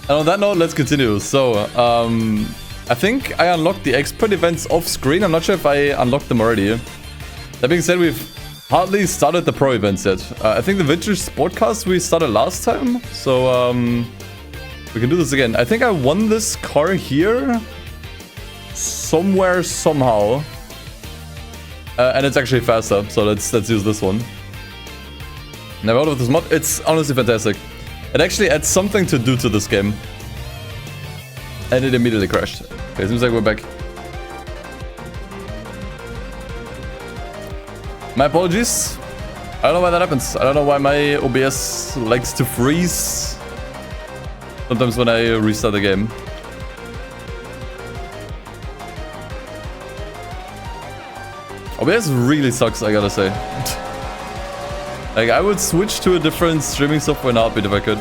And on that note, let's continue. So, I think I unlocked the expert events off screen. I'm not sure if I unlocked them already. That being said, we've hardly started the pro events yet. I think the Vintage Sportcast we started last time. So, we can do this again. I think I won this car here. Somewhere, somehow. And it's actually faster. So let's use this one. Never heard of this mod. It's honestly fantastic. It actually adds something to do to this game. And it immediately crashed. Okay, seems like we're back. My apologies. I don't know why that happens. I don't know why my OBS likes to freeze sometimes when I restart the game. OBS really sucks, I gotta say. Like, I would switch to a different streaming software in a heartbeat if I could.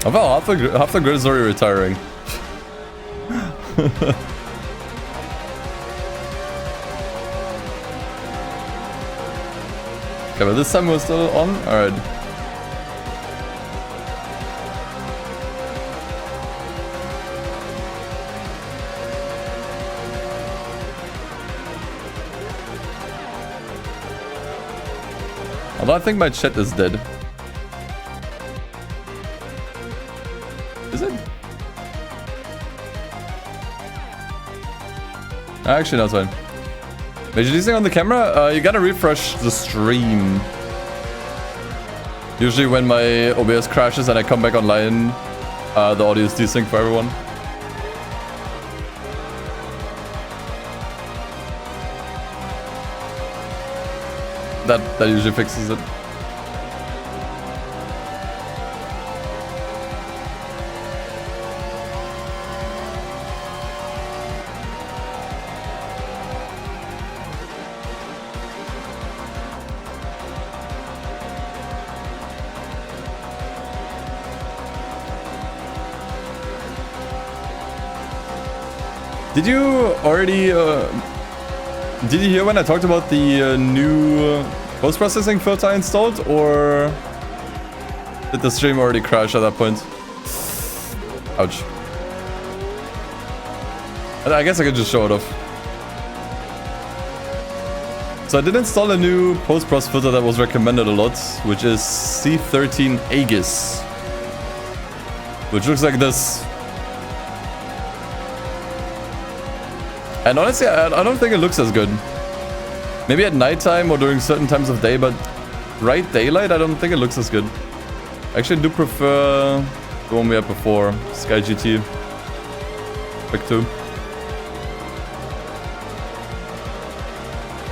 I thought half the grid is already retiring. Okay, but this time we're still on? Alright. Although I think my chat is dead. Is it? Actually, no, it's fine. Major desync on the camera? You gotta refresh the stream. Usually when my OBS crashes and I come back online, the audio is desynced for everyone. That usually fixes it. Did you already, did you hear when I talked about the new post-processing filter I installed, or did the stream already crash at that point? Ouch. I guess I could just show it off. So I did install a new post-process filter that was recommended a lot, which is C13 Aegis, which looks like this. And honestly, I don't think it looks as good. Maybe at nighttime or during certain times of day, but bright daylight, I don't think it looks as good. I actually do prefer the one we had before, Sky GT. Pick 2.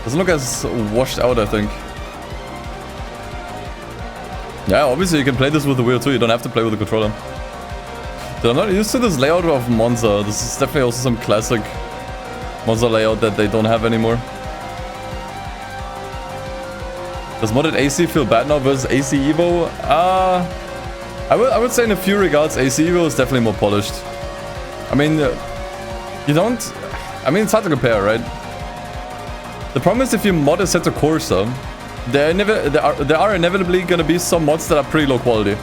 Doesn't look as washed out, I think. Yeah, obviously you can play this with the wheel too, you don't have to play with the controller. Dude, I'm not used to this layout of Monza. This is definitely also some classic Monza layout that they don't have anymore. Does modded AC feel bad now versus AC Evo? I would say in a few regards, AC Evo is definitely more polished. I mean, it's hard to compare, right? The problem is if you mod Assetto Corsa, there are inevitably gonna be some mods that are pretty low quality.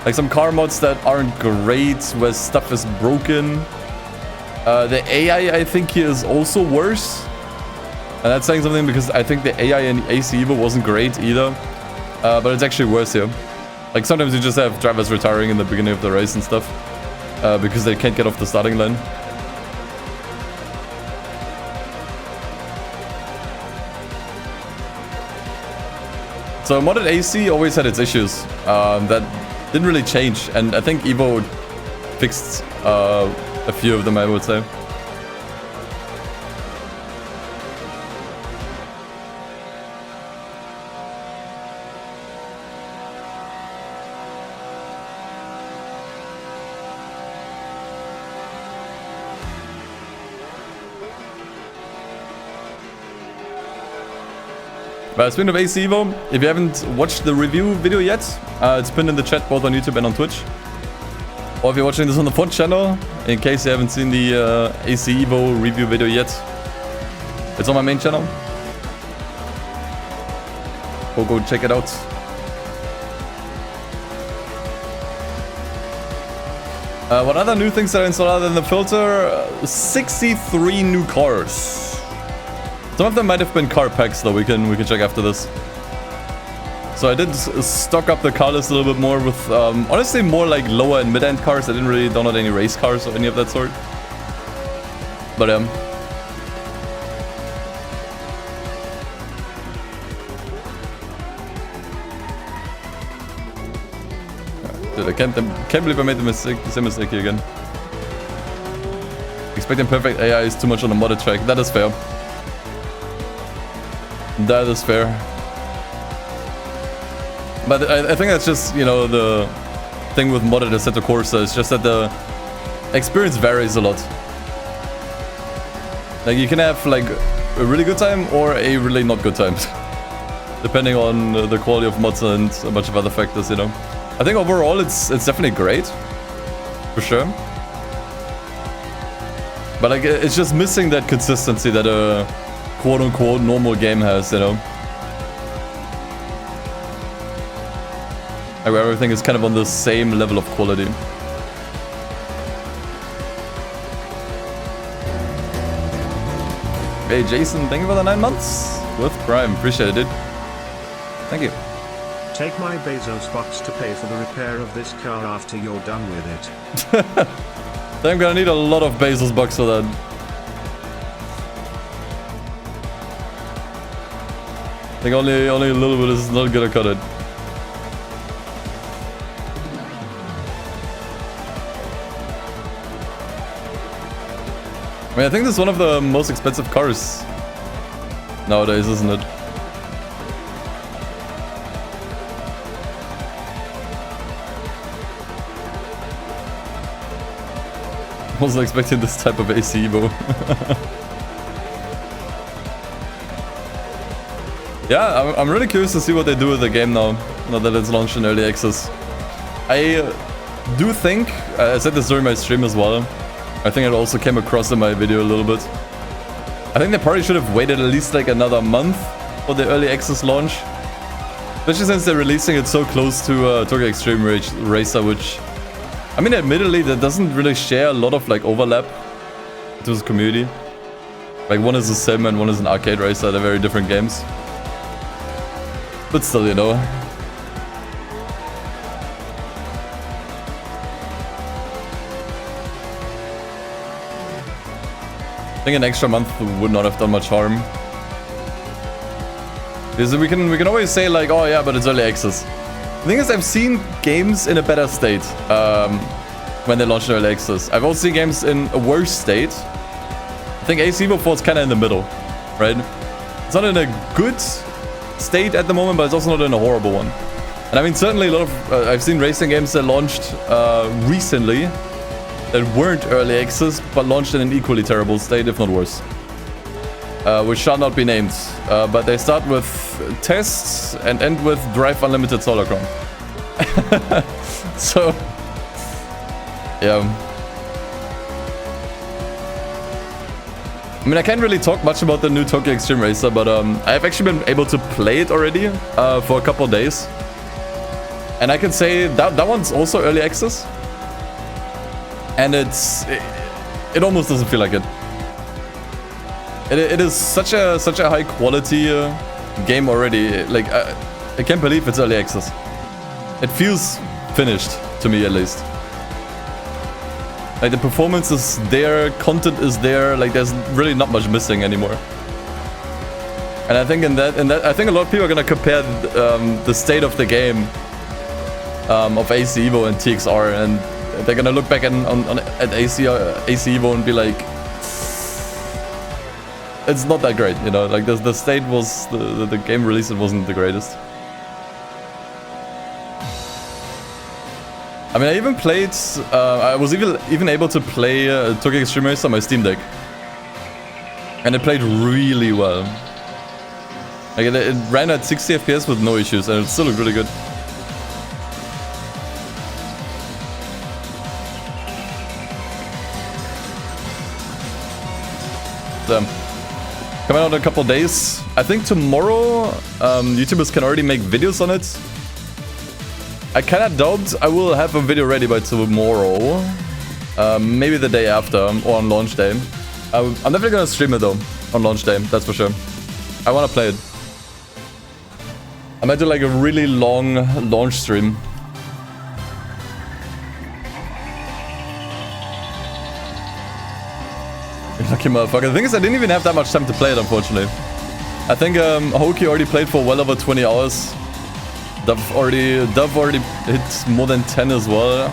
Like some car mods that aren't great, where stuff is broken. The AI, I think, here is also worse. And that's saying something because I think the AI in AC Evo wasn't great either. But it's actually worse here. Like sometimes you just have drivers retiring in the beginning of the race and stuff. Because they can't get off the starting line. So modded AC always had its issues. That didn't really change. And I think Evo fixed a few of them, I would say. But speaking of AC Evo, if you haven't watched the review video yet, it's pinned in the chat both on YouTube and on Twitch. Or if you're watching this on the VOD channel, in case you haven't seen the AC Evo review video yet, it's on my main channel. Go check it out. What other new things are installed other than the filter? 63 new cars. Some of them might have been car packs though, we can check after this. So I did stock up the car list a little bit more with honestly more like lower and mid-end cars. I didn't really download any race cars or any of that sort. But dude, I can't believe I made the same mistake here again. Expecting perfect AI is too much on the modded track. That is fair. That is fair. But I think that's just, you know, the thing with modded Assetto Corsa. It's just that the experience varies a lot. Like, you can have, like, a really good time or a really not good time. Depending on the quality of mods and a bunch of other factors, you know. I think overall it's definitely great. For sure. But, like, it's just missing that consistency that a quote-unquote normal game has, you know. Like, where everything is kind of on the same level of quality. Hey Jason, thank you for the 9 months. With Prime, appreciate it, dude. Thank you. Take my Bezos box to pay for the repair of this car after you're done with it. I'm gonna need a lot of Bezos bucks for that. I think only a little bit is not gonna cut it. I mean, I think this is one of the most expensive cars nowadays, isn't it? Wasn't expecting this type of AC Evo. Yeah, I'm really curious to see what they do with the game now that it's launched in early access. I do think, I said this during my stream as well, I think it also came across in my video a little bit. I think they probably should have waited at least like another month for the early access launch. Especially since they're releasing it so close to Tokyo Extreme Racer, which... I mean, admittedly, that doesn't really share a lot of like overlap to this community. Like, one is a sim and one is an arcade racer. They're very different games. But still, you know. I think an extra month would not have done much harm. Because we can always say like, oh yeah, but it's early access. The thing is, I've seen games in a better state when they launched early access. I've also seen games in a worse state. I think AC Evo 4 is kind of in the middle, right? It's not in a good state at the moment, but it's also not in a horrible one. And I mean, certainly a lot of... I've seen racing games that launched recently that weren't early access, but launched in an equally terrible state, if not worse. Which shall not be named. But they start with tests and end with Drive Unlimited Solarcron. So, yeah. I mean, I can't really talk much about the new Tokyo Extreme Racer, but I've actually been able to play it already for a couple of days. And I can say that one's also early access. And it almost doesn't feel like it. It is such a high quality game already. Like, I can't believe it's early access. It feels finished to me, at least. Like, the performance is there, content is there. Like, there's really not much missing anymore. And I think I think a lot of people are gonna compare the state of the game of AC Evo and TXR, and they're gonna look back at AC Evo and be like, it's not that great, you know. Like, the state was the game release, it wasn't the greatest. I mean, I even played. I was even able to play Tokyo Extreme Racer on my Steam Deck, and it played really well. Like, it ran at 60 FPS with no issues, and it still looked really good. So, coming out in a couple days. I think tomorrow, YouTubers can already make videos on it. I kinda doubt I will have a video ready by tomorrow. Maybe the day after, or on launch day. I'm definitely gonna stream it though, on launch day, that's for sure. I wanna play it. I might do like a really long launch stream. Lucky motherfucker. The thing is, I didn't even have that much time to play it, unfortunately. I think Hoki already played for well over 20 hours. Dove already hit more than 10 as well.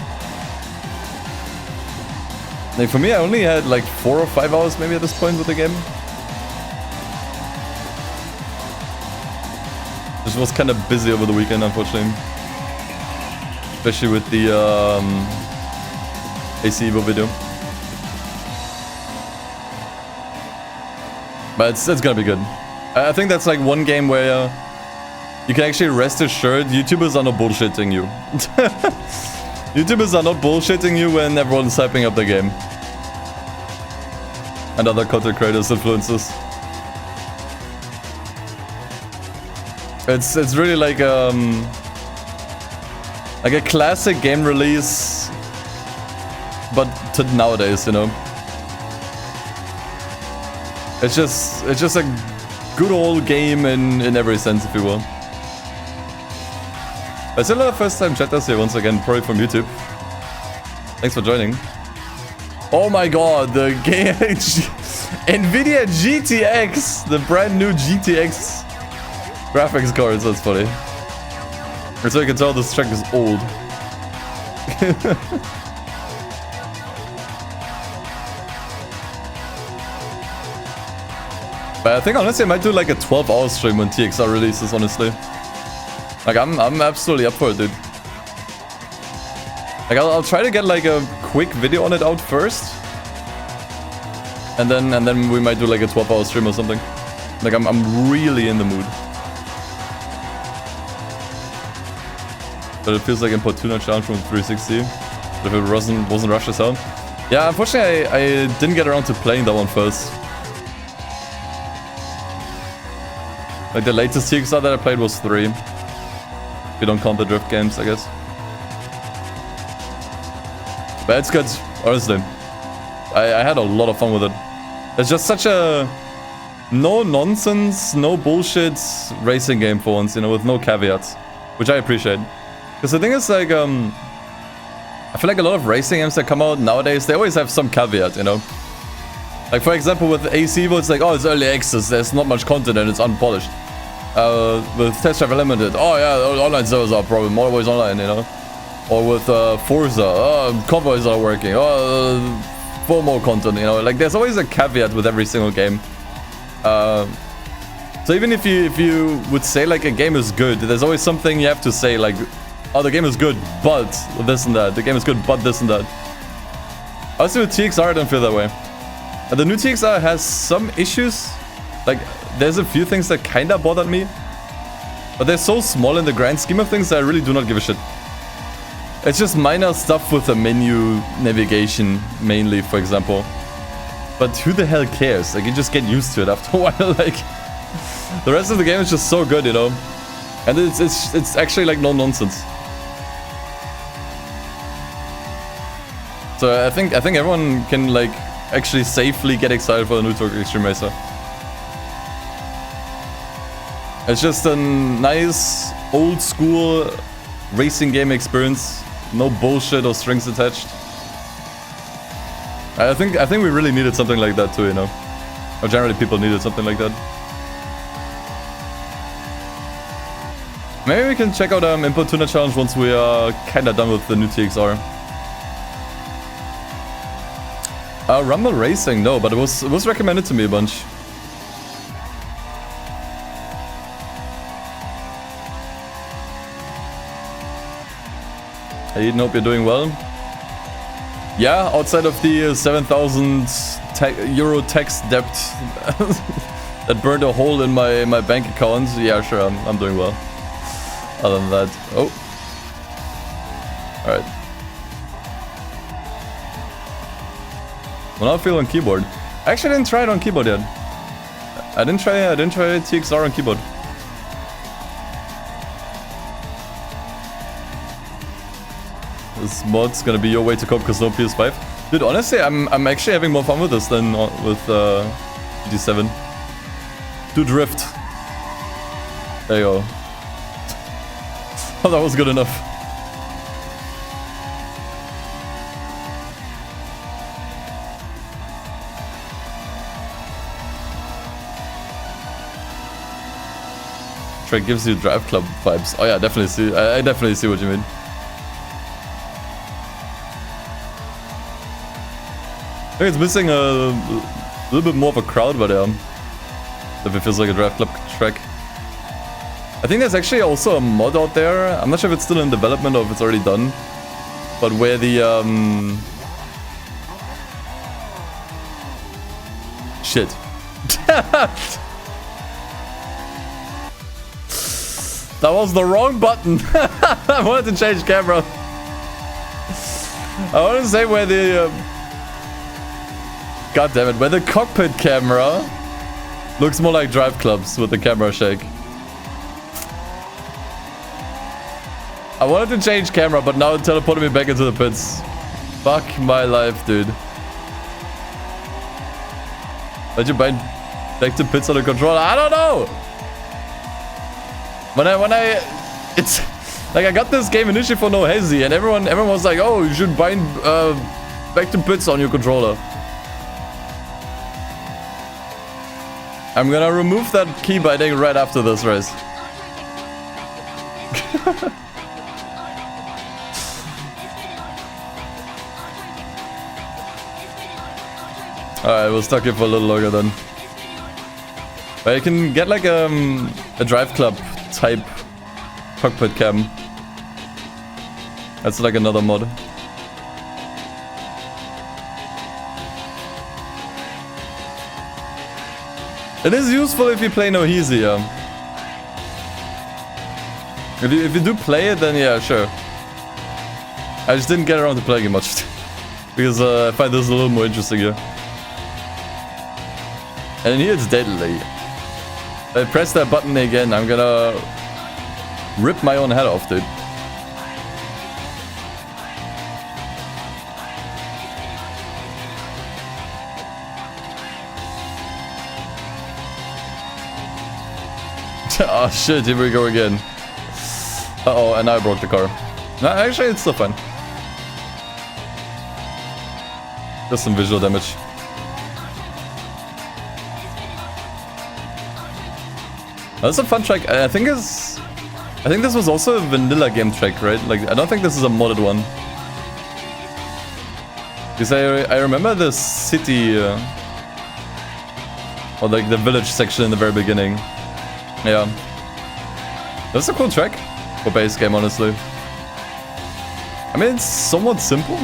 Like for me, I only had like 4 or 5 hours maybe at this point with the game. Just was kind of busy over the weekend, unfortunately. Especially with the AC Evo video. But it's gonna be good. I think that's like one game where you can actually rest assured YouTubers are not bullshitting you. YouTubers are not bullshitting you when everyone's hyping up the game. And other content creators, influencers. It's really like a classic game release, but to nowadays, you know. It's just a good old game in every sense, if you will. I see a lot of first-time chatters here once again, probably from YouTube. Thanks for joining. Oh my god, the NVIDIA GTX, the brand new GTX graphics cards. That's funny. So you can tell this track is old. But I think honestly I might do like a 12-hour stream when TXR releases, honestly. Like I'm absolutely up for it, dude. Like I'll try to get like a quick video on it out first. And then we might do like a 12-hour stream or something. Like I'm really in the mood. But it feels like import tuna challenge from 360. But if it wasn't rushed as hell. Yeah, unfortunately I didn't get around to playing that one first. Like the latest TXR that I played was 3. If you don't count the drift games, I guess. But it's good, honestly. I had a lot of fun with it. It's just such a no nonsense, no bullshit racing game for once, you know, with no caveats. Which I appreciate. Because the thing is, like, I feel like a lot of racing games that come out nowadays, they always have some caveat, you know. Like, for example, with AC Evo, it's like, oh, it's early access, there's not much content and it's unpolished. With Test Drive Limited, oh yeah, online servers are a problem, always online, you know. Or with Forza, convoys are working, for more content, you know. Like, there's always a caveat with every single game. So even if you would say, like, a game is good, there's always something you have to say, like, oh, the game is good, but this and that. The game is good, but this and that. Honestly, with TXR, I don't feel that way. The new TXR has some issues. Like, there's a few things that kinda bothered me. But they're so small in the grand scheme of things that I really do not give a shit. It's just minor stuff with the menu navigation, mainly, for example. But who the hell cares? Like, you just get used to it after a while. Like, the rest of the game is just so good, you know? And it's actually, like, no nonsense. So I think everyone can, like, actually safely get excited for the new Tokyo Extreme Racer. It's just a nice, old school racing game experience. No bullshit or strings attached. I think we really needed something like that too, you know. Or generally people needed something like that. Maybe we can check out Import Tuna Challenge once we are kinda done with the new TXR. Rumble Racing, no, but it was recommended to me a bunch. I Eden, hope you're doing well. Yeah, outside of the 7,000 euro tax debt that burned a hole in my bank account, yeah, sure, I'm doing well. Other than that, oh. Alright. Well, now I feel on keyboard. Actually, I didn't try it on keyboard yet. I didn't try TXR on keyboard. This mod's gonna be your way to cope because no PS5. Dude, honestly, I'm actually having more fun with this than with GT7. Do drift. There you go. Oh, that was good enough. Track gives you drive club vibes. Oh yeah, definitely see. I definitely see what you mean. I think it's missing a little bit more of a crowd, but if it feels like a drive club track. I think there's actually also a mod out there. I'm not sure if it's still in development or if it's already done, but where the shit. That was the wrong button. I wanted to change camera. I want to say where the god damn it, where the cockpit camera looks more like drive clubs with the camera shake. I wanted to change camera, but now it teleported me back into the pits. Fuck my life, dude. Why'd you bind back to pits on the controller? I don't know. It's like I got this game initially for no hazy, and everyone was like, "Oh, you should bind back to pits on your controller." I'm gonna remove that key binding right after this race. Alright, we'll stuck here for a little longer then. But you can get like a drive club type cockpit cam. That's like another mod. It is useful if you play no easy, yeah. If you do play it, then yeah, sure. I just didn't get around to playing it much. Because I find this a little more interesting here. And here it's deadly. If I press that button again, I'm gonna rip my own head off, dude. Oh shit, here we go again. Uh-oh, and I broke the car. No, actually, it's still fine. Just some visual damage. That's a fun track. I think this was also a vanilla game track, right? Like, I don't think this is a modded one. Because I remember the city, or like the village section in the very beginning. Yeah. That's a cool track for base game, honestly. I mean, it's somewhat simple.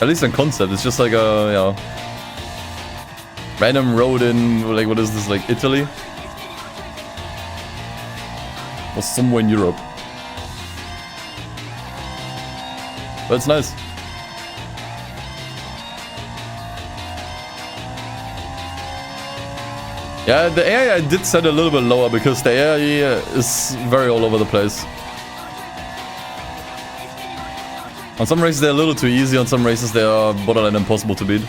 At least in concept, it's just like a, you know, random road in, like, what is this, like Italy? Or somewhere in Europe. But it's nice. Yeah, the AI I did set a little bit lower because the AI is very all over the place. On some races they're a little too easy, on some races they are borderline impossible to beat.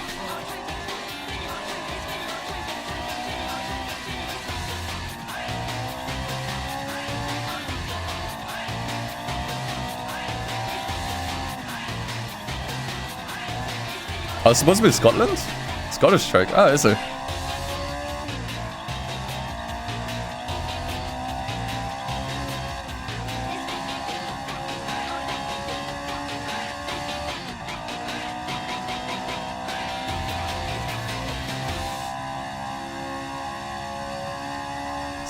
Oh, it's supposed to be Scotland? Scottish track. Ah, is it?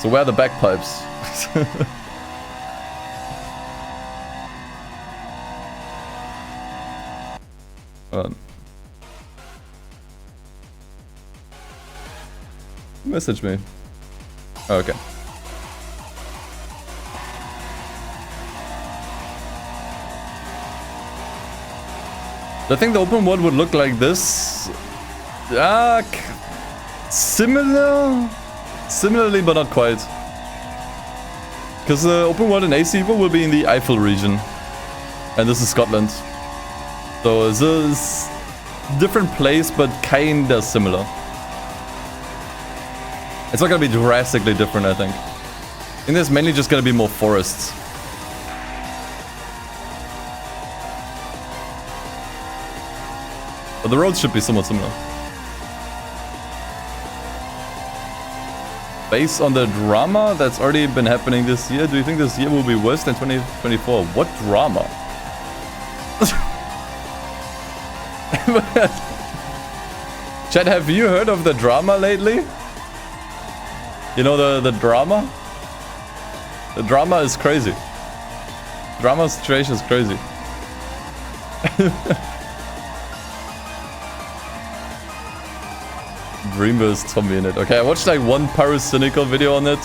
So where are the bagpipes? Message me. Oh, okay. I think the open world would look like this Similarly, but not quite. Because the open world in AC Evo will be in the Eifel region. And this is Scotland. So this is different place, but kinda similar. It's not gonna be drastically different, I think. I think there's mainly just gonna be more forests. But the roads should be somewhat similar. Based on the drama that's already been happening this year, do you think this year will be worse than 2024? What drama? Chad, have you heard of the drama lately? You know the drama? The drama is crazy. Drama situation is crazy. Dreamers Tommy in it. Okay, I watched like one Pyrocynical video on it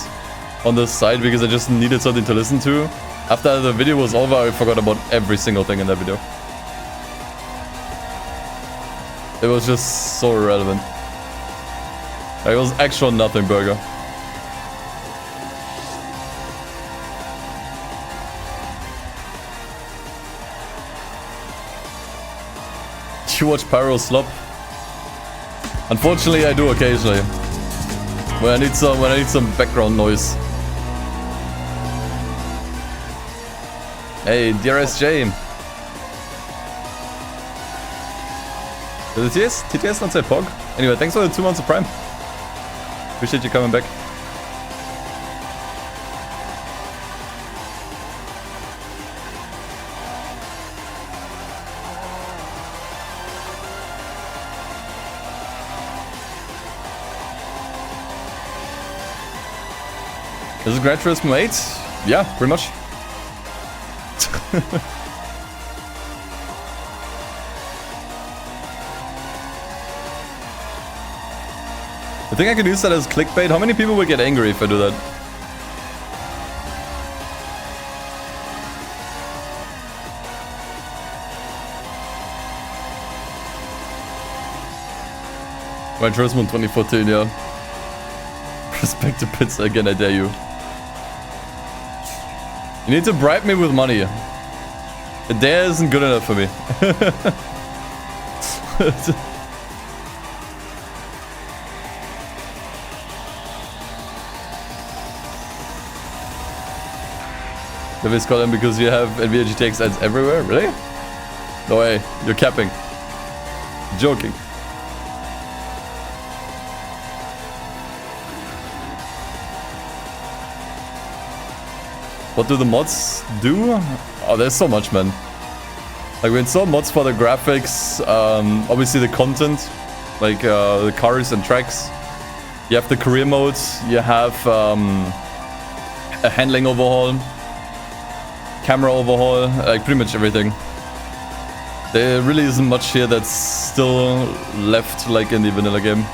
on the side because I just needed something to listen to. After the video was over, I forgot about every single thing in that video. It was just so irrelevant. Like, it was actual nothing burger. You watch Pyro Slop? Unfortunately, I do occasionally. When I need some background noise. Hey, DRSJ. Did TTS not say POG? Anyway, thanks for the 2 months of Prime. Appreciate you coming back. Is it Gran Turismo 8? Yeah, pretty much. I think I could use that as clickbait. How many people would get angry if I do that? Gran Turismo 2014, yeah. Respect to pizza again, I dare you. You need to bribe me with money. A dare isn't good enough for me. Have Scotland because you have NVIDIA GTX ads everywhere? Really? No way. You're capping. Joking. What do the mods do? Oh, there's so much, man. Like, we install mods for the graphics, obviously the content, like the cars and tracks. You have the career modes, you have a handling overhaul, camera overhaul, like pretty much everything. There really isn't much here that's still left like in the vanilla game.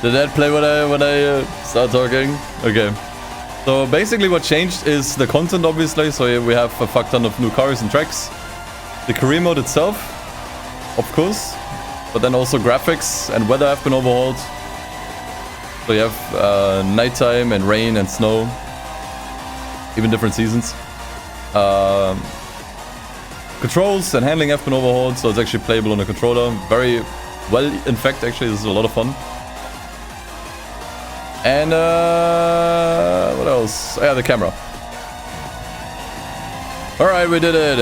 Did that play when I start talking? Okay. So basically what changed is the content, obviously. So we have a fuck ton of new cars and tracks. The career mode itself, of course. But then also graphics and weather have been overhauled. So you have nighttime and rain and snow. Even different seasons. Controls and handling have been overhauled. So it's actually playable on a controller. Very well, in fact, actually, this is a lot of fun. And, what else? Oh, yeah, the camera. Alright, we did it.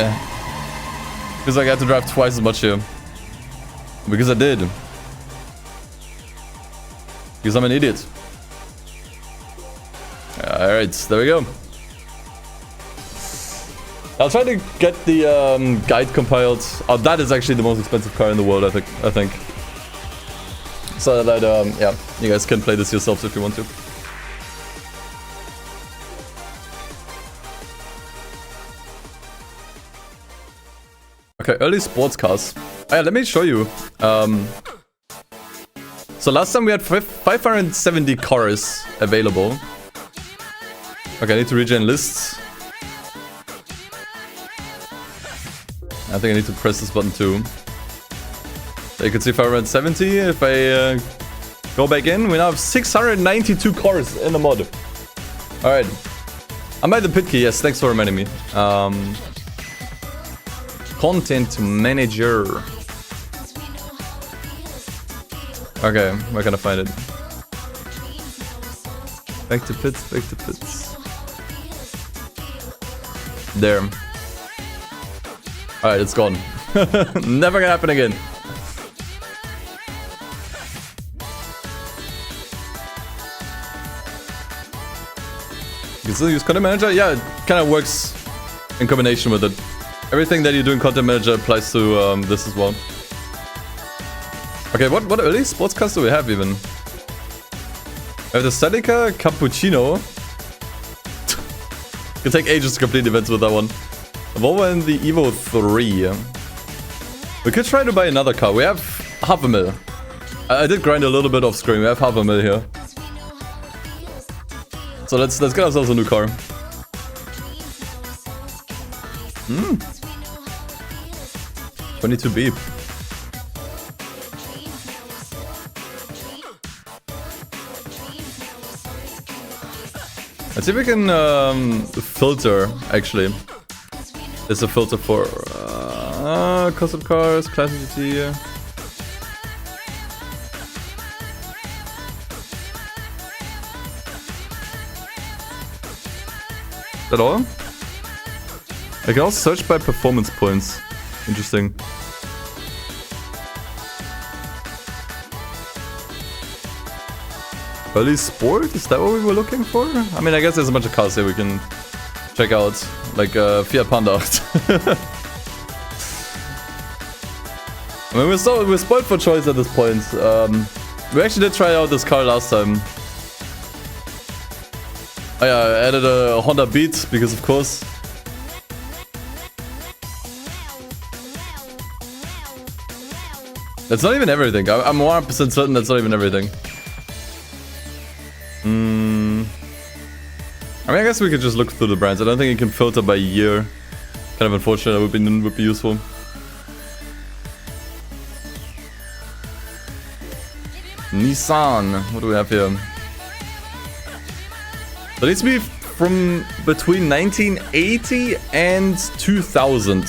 Because I got to drive twice as much here. Because I did. Because I'm an idiot. Alright, there we go. I'll try to get the guide compiled. Oh, that is actually the most expensive car in the world, I think. So that, yeah, you guys can play this yourselves if you want to. Okay, early sports cars. Oh, yeah, let me show you. So last time we had 570 cars available. Okay, I need to regen lists. I think I need to press this button too. So you can see 570. If I go back in, we now have 692 cars in the mod. Alright. I'm by the pit key, yes, thanks for reminding me. Content manager. Okay, where can I find it? Back to pits, back to pits. There. Alright, it's gone. Never gonna happen again. You can still use Content Manager? Yeah, it kind of works in combination with it. Everything that you do in Content Manager applies to this as well. Okay, what early sports cars do we have even? We have the Celica Cappuccino. Can take ages to complete events with that one. Volvo and the Evo 3. We could try to buy another car. We have half a mil. I did grind a little bit off screen. We have half a mil here. So let's get ourselves a new car. 22B. Let's see if we can filter, actually. There's a filter for custom cars, classic GT. Is that all? I can also search by performance points. Interesting. Early sport? Is that what we were looking for? I mean, I guess there's a bunch of cars here we can check out. Like Fiat Panda. I mean, we're spoiled for choice at this point. We actually did try out this car last time. Oh yeah, I added a Honda Beat because of course. That's not even everything. I'm 100% certain that's not even everything. I mean, I guess we could just look through the brands. I don't think you can filter by year. Kind of unfortunate. That would be useful. Nissan. What do we have here? So it needs to be from between 1980 and 2000.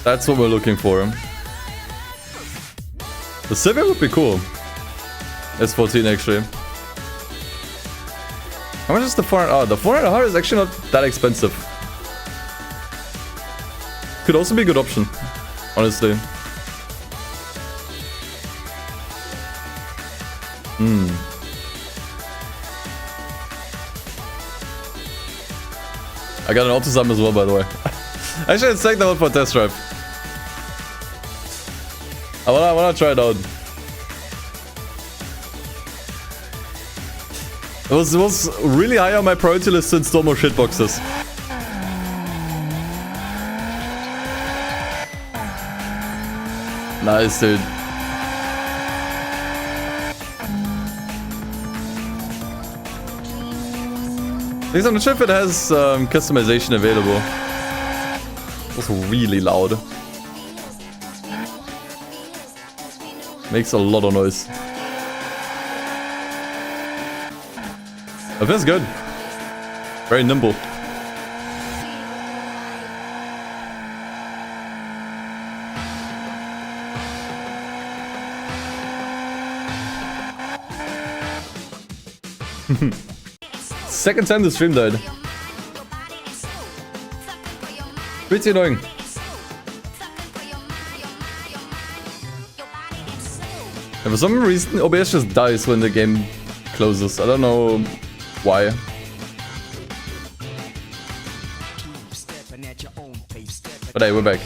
That's what we're looking for. The Civic would be cool. S14 actually. How much is the 400? Oh, the 400R is actually not that expensive. Could also be a good option, honestly. I got an Autosam as well, by the way. Actually, let's take that one for a test drive. I wanna try it out. It was really high on my priority list to install more shitboxes. Nice, dude. I'm not sure if it has customization available. It's really loud. Makes a lot of noise. It feels good. Very nimble. Second time the stream died. Pretty annoying. And for some reason, OBS just dies when the game closes. I don't know why. But hey, we're back.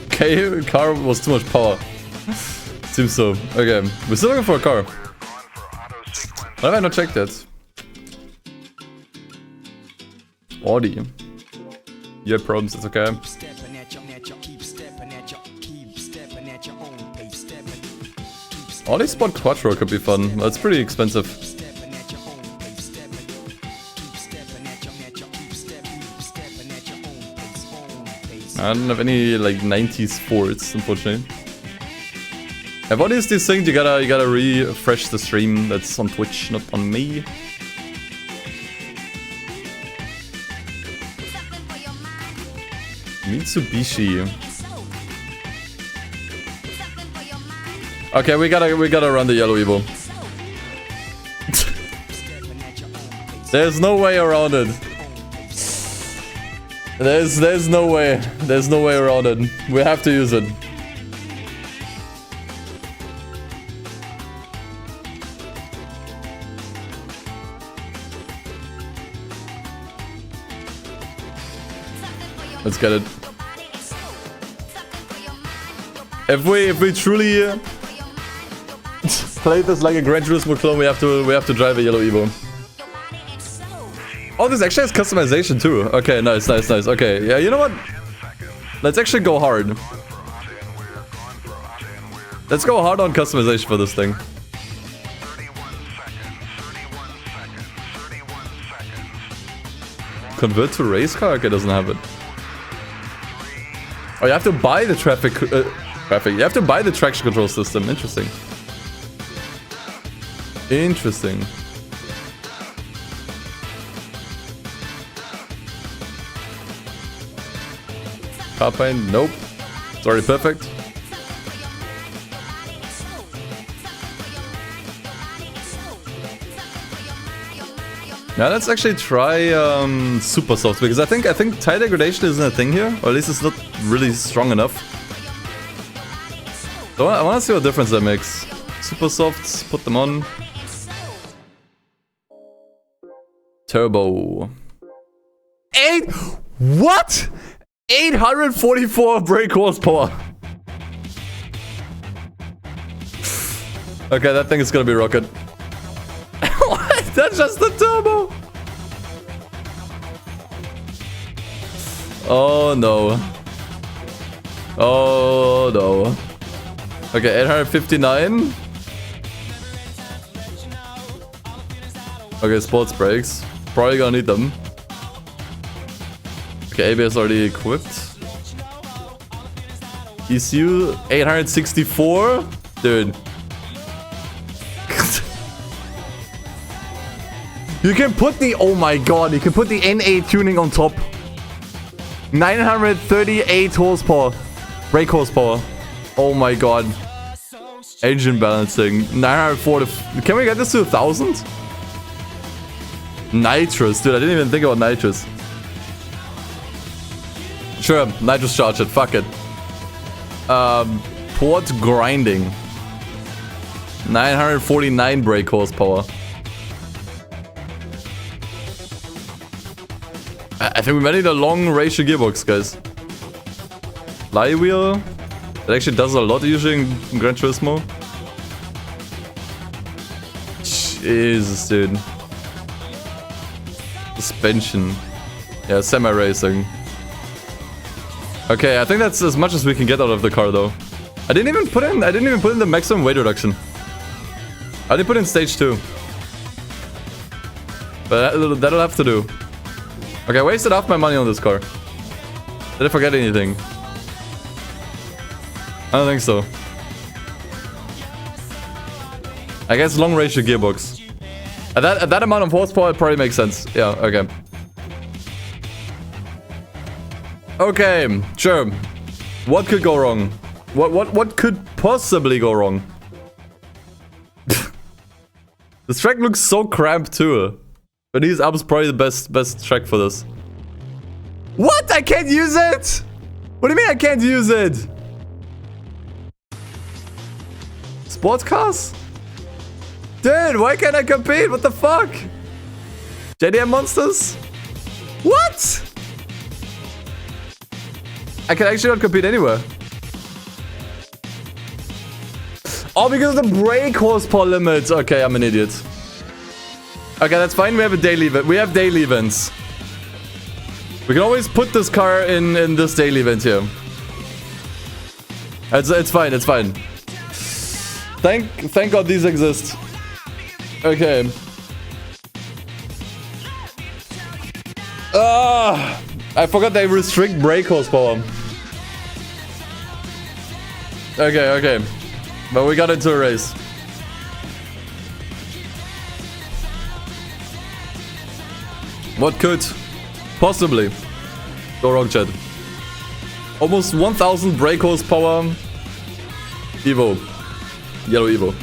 Okay, car was too much power. Seems so. Okay, we're still looking for a car. Why have I not checked that? Audi. You have problems, it's okay. Audi Sport Quattro could be fun. That's pretty expensive. I don't have any like 90s Fords, unfortunately. Yeah, what is this thing? You gotta refresh the stream. That's on Twitch, not on me. Mitsubishi. Okay, we gotta run the yellow Evo. There's no way around it. There's no way. There's no way around it. We have to use it. Let's get it. If we truly play this like a Gran Turismo clone, we have to drive a yellow Evo. Oh, this actually has customization too. Okay, nice. Okay, yeah, you know what? Let's actually go hard. Let's go hard on customization for this thing. Convert to race car? Okay, doesn't have it. Oh, you have to buy the traffic. You have to buy the traction control system. Interesting. Interesting. Car paint? Nope. It's already perfect. Now let's actually try super soft, because I think tire degradation isn't a thing here, or at least it's not really strong enough. So I want to see what difference that makes. Super softs, put them on. Turbo. What? 844 brake horsepower. Okay, that thing is gonna be rocket. What? That's just the turbo. Oh no. Oh no. Okay, 859. Okay, sports brakes. Probably gonna need them. Okay, ABS already equipped. ECU 864? Dude. You can put the, oh my god, you can put the NA tuning on top. 938 horsepower. Brake horsepower. Oh my god. Engine balancing. 940. Can we get this to 1000? Nitrous, dude, I didn't even think about nitrous. Sure, nitrous charge it, fuck it. Port grinding. 949 brake horsepower. I think we might need a long ratio gearbox, guys. Flywheel. It actually does a lot usually in Gran Turismo. Jesus, dude. Suspension. Yeah, semi-racing. Okay, I think that's as much as we can get out of the car, though. I didn't even put in the maximum weight reduction. I did put in stage 2. But that'll have to do. Okay, I wasted half my money on this car. Did I forget anything? I don't think so. I guess long ratio gearbox. At that amount of horsepower, it probably makes sense. Yeah, okay. Okay, sure. What could go wrong? What could possibly go wrong? This track looks so cramped too. But these albums probably the best track for this. What? I can't use it? What do you mean I can't use it? sports cars? Dude, why can't I compete? What the fuck? JDM monsters? What? I can actually not compete anywhere. Oh, because of the brake horsepower limit. Okay, I'm an idiot. Okay, that's fine. We have a daily event. We have daily events. We can always put this car in this daily event here. It's fine. It's fine. Thank God these exist. Okay. I forgot they restrict brake horsepower. Okay. But we got into a race. What could possibly go wrong, Chad? Almost 1000 brake horsepower. Evo. Yellow Evo.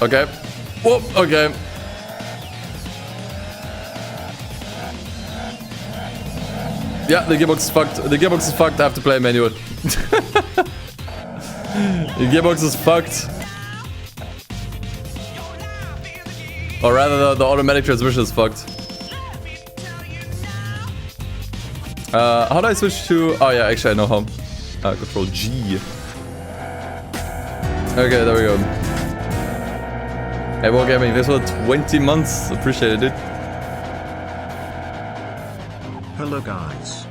Okay. Whoop, okay. Yeah, the gearbox is fucked. The gearbox is fucked. I have to play manual. The gearbox is fucked. Or rather, the automatic transmission is fucked. How do I switch to... Oh yeah, actually I know how. Control G. Okay, there we go. Hey, Wargaming, thanks for 20 months. Appreciate it, dude. Hello, guys.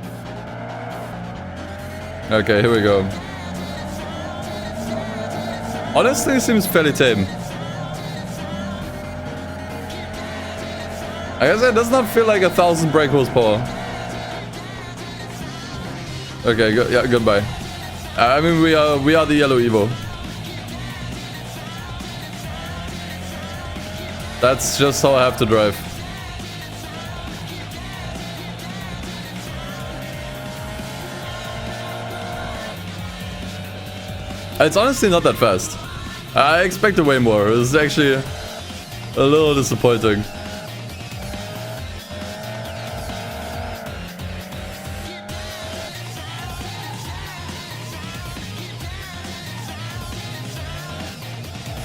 Okay, here we go. Honestly, it seems fairly tame. I guess it does not feel like 1000 brake horsepower. Okay, yeah, goodbye. I mean, we are the yellow Evo. That's just how I have to drive. It's honestly not that fast. I expected way more. It's actually a little disappointing.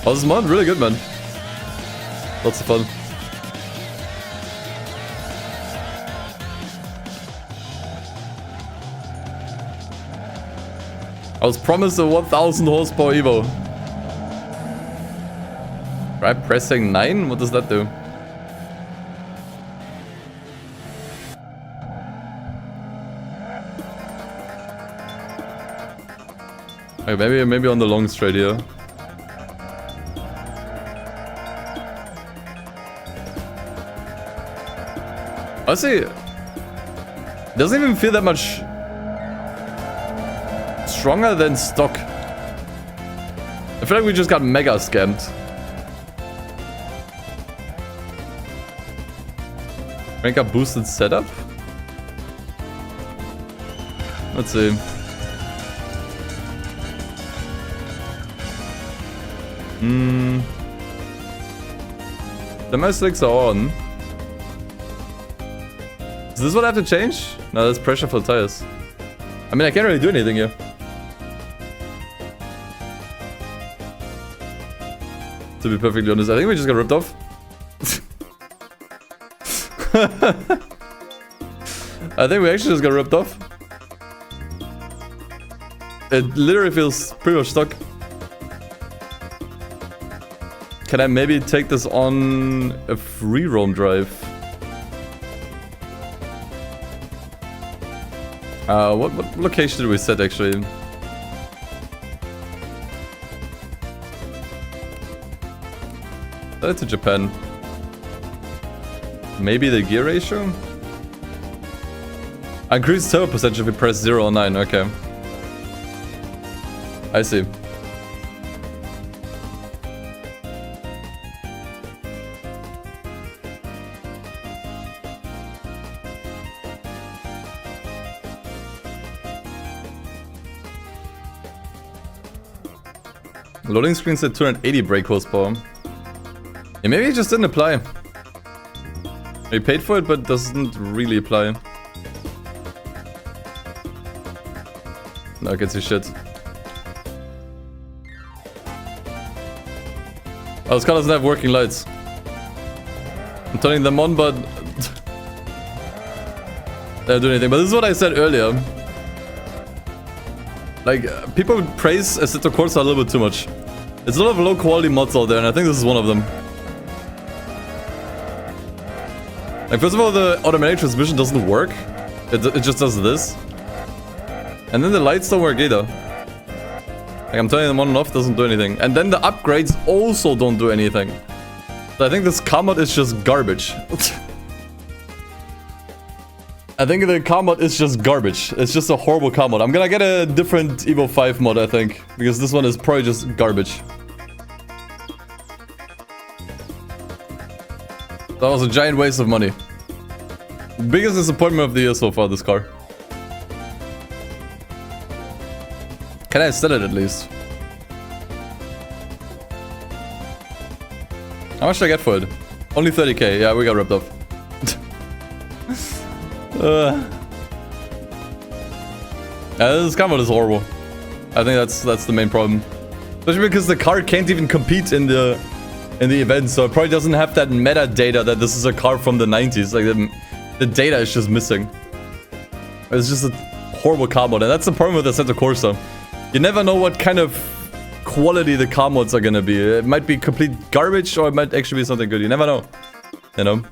Oh, this mod really good, man. Lots of fun. I was promised a 1000 horsepower Evo. Try pressing 9? What does that do? Okay, maybe on the long straight here. Honestly, it doesn't even feel that much stronger than stock. I feel like we just got mega scammed. Rank up boosted setup? Let's see. The MSX are on. Is this what I have to change? No, that's pressure for tires. I mean, I can't really do anything here. To be perfectly honest, I think we just got ripped off. I think we actually just got ripped off. It literally feels pretty much stuck. Can I maybe take this on a free roam drive? What location did we set actually? Set it to Japan. Maybe the gear ratio? Increased turbo percentage if we press 0 or 9, okay. I see. Loading screen said 280 brake horsepower. Yeah, maybe it just didn't apply. We paid for it, but doesn't really apply. No, I can see shit. Oh, this car doesn't have working lights. I'm turning them on, but they don't do anything. But this is what I said earlier. Like, people praise Assetto Corsa a little bit too much. There's a lot of low quality mods out there, and I think this is one of them. Like, first of all, the automatic transmission doesn't work. It just does this. And then the lights don't work either. Like, I'm turning them on and off, doesn't do anything. And then the upgrades also don't do anything. So I think this car mod is just garbage. I think the car mod is just garbage. It's just a horrible car mod. I'm gonna get a different Evo 5 mod, I think. Because this one is probably just garbage. That was a giant waste of money. Biggest disappointment of the year so far, this car. Can I sell it at least? How much did I get for it? Only 30k. Yeah, we got ripped off. This car mod is horrible. I think that's the main problem. Especially because the car can't even compete in the event, so it probably doesn't have that metadata that this is a car from the 90s. Like, the data is just missing. It's just a horrible car mod, and that's the problem with Assetto Corsa. You never know what kind of quality the car mods are gonna be. It might be complete garbage, or it might actually be something good. You never know. You know?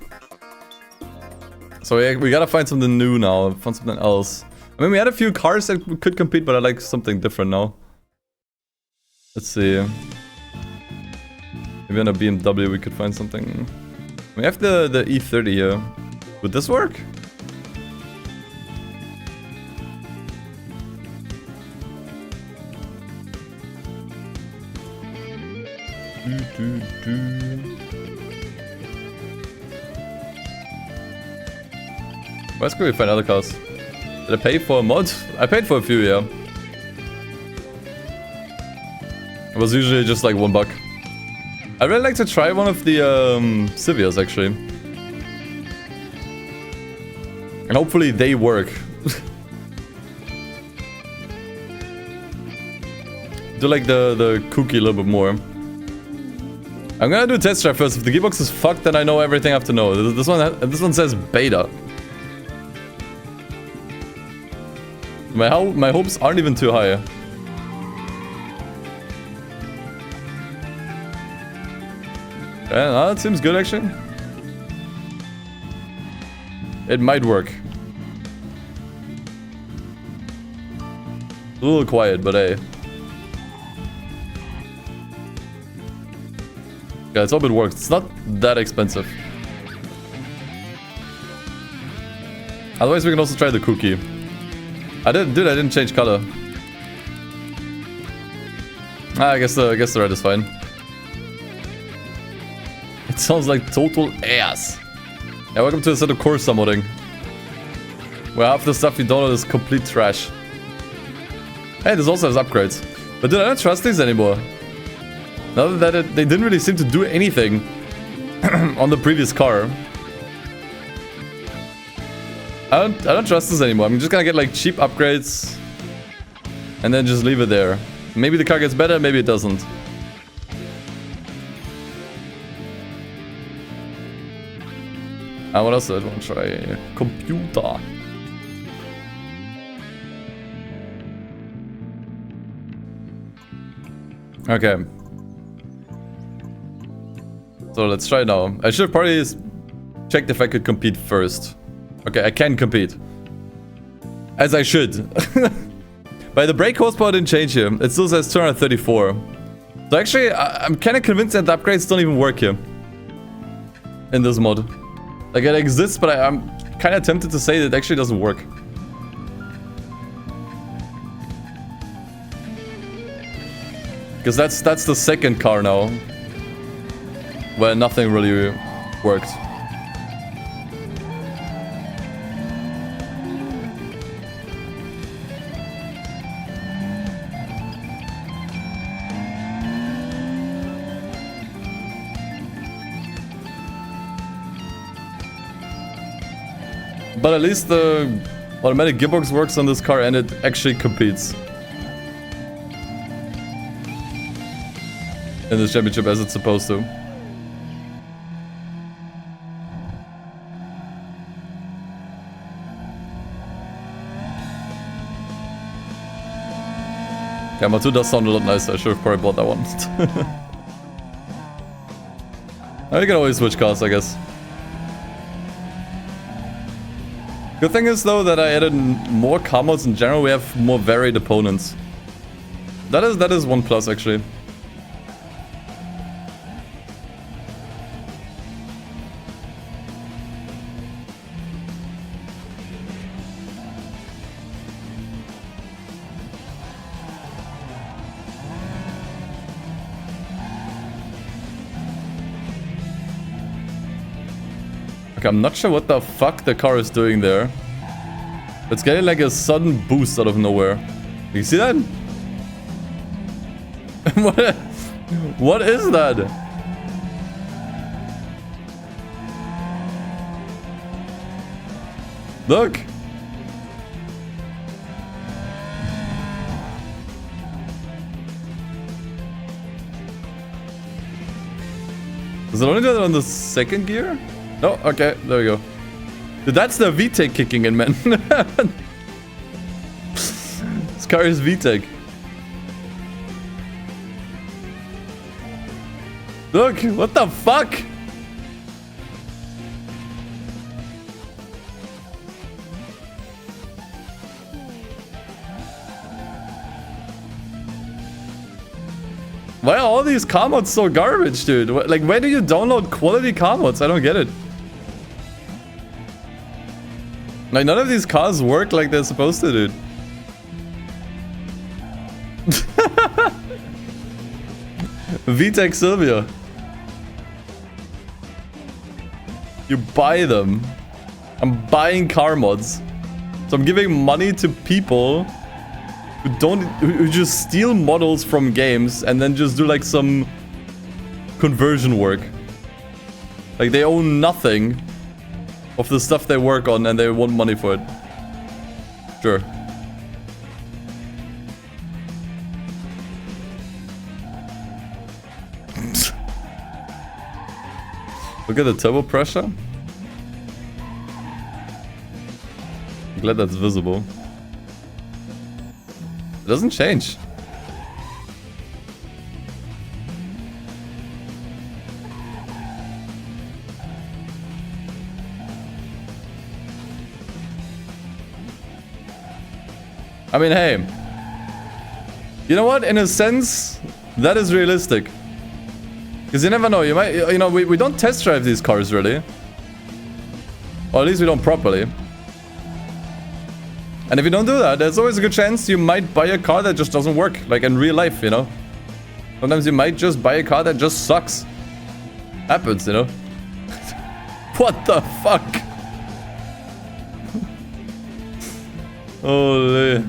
So we gotta find something new now, find something else. I mean, we had a few cars that could compete, but I like something different now. Let's see. Maybe on a BMW we could find something. We have the E30 here. Would this work? Where else could we find other cars? Did I pay for a mod? I paid for a few, yeah. It was usually just like $1. I'd really like to try one of the Civias, actually. And hopefully they work. Do like the cookie a little bit more. I'm gonna do a test drive first. If the gearbox is fucked, then I know everything I have to know. This one says beta. My hopes aren't even too high. Yeah, no, that seems good actually. It might work. A little quiet, but hey. Yeah, let's hope it works. It's not that expensive. Otherwise, we can also try the cookie. I didn't change color. I guess the red is fine. It sounds like total ass. Yeah, welcome to Assetto Corsa modding. Where half the stuff you download is complete trash. Hey, this also has upgrades. But dude, I don't trust these anymore. Now that they didn't really seem to do anything on the previous car. I don't trust this anymore. I'm just gonna get like cheap upgrades and then just leave it there. Maybe the car gets better, maybe it doesn't. What else did I want to try? Computer. Okay. So let's try now. I should have probably checked if I could compete first. Okay, I can compete. As I should. But the brake horsepower didn't change here. It still says 234. So actually, I'm kind of convinced that the upgrades don't even work here. In this mod. Like, it exists, but I'm kind of tempted to say that it actually doesn't work. Because that's the second car now. Where nothing really worked. But at least the automatic gearbox works on this car and it actually competes in this championship as it's supposed to. Yeah, Matu does sound a lot nicer. I should have probably bought that one. You can always switch cars, I guess. Good thing is though that I added more car modes in general. We have more varied opponents. That is one plus actually. Okay, I'm not sure what the fuck the car is doing there. It's getting like a sudden boost out of nowhere. You see that? What is that? Look. Does it only do that on the second gear? Oh, okay, there we go. Dude, that's the VTEC kicking in, man. This car is VTEC. Look, what the fuck? Why are all these car mods so garbage, dude? Like, where do you download quality car mods? I don't get it. Like, none of these cars work like they're supposed to, dude. VTEC Sylvia. You buy them. I'm buying car mods. So I'm giving money to people who just steal models from games and then just do like some conversion work. Like they own nothing of the stuff they work on and they want money for it. Sure. Look at the turbo pressure. I'm glad that's visible. It doesn't change. I mean, hey. You know what? In a sense, that is realistic. Because you never know. You might, you know, we don't test drive these cars really. Or at least we don't properly. And if you don't do that, there's always a good chance you might buy a car that just doesn't work. Like in real life, you know. Sometimes you might just buy a car that just sucks. Happens, you know. What the fuck? Holy.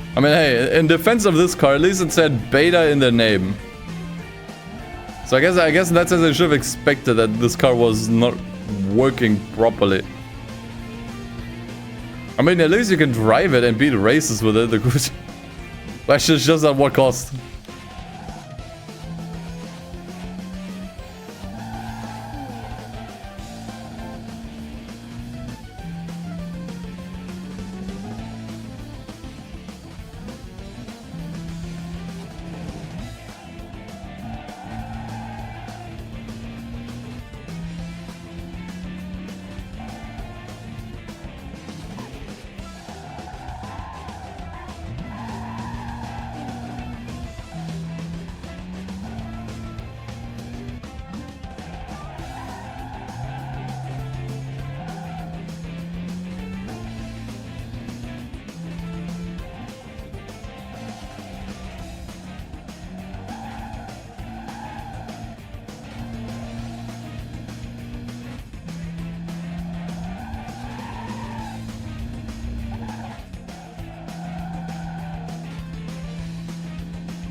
I mean, hey, in defense of this car, at least it said beta in the name. So I guess in that sense I should have expected that this car was not working properly. I mean, at least you can drive it and beat races with it. The question is just at what cost.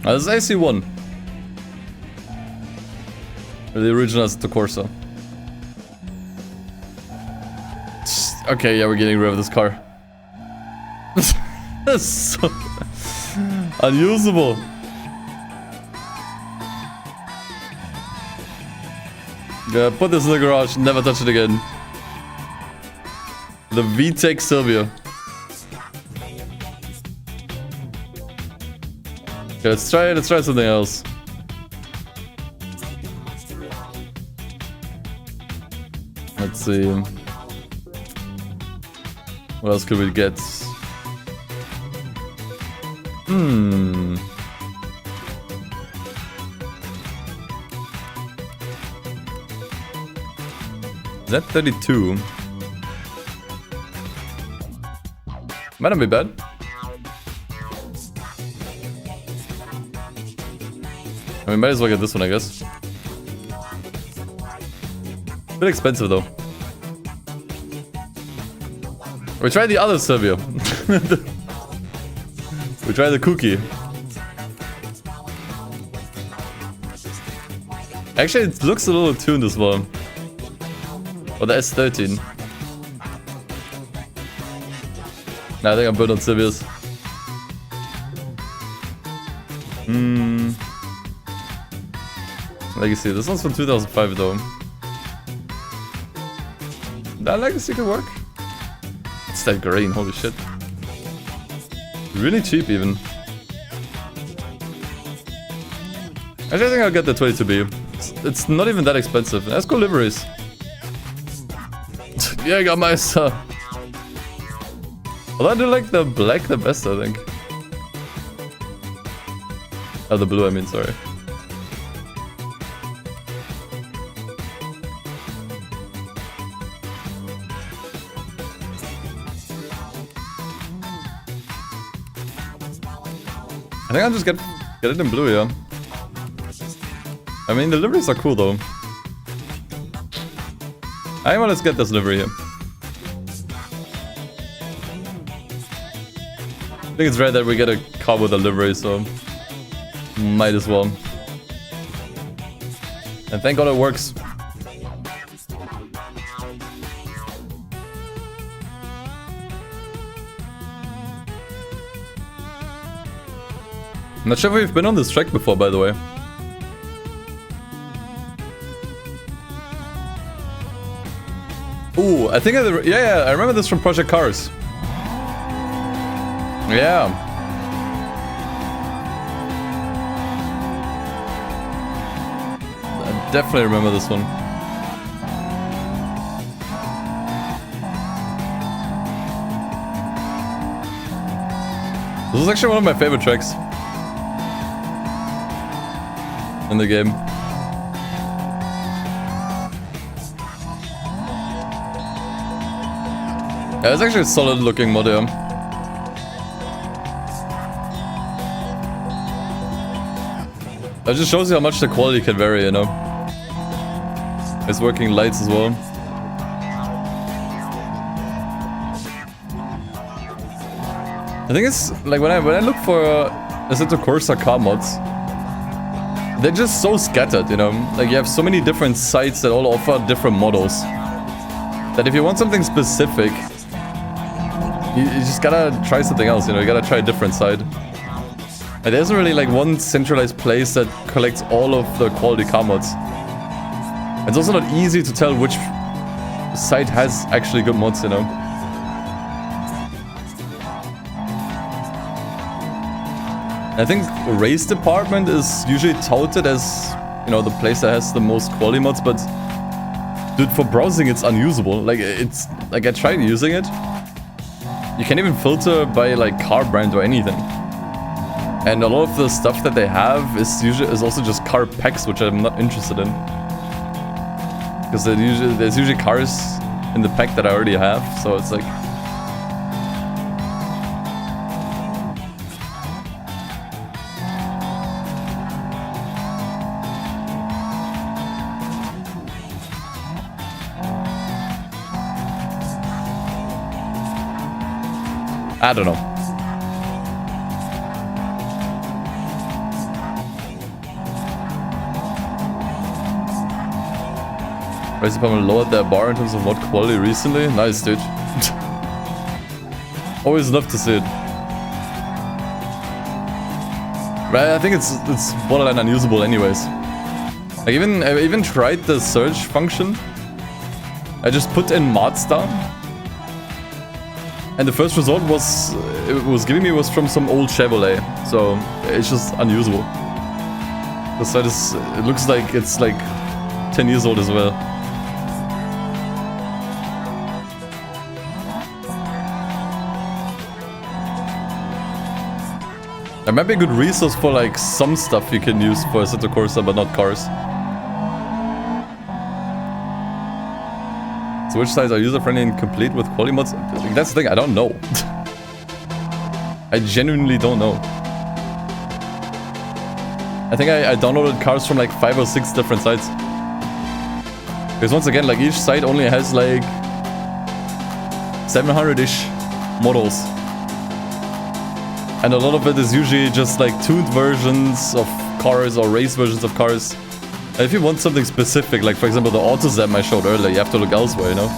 This is AC1. The original Assetto Corsa. Okay, yeah, we're getting rid of this car. That's so unusable. Yeah, put this in the garage, never touch it again. The VTEC Silvia. Okay, let's try something else. Let's see. What else could we get? Z32. Might not be bad. I mean, might as well get this one, I guess. Bit expensive though. We tried the other Silvio. We tried the cookie. Actually, it looks a little tuned as well. Or the S13. Nah, I think I'm good on Silvios. Legacy. This one's from 2005 though. That Legacy could work. It's that green, holy shit. Really cheap even. Actually, I think I'll get the 22B. It's not even that expensive. Let's go liveries. Yeah, I got my Although I do like the black the best, I think. Oh, the blue, I mean, sorry. I think I'll just get it in blue, yeah. I mean, the liveries are cool, though. I want to get this livery here. I think it's rare that we get a car with a livery, so might as well. And thank God it works. I'm not sure if we've been on this track before, by the way. Ooh, I think I remember this from Project Cars. Yeah. I definitely remember this one. This is actually one of my favorite tracks in the game. Yeah, it's actually a solid looking mod, yeah. That just shows you how much the quality can vary, you know. It's working lights as well. I think it's like when I look for Assetto Corsa car mods, they're just so scattered, you know. Like you have so many different sites that all offer different models. That if you want something specific, you just gotta try something else, you know. You gotta try a different side. And there isn't really like one centralized place that collects all of the quality car mods. It's also not easy to tell which site has actually good mods, you know. I think race department is usually touted as, you know, the place that has the most quality mods, but dude, for browsing it's unusable. Like it's like I tried using it. You can't even filter by like car brand or anything. And a lot of the stuff that they have is also just car packs, which I'm not interested in. Because there's usually cars in the pack that I already have, so it's like... I don't know. Race Department lowered their bar in terms of mod quality recently. Nice, dude. Always love to see it. But I think it's borderline unusable anyways. I even tried the search function. I just put in Mazda, and the first result it was giving me was from some old Chevrolet, so it's just unusable. The site it looks like it's like 10 years old as well. There might be a good resource for like some stuff you can use for Assetto Corsa, but not cars. So which sites are user-friendly and complete with quality mods? That's the thing, I don't know. I genuinely don't know. I think I downloaded cars from like 5 or 6 different sites. Because once again, like each site only has like 700-ish models. And a lot of it is usually just like tuned versions of cars or race versions of cars. If you want something specific, like for example the AutoZam I showed earlier, you have to look elsewhere, you know?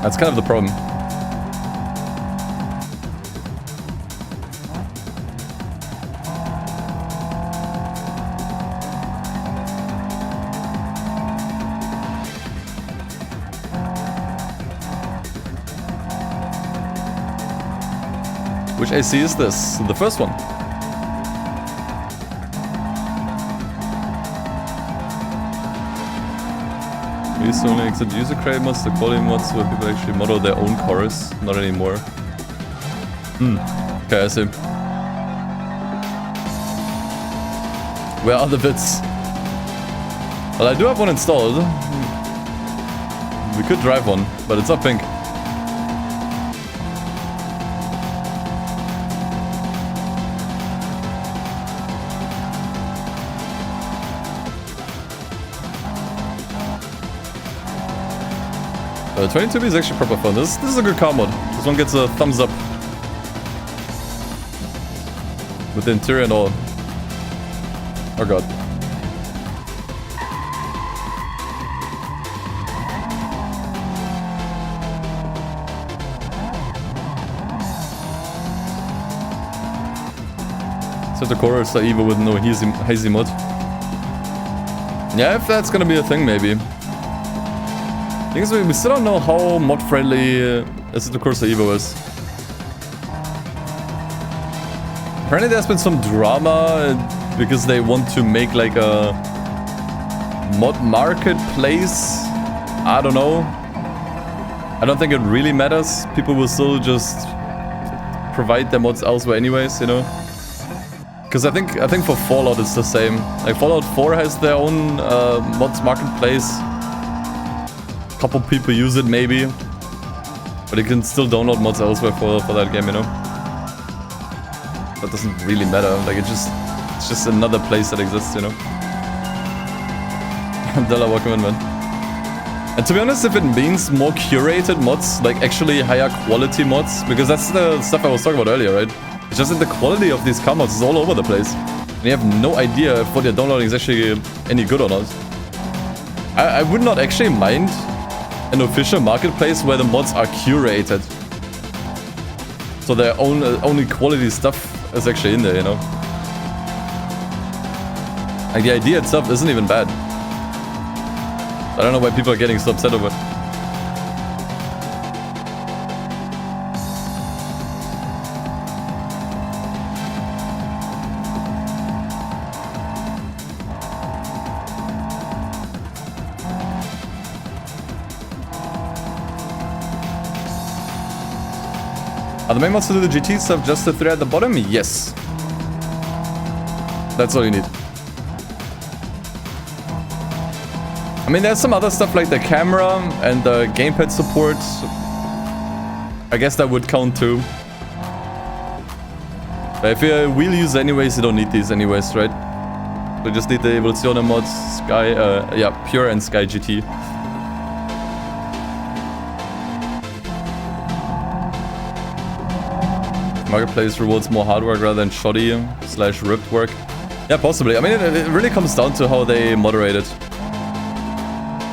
That's kind of the problem. Which AC is this? The first one. We used to only accept user create mods, the quality mods where people actually model their own cars. Not anymore. Okay, I see. Where are the bits? Well, I do have one installed. We could drive one, but it's not pink. The 22B is actually proper fun. This is a good car mod. This one gets a thumbs up. With the interior and all. Oh god. Assetto Corsa Evo with no hazy mod. Yeah, if that's gonna be a thing, maybe. The thing is, we still don't know how mod-friendly Assetto Corsa Evo is. Apparently there's been some drama because they want to make like a mod marketplace. I don't know. I don't think it really matters. People will still just provide their mods elsewhere anyways, you know? Because I think for Fallout it's the same. Like Fallout 4 has their own mods marketplace. A couple people use it maybe, but you can still download mods elsewhere for that game, you know. That doesn't really matter. Like it's just another place that exists, you know. Della, welcome in, man. And to be honest, if it means more curated mods, like actually higher quality mods, because that's the stuff I was talking about earlier, right? It's just that the quality of these car mods is all over the place. And you have no idea if what you're downloading is actually any good or not. I would not actually mind an official marketplace where the mods are curated. So their only quality stuff is actually in there, you know? Like the idea itself isn't even bad. I don't know why people are getting so upset over it. Are the main mods to do the GT stuff just the 3 at the bottom? Yes. That's all you need. I mean, there's some other stuff like the camera and the gamepad support. I guess that would count too. But if you're a wheel user anyways, you don't need these anyways, right? You just need the Evoluzione mods, Sky, yeah, Pure and Sky GT. Marketplace rewards more hard work rather than shoddy / ripped work. Yeah, possibly. I mean, it really comes down to how they moderate it.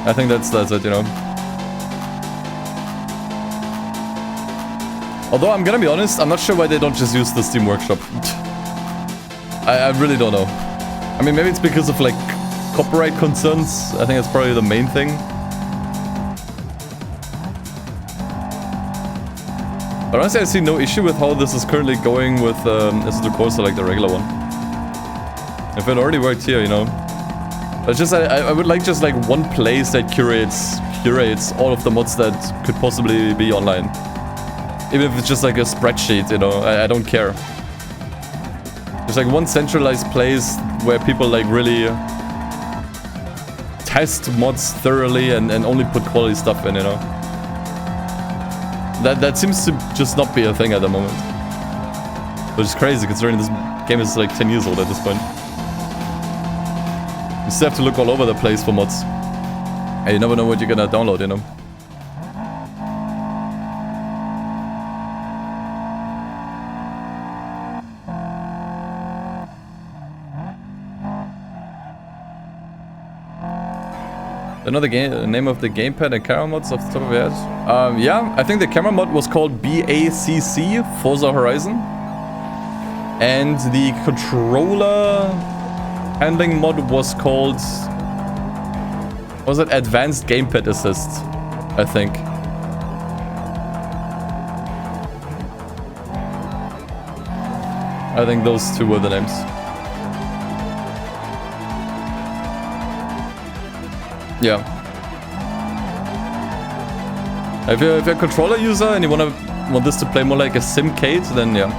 I think that's it, you know. Although, I'm gonna be honest, I'm not sure why they don't just use the Steam Workshop. I really don't know. I mean, maybe it's because of, like, copyright concerns. I think that's probably the main thing. But honestly, I see no issue with how this is currently going with Assetto Corsa, like the regular one. If it already worked here, you know. It's just, I would like just like one place that curates all of the mods that could possibly be online. Even if it's just like a spreadsheet, you know, I don't care. There's like one centralized place where people like really test mods thoroughly and only put quality stuff in, you know. That seems to just not be a thing at the moment. Which is crazy considering this game is like 10 years old at this point. You still have to look all over the place for mods. And you never know what you're gonna download, you know. Another name of the gamepad and camera mods off the top of your head? Yeah, I think the camera mod was called BACC, Forza Horizon. And the controller handling mod was called... was it Advanced Gamepad Assist, I think. I think those two were the names. Yeah. If you're a controller user and you want this to play more like a simcade, then yeah.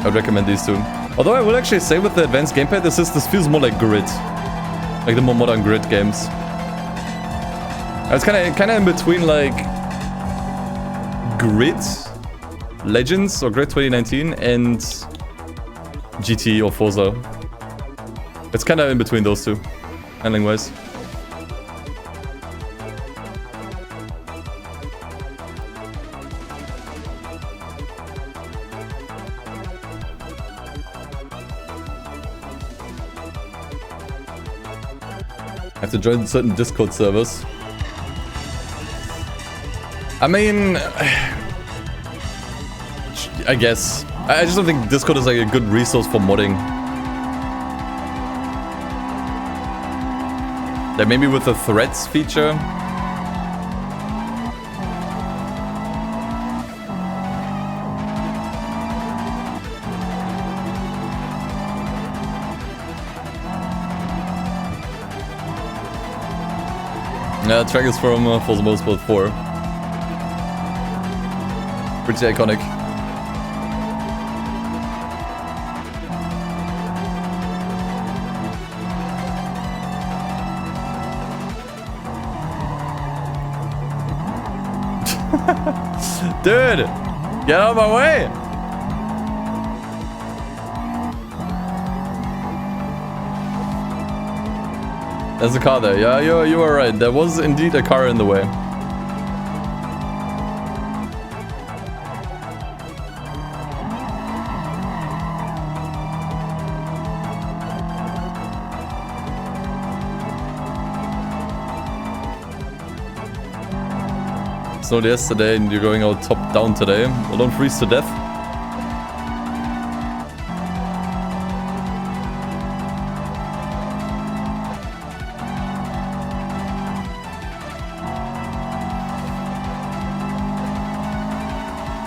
I'd recommend these two. Although I will actually say with the Advanced Gamepad Assist, this feels more like Grid. Like the more modern Grid games. It's kinda in between like Grid Legends or Grid 2019 and GT or Forza. It's kinda in between those two, handling wise. I have to join certain Discord servers. I mean, I guess. I just don't think Discord is like a good resource for modding. Like maybe with the threads feature. Yeah, the track is from Forza Motorsport 4. Pretty iconic. Dude! Get out of my way! There's a car there. Yeah, you are right. There was indeed a car in the way. It snowed yesterday and you're going out top down today. Well, don't freeze to death.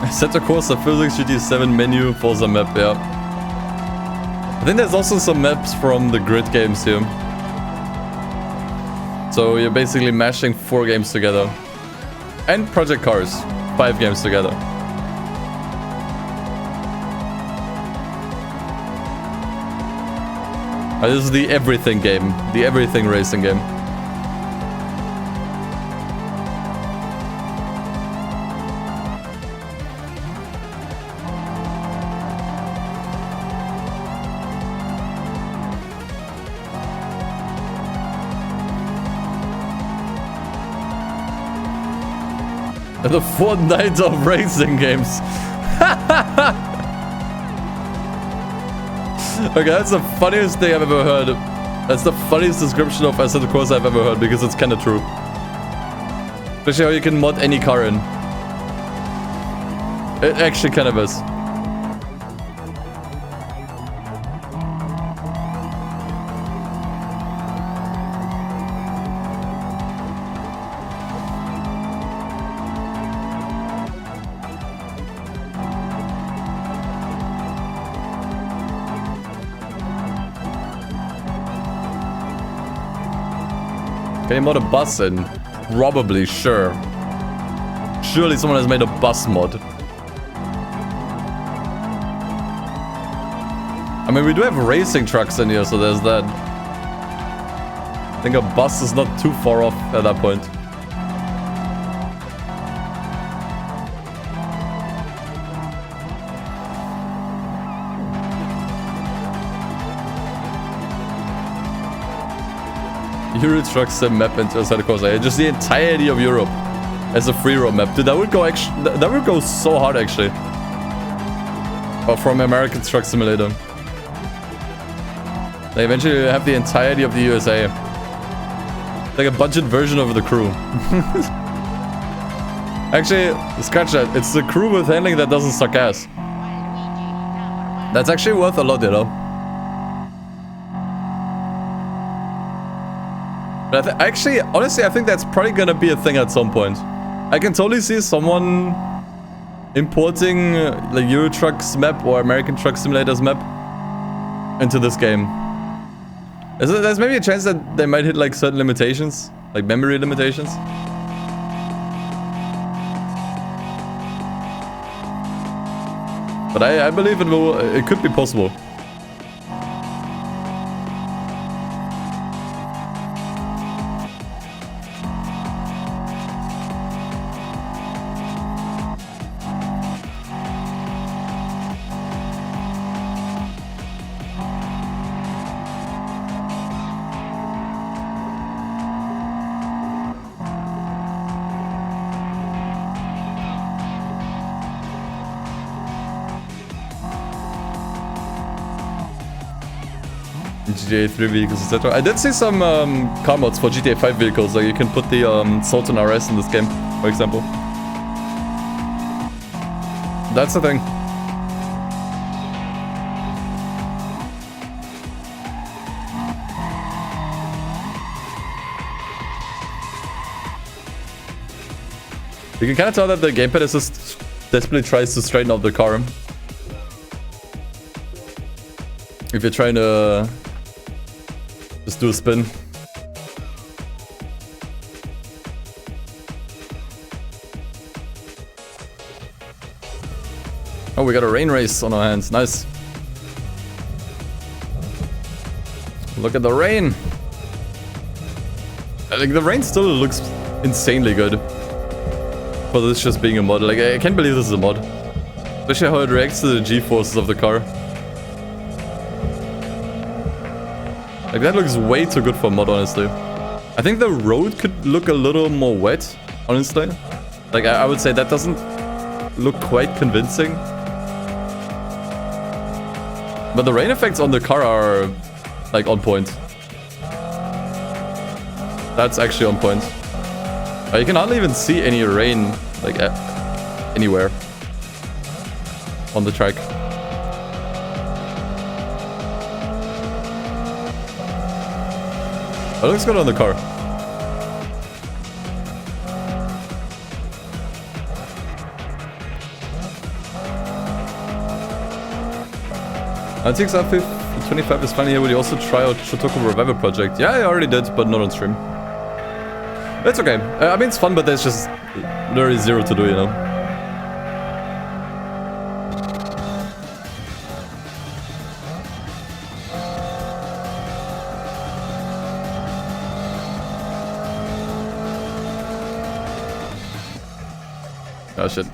Assetto Corsa Physics GT7 menu Forza map, yeah. I think there's also some maps from the Grid games here. So you're basically mashing 4 games together. And Project Cars, 5 games together. This is the everything game, the everything racing game. The Fortnite of racing games. Okay, that's the funniest thing I've ever heard. That's the funniest description of Assetto Corsa I've ever heard because it's kind of true. Especially how you can mod any car in. It actually kind of is. Can you mod a bus in? Probably, sure. Surely someone has made a bus mod. I mean, we do have racing trucks in here, so there's that. I think a bus is not too far off at that point. Euro Truck Sim map into Assetto Corsa. Just the entirety of Europe as a free roam map. Dude, that would go actually. That would go so hard actually. Or from American Truck Simulator. They eventually have the entirety of the USA. Like a budget version of the crew. Actually, scratch that. It's the crew with handling that doesn't suck ass. That's actually worth a lot, you know. But actually, honestly, I think that's probably gonna be a thing at some point. I can totally see someone importing the Euro Trucks map or American Truck Simulators map into this game. There's maybe a chance that they might hit like certain limitations, like memory limitations. But I believe it could be possible. GTA 3 vehicles, etc. I did see some car mods for GTA 5 vehicles, like you can put the Sultan RS in this game, for example. That's the thing. You can kind of tell that the gamepad assist desperately tries to straighten out the car. If you're trying to just do a spin. Oh, we got a rain race on our hands. Nice. Look at the rain. Like, the rain still looks insanely good. For this just being a mod. Like, I can't believe this is a mod. Especially how it reacts to the G-forces of the car. Like, that looks way too good for a mod, honestly. I think the road could look a little more wet, honestly. Like, I would say that doesn't look quite convincing. But the rain effects on the car are, like, on point. That's actually on point. You can hardly even see any rain, like, anywhere on the track. It looks good on the car. RTX R25 is finally here. Will you also try out Shotoku Revival Project? Yeah, I already did, but not on stream. It's okay. I mean, it's fun, but there's just literally zero to do, you know? Oh shit.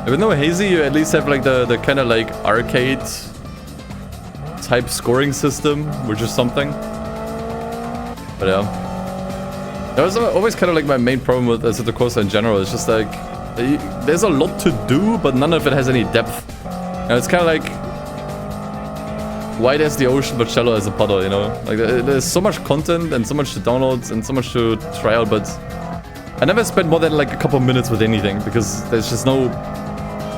Even though Hazy, you at least have like the kind of like arcade type scoring system, which is something. But yeah. That was always kind of like my main problem with Assetto Corsa in general. It's just like, there's a lot to do, but none of it has any depth. And it's kind of like wide as the ocean, but shallow as a puddle, you know? Like, there's so much content and so much to download and so much to try out, but I never spent more than like a couple minutes with anything because there's just no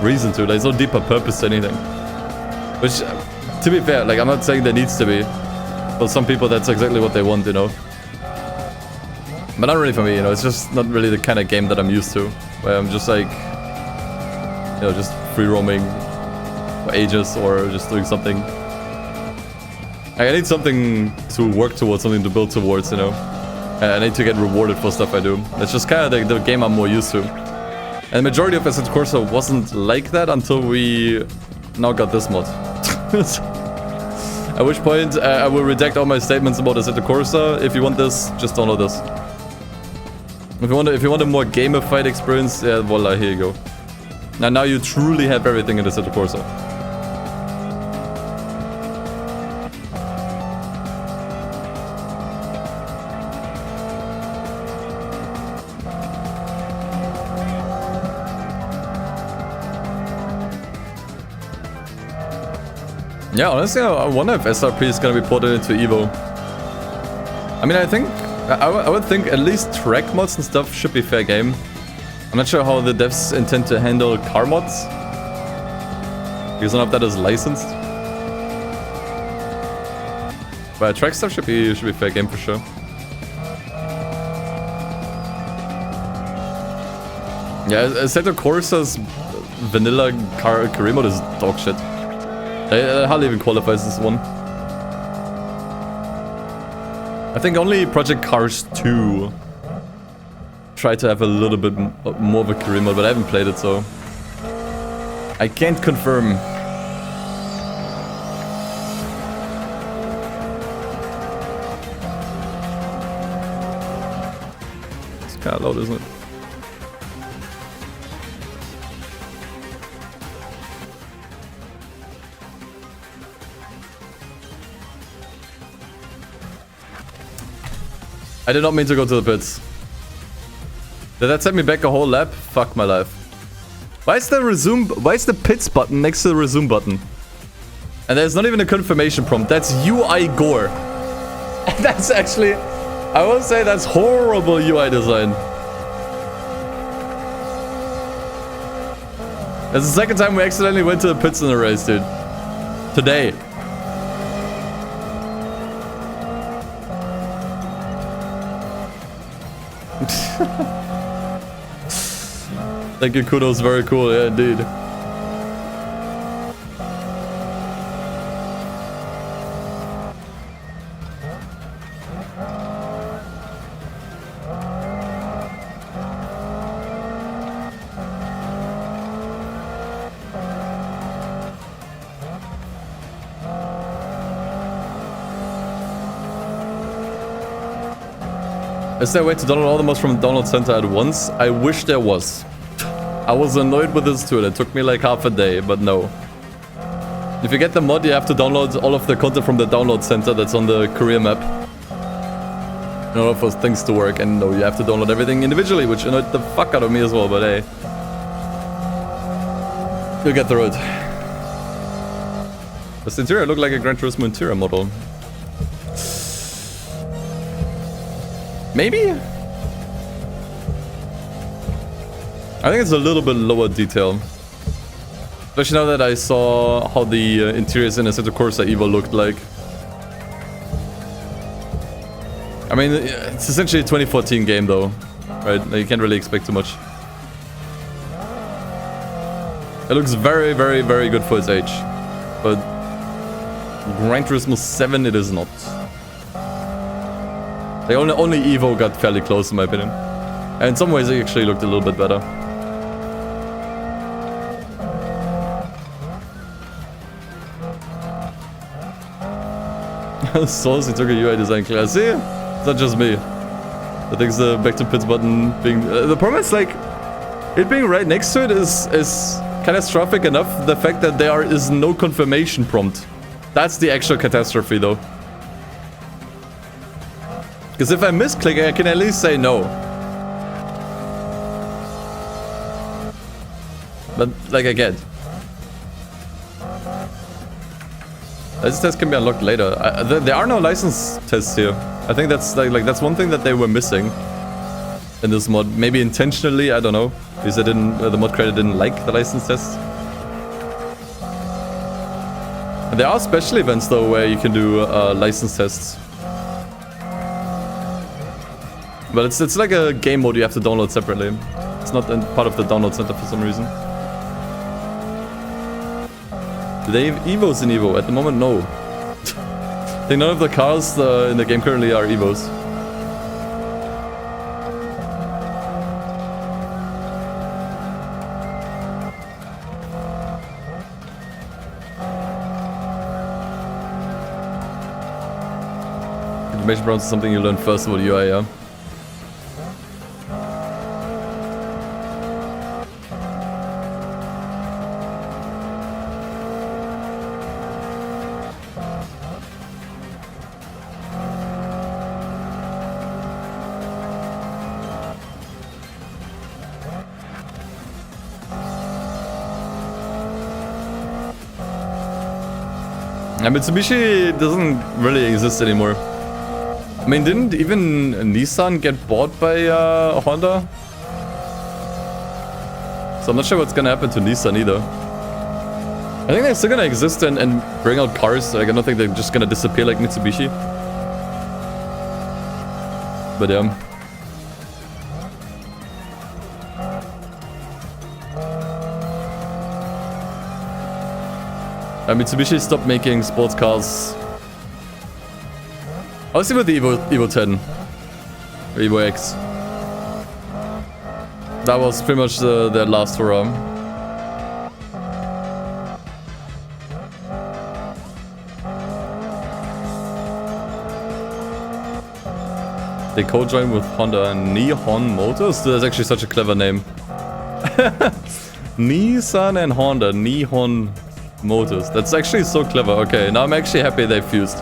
reason to. There's no deeper purpose to anything. Which, to be fair, like, I'm not saying there needs to be. For some people, that's exactly what they want, you know? But not really for me, you know? It's just not really the kind of game that I'm used to. Where I'm just like, you know, just free roaming for ages or just doing something. I need something to work towards, something to build towards, you know? And I need to get rewarded for stuff I do. That's just kind of the game I'm more used to. And the majority of Assetto Corsa wasn't like that until we now got this mod. At which point, I will redact all my statements about Assetto Corsa. If you want this, just download this. If you want a more gamified experience, yeah, voila, here you go. And now you truly have everything in Assetto Corsa. Yeah, honestly, I wonder if SRP is gonna be ported into Evo. I mean, I would think at least track mods and stuff should be fair game. I'm not sure how the devs intend to handle car mods, because none of that is licensed. But track stuff should be fair game for sure. Yeah, Assetto Corsa's vanilla career mode is dog shit. It hardly even qualifies as one. I think only Project Cars 2 tried to have a little bit more of a career mode, but I haven't played it, so I can't confirm. It's kind of loud, isn't it? I did not mean to go to the pits. Did that set me back a whole lap? Fuck my life. Why is the pits button next to the resume button? And there's not even a confirmation prompt. That's UI gore. That's actually, I will say that's horrible UI design. That's the second time we accidentally went to the pits in a race, dude. Today. Thank you, Kudos. Very cool. Yeah, indeed. Is there a way to download all the mods from the download center at once? I wish there was. I was annoyed with this too. It took me like half a day, but no. If you get the mod, you have to download all of the content from the download center that's on the career map in order for things to work. And no, you have to download everything individually, which annoyed the fuck out of me as well, but hey. You'll get through it. Does the interior look like a Gran Turismo interior model? Maybe? I think it's a little bit lower detail. Especially now that I saw how the interiors in Assetto Corsa Evo looked like. I mean, it's essentially a 2014 game though, right? You can't really expect too much. It looks very, very, very good for its age. But Gran Turismo 7 it is not. The only Evo got fairly close in my opinion. And in some ways it actually looked a little bit better. Saucy took a UI design class. See? It's not just me. I think the back to pits button being... the problem is like... it being right next to it is catastrophic enough. The fact that there is no confirmation prompt. That's the actual catastrophe though. Because if I misclick, I can at least say no. But, like, I get. License tests can be unlocked later. There are no license tests here. I think that's that's one thing that they were missing in this mod. Maybe intentionally, I don't know. Because the mod creator didn't like the license tests. And there are special events though where you can do license tests. But it's like a game mode you have to download separately. It's not part of the download center for some reason. Do they have Evos in Evo? At the moment, no. I think none of the cars in the game currently are Evos. Information browse is something you learn first about UI, yeah. Mitsubishi doesn't really exist anymore. I mean, didn't even Nissan get bought by Honda? So I'm not sure what's gonna happen to Nissan either. I think they're still gonna exist and bring out cars. Like, I don't think they're just gonna disappear like Mitsubishi. But yeah. Mitsubishi stopped making sports cars. I was with the Evo 10. Or Evo X. That was pretty much their last hurrah. They co-joined with Honda and Nihon Motors? That's actually such a clever name. Nissan and Honda, Nihon Motors. That's actually so clever. Okay, now I'm actually happy they fused.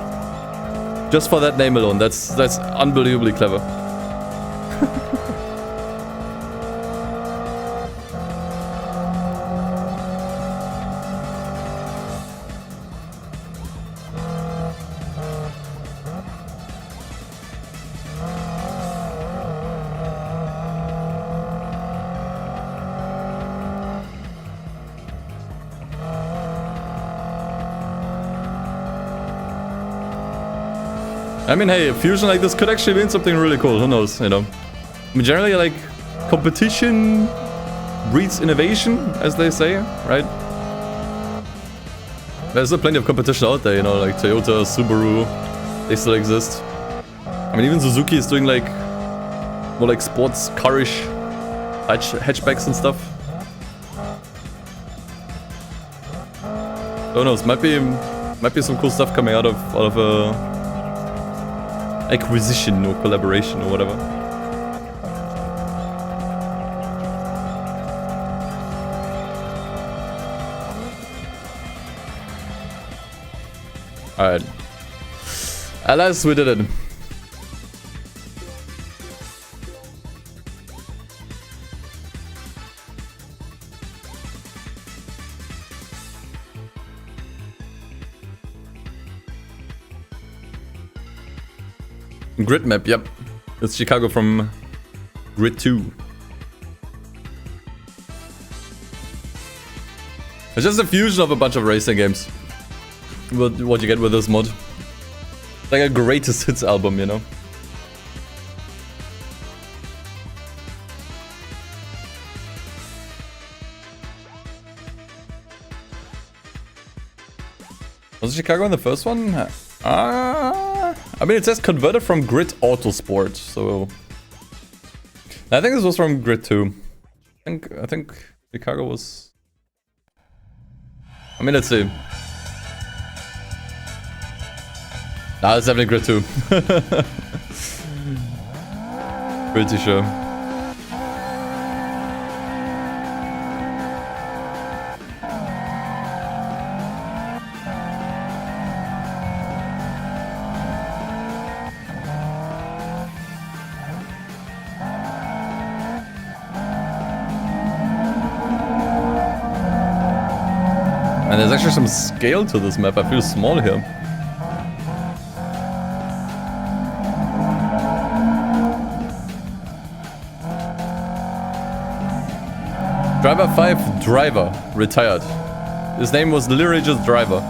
Just for that name alone, that's unbelievably clever. I mean, hey, a fusion like this could actually mean something really cool. Who knows, you know? I mean, generally, like, competition breeds innovation, as they say, right? There's still plenty of competition out there, you know, like Toyota, Subaru, they still exist. I mean, even Suzuki is doing, like, more like sports car-ish hatchbacks and stuff. Who knows? Might be some cool stuff coming out of a acquisition or collaboration or whatever. Alright. Alas, we did it. Grid map, yep. It's Chicago from Grid 2. It's just a fusion of a bunch of racing games. What you get with this mod. Like a greatest hits album, you know? Was Chicago in the first one? I mean, it says converted from Grid Autosport, so I think this was from Grid 2. I think Chicago was. I mean, let's see. Nah, it's definitely Grid 2. Pretty sure. And there's actually some scale to this map. I feel small here. Driver 5 Driver retired. His name was literally just Driver.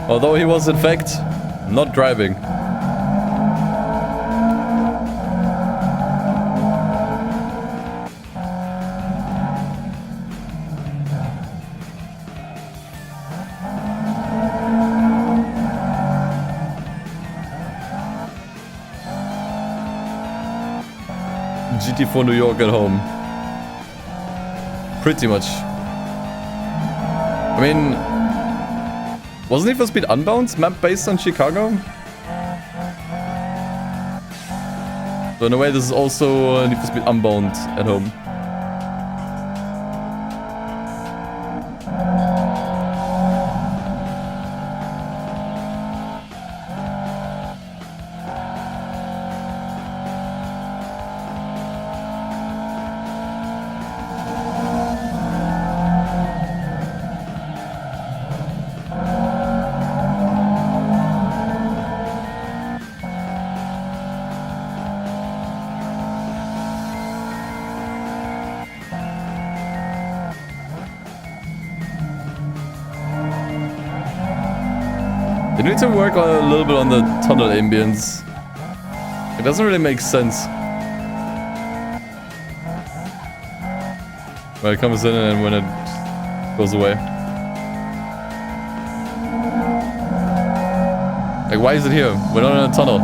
Although he was in fact not driving. GT4 New York at home. Pretty much. I mean, wasn't Need for Speed Unbound map based on Chicago? So in a way this is also Need for Speed Unbound at home. You need to work on a little bit on the tunnel ambience. It doesn't really make sense. When it comes in and when it goes away. Like, why is it here? We're not in a tunnel.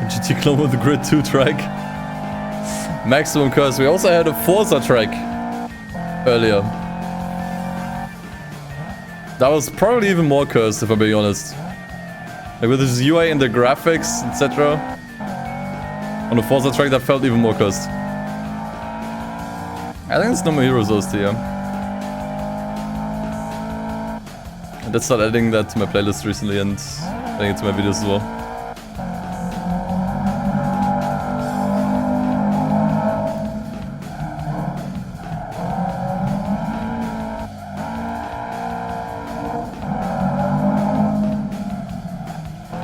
GT clone with the Grid 2 track. Maximum curse. We also had a Forza track earlier. That was probably even more cursed, if I'm being honest. Like with this UI and the graphics, etc. On the Forza track, that felt even more cursed. I think it's No More Heroes OST, yeah. I did start adding that to my playlist recently and adding it to my videos as well.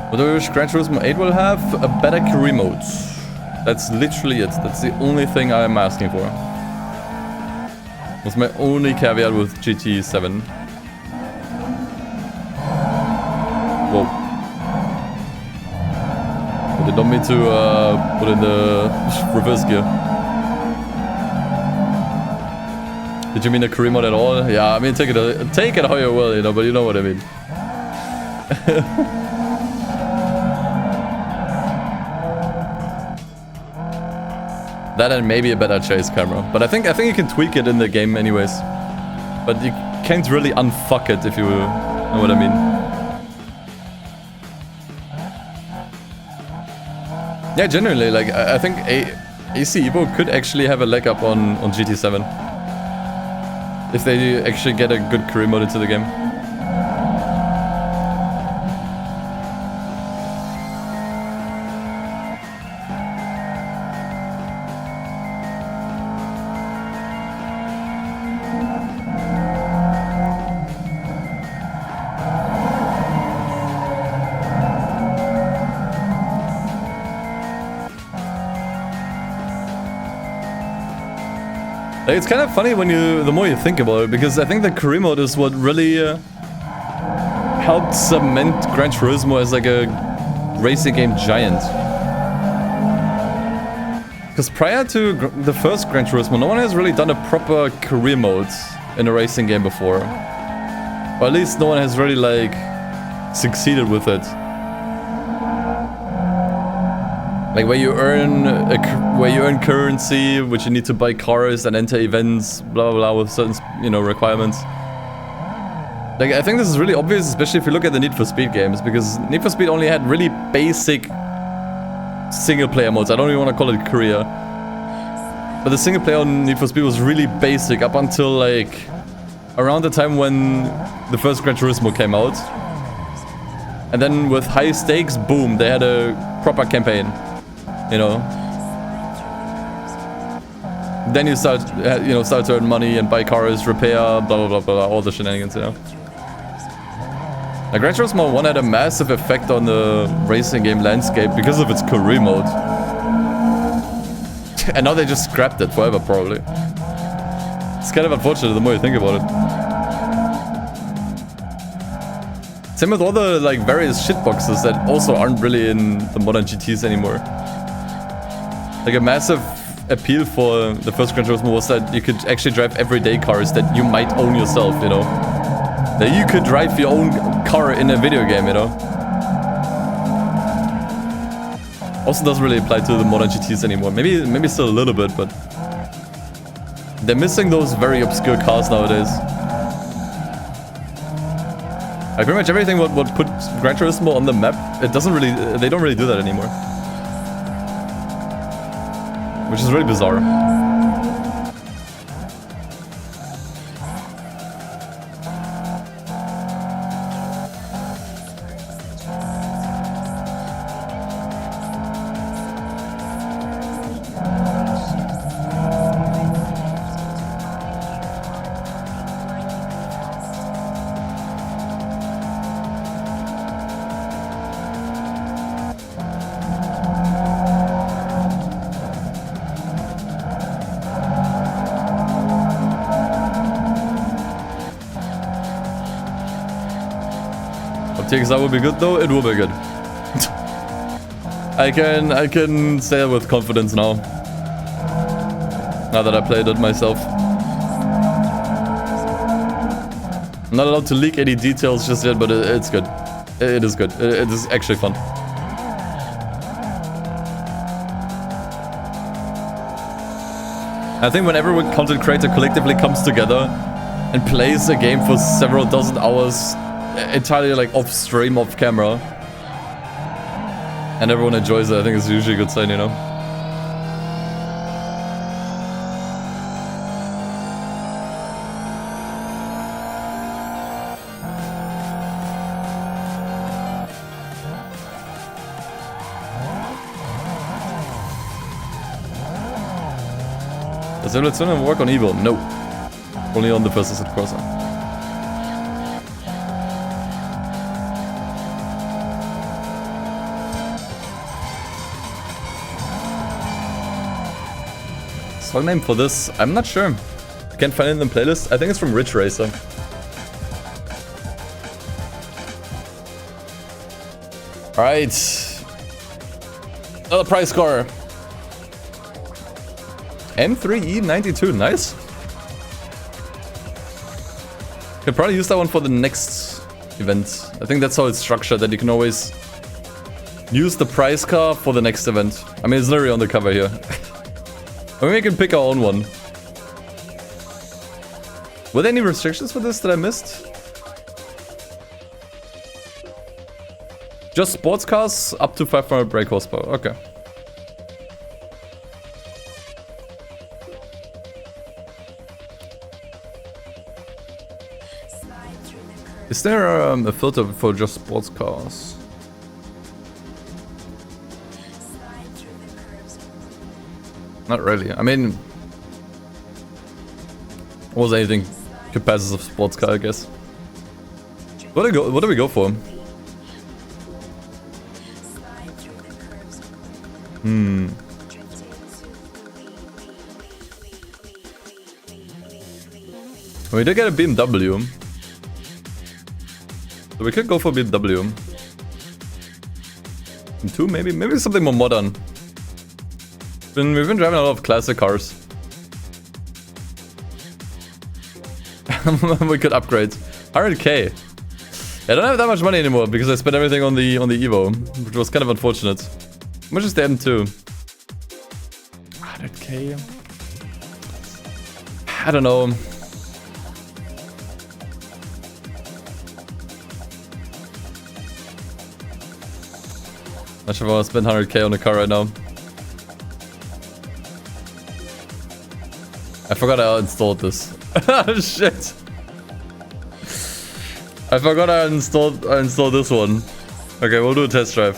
What do I wish Gran Turismo 8 will have? A better career mode. That's literally it. That's the only thing I'm asking for. That's my only caveat with GT7. Whoa. But they don't mean to put in the reverse gear. Did you mean a career mode at all? Yeah, I mean take it how you will, you know, but you know what I mean. That and maybe a better chase camera. But I think you can tweak it in the game anyways. But you can't really unfuck it if you know what I mean. Yeah, genuinely, like I think AC Evo could actually have a leg up on GT7. If they actually get a good career mode into the game. It's kind of funny when the more you think about it, because I think the career mode is what really helped cement Gran Turismo as like a racing game giant. Because prior to the first Gran Turismo, no one has really done a proper career mode in a racing game before. Or at least no one has really like succeeded with it. Like where you earn currency, which you need to buy cars and enter events, blah blah blah, with certain requirements. Like I think this is really obvious, especially if you look at the Need for Speed games, because Need for Speed only had really basic single player modes. I don't even want to call it career, but the single player on Need for Speed was really basic up until like around the time when the first Gran Turismo came out. And then with high stakes, boom, they had a proper campaign, you know. Then you start to earn money and buy cars, repair, blah blah blah blah, all the shenanigans, you know. Like Gran Turismo 1 had a massive effect on the racing game landscape because of its career mode. And now they just scrapped it forever, probably. It's kind of unfortunate the more you think about it. Same with all the like various shitboxes that also aren't really in the modern GTs anymore. Like a massive appeal for the first Gran Turismo was that you could actually drive everyday cars that you might own yourself, you know. That you could drive your own car in a video game, you know. Also doesn't really apply to the modern GTs anymore. Maybe still a little bit, but they're missing those very obscure cars nowadays. Like pretty much everything what put Gran Turismo on the map, they don't really do that anymore. Which is really bizarre. That would be good though. It will be good. I can say it with confidence now. Now that I played it myself. I'm not allowed to leak any details just yet, but it's good. It is good. It is actually fun. I think whenever a content creator collectively comes together and plays a game for several dozen hours, entirely like off stream, off camera, and everyone enjoys it, I think it's usually a good sign, you know. Does Evoluzione work on Evo? No. Only on the first Assetto Corsa. Song name for this? I'm not sure. I can't find it in the playlist. I think it's from Ridge Racer. Alright. Another prize car. M3E92, nice. Could probably use that one for the next event. I think that's how it's structured, that you can always use the prize car for the next event. I mean, it's literally on the cover here. I mean, we can pick our own one. Were there any restrictions for this that I missed? Just sports cars up to 500 brake horsepower. Okay. Is there a filter for just sports cars? Not really. I mean, almost anything capacitive sports car, I guess. What do we go for? We did get a BMW. So we could go for BMW. M2 maybe? Maybe something more modern. We've been driving a lot of classic cars. We could upgrade. 100k. I don't have that much money anymore because I spent everything on the Evo, which was kind of unfortunate. How much is the M2? 100k. I don't know. Not sure if I want to spend 100k on a car right now. I forgot I installed this. Shit. I forgot I installed this one. Okay, we'll do a test drive.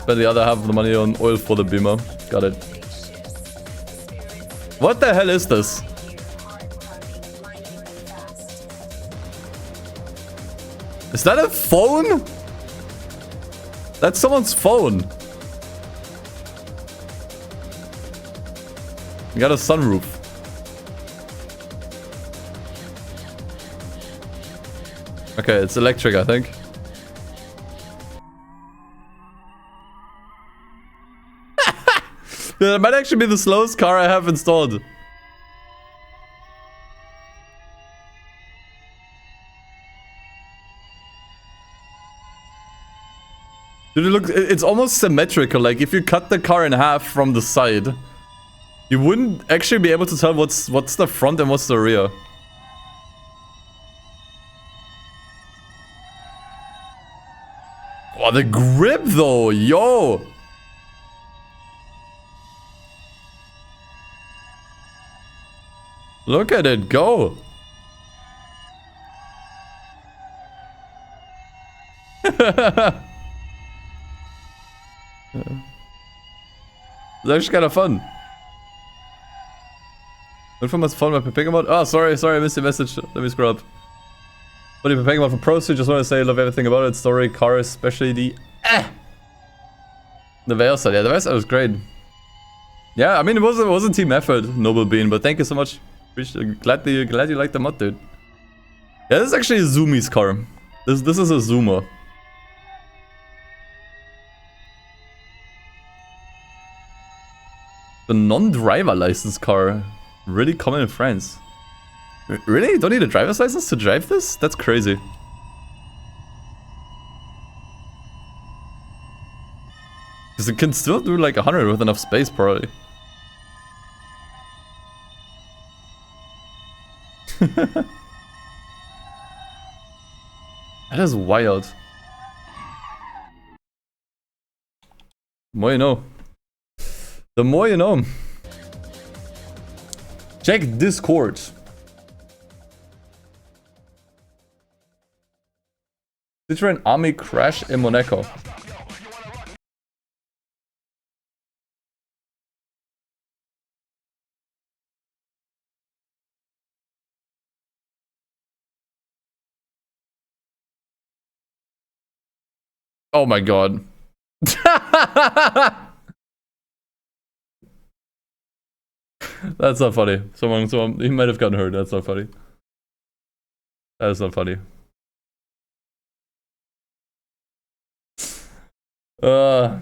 Spend the other half of the money on oil for the Beamer. Got it. What the hell is this? Is that a phone? That's someone's phone. You got a sunroof. Okay, it's electric, I think. That might actually be the slowest car I have installed. Dude, look, it's almost symmetrical. Like, if you cut the car in half from the side, you wouldn't actually be able to tell what's the front and what's the rear. Oh, the grip though, yo! Look at it go! It's actually kind of fun. Info must follow my Pepega mod. Oh, sorry, I missed your message. Let me scroll up. But the Pepega mod for Pro Suit, just want to say I love everything about it. Story, car, especially the Versa. Yeah, the Versa was great. Yeah, I mean it was a team effort, Noble Bean, but thank you so much. Glad you liked the mod, dude. Yeah, this is actually a Zoomies car. This is a Zoomer. The non-driver license car. Really common in France. Really? You don't need a driver's license to drive this? That's crazy. Because it can still do like 100 with enough space, probably. That is wild. The more you know. The more you know. Check Discord. Citroen Army crash in Monaco. Oh my god. That's not funny. Someone, he might have gotten hurt. That's not funny. That is not funny. I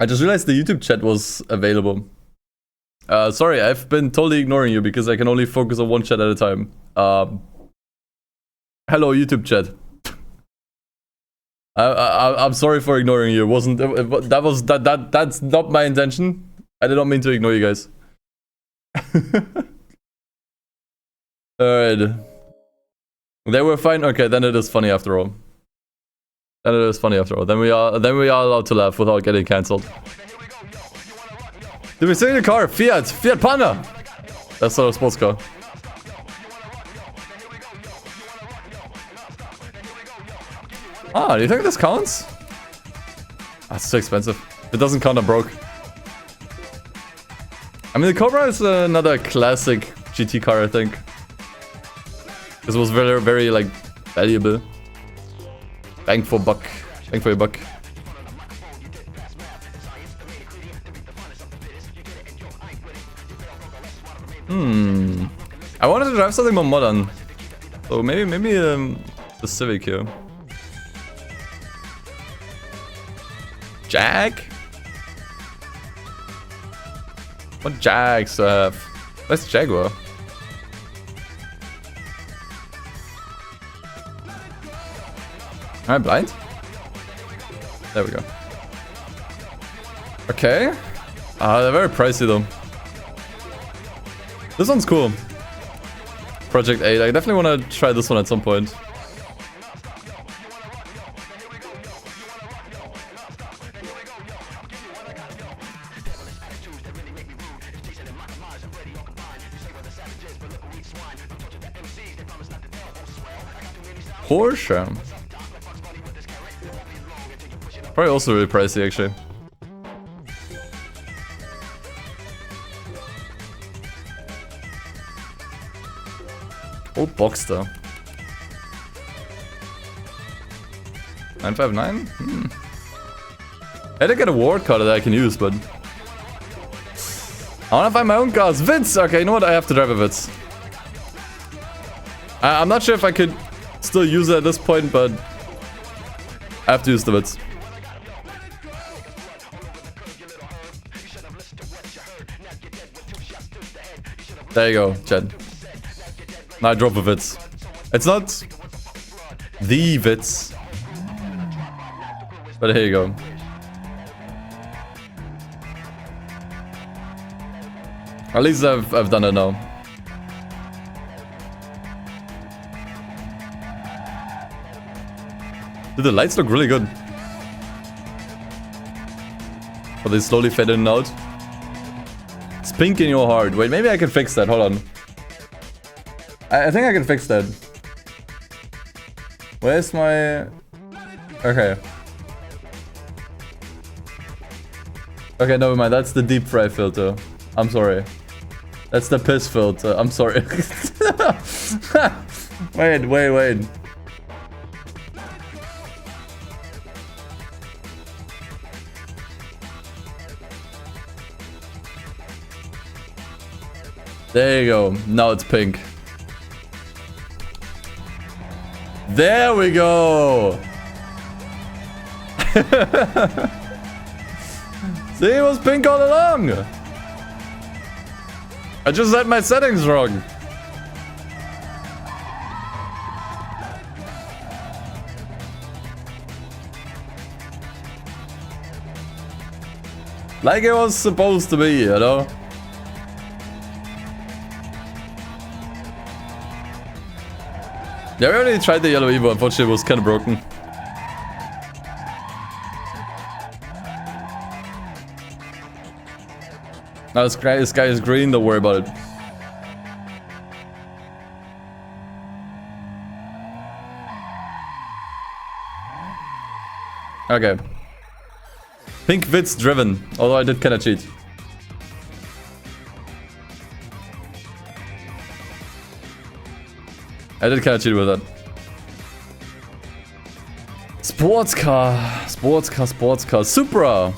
just realized the YouTube chat was available. Sorry, I've been totally ignoring you because I can only focus on one chat at a time. Hello, YouTube chat. I'm sorry for ignoring you. That's not my intention. I did not mean to ignore you guys. Alright. They were fine. Okay, then it is funny after all. Then it is funny after all. Then we are allowed to laugh without getting cancelled. Did we see the car? Fiat Panda. That's not a sports car. Ah, do you think this counts? That's too expensive. If it doesn't count, I'm broke. I mean, the Cobra is another classic GT car, I think. This was very, very, like, valuable. Bang for buck. Bang for your buck. I wanted to drive something more modern. So maybe the Civic here. Jag? What Jags do I have? Where's Jaguar? Am I blind? There we go. Okay. They're very pricey though. This one's cool. Project 8. I definitely want to try this one at some point. Porsche. Probably also really pricey, actually. Old Boxster. 959? I did get a ward card that I can use, but... I wanna find my own cars. Vitz! Okay, you know what? I have to drive a Vitz. I'm not sure if I could still use it at this point, but... I have to use the Vitz. There you go, Chad. Now I drop a Vitz. It's not... the Vitz. But here you go. At least I've done it now. Dude, the lights look really good. But they slowly fade in and out. It's pink in your heart. Wait, maybe I can fix that. Hold on. I think I can fix that. Where's my... Okay. Okay, never mind. That's the deep fry filter. I'm sorry. That's the piss filter. I'm sorry. Wait. There you go. Now it's pink. There we go. See, it was pink all along. I just had my settings wrong. Like it was supposed to be, you know? Yeah, we already tried the yellow Evo, unfortunately it was kind of broken. Now this guy is green, don't worry about it. Okay. Pink Vitz driven, although I did kinda cheat. I did kinda cheat with that. Sports car. Supra!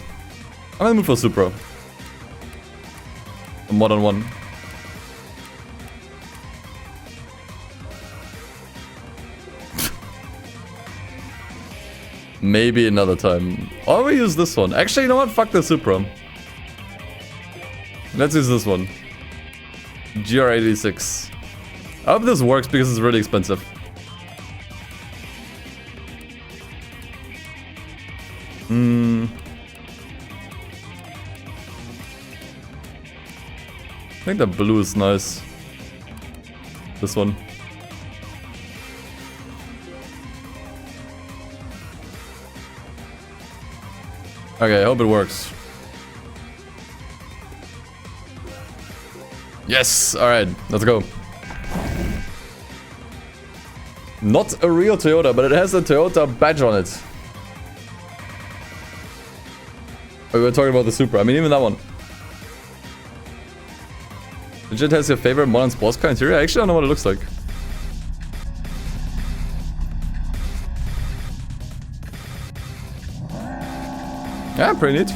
I'm in the mood for Supra. A modern one. Maybe another time. Or we use this one. Actually, you know what? Fuck the Supra. Let's use this one. GR86. I hope this works because it's really expensive. I think the blue is nice. This one. Okay, I hope it works. Yes! Alright, let's go. Not a real Toyota, but it has a Toyota badge on it. Oh, we were talking about the Supra. I mean, even that one. Legit has your favorite modern sports car interior? I actually don't know what it looks like. Yeah, pretty neat.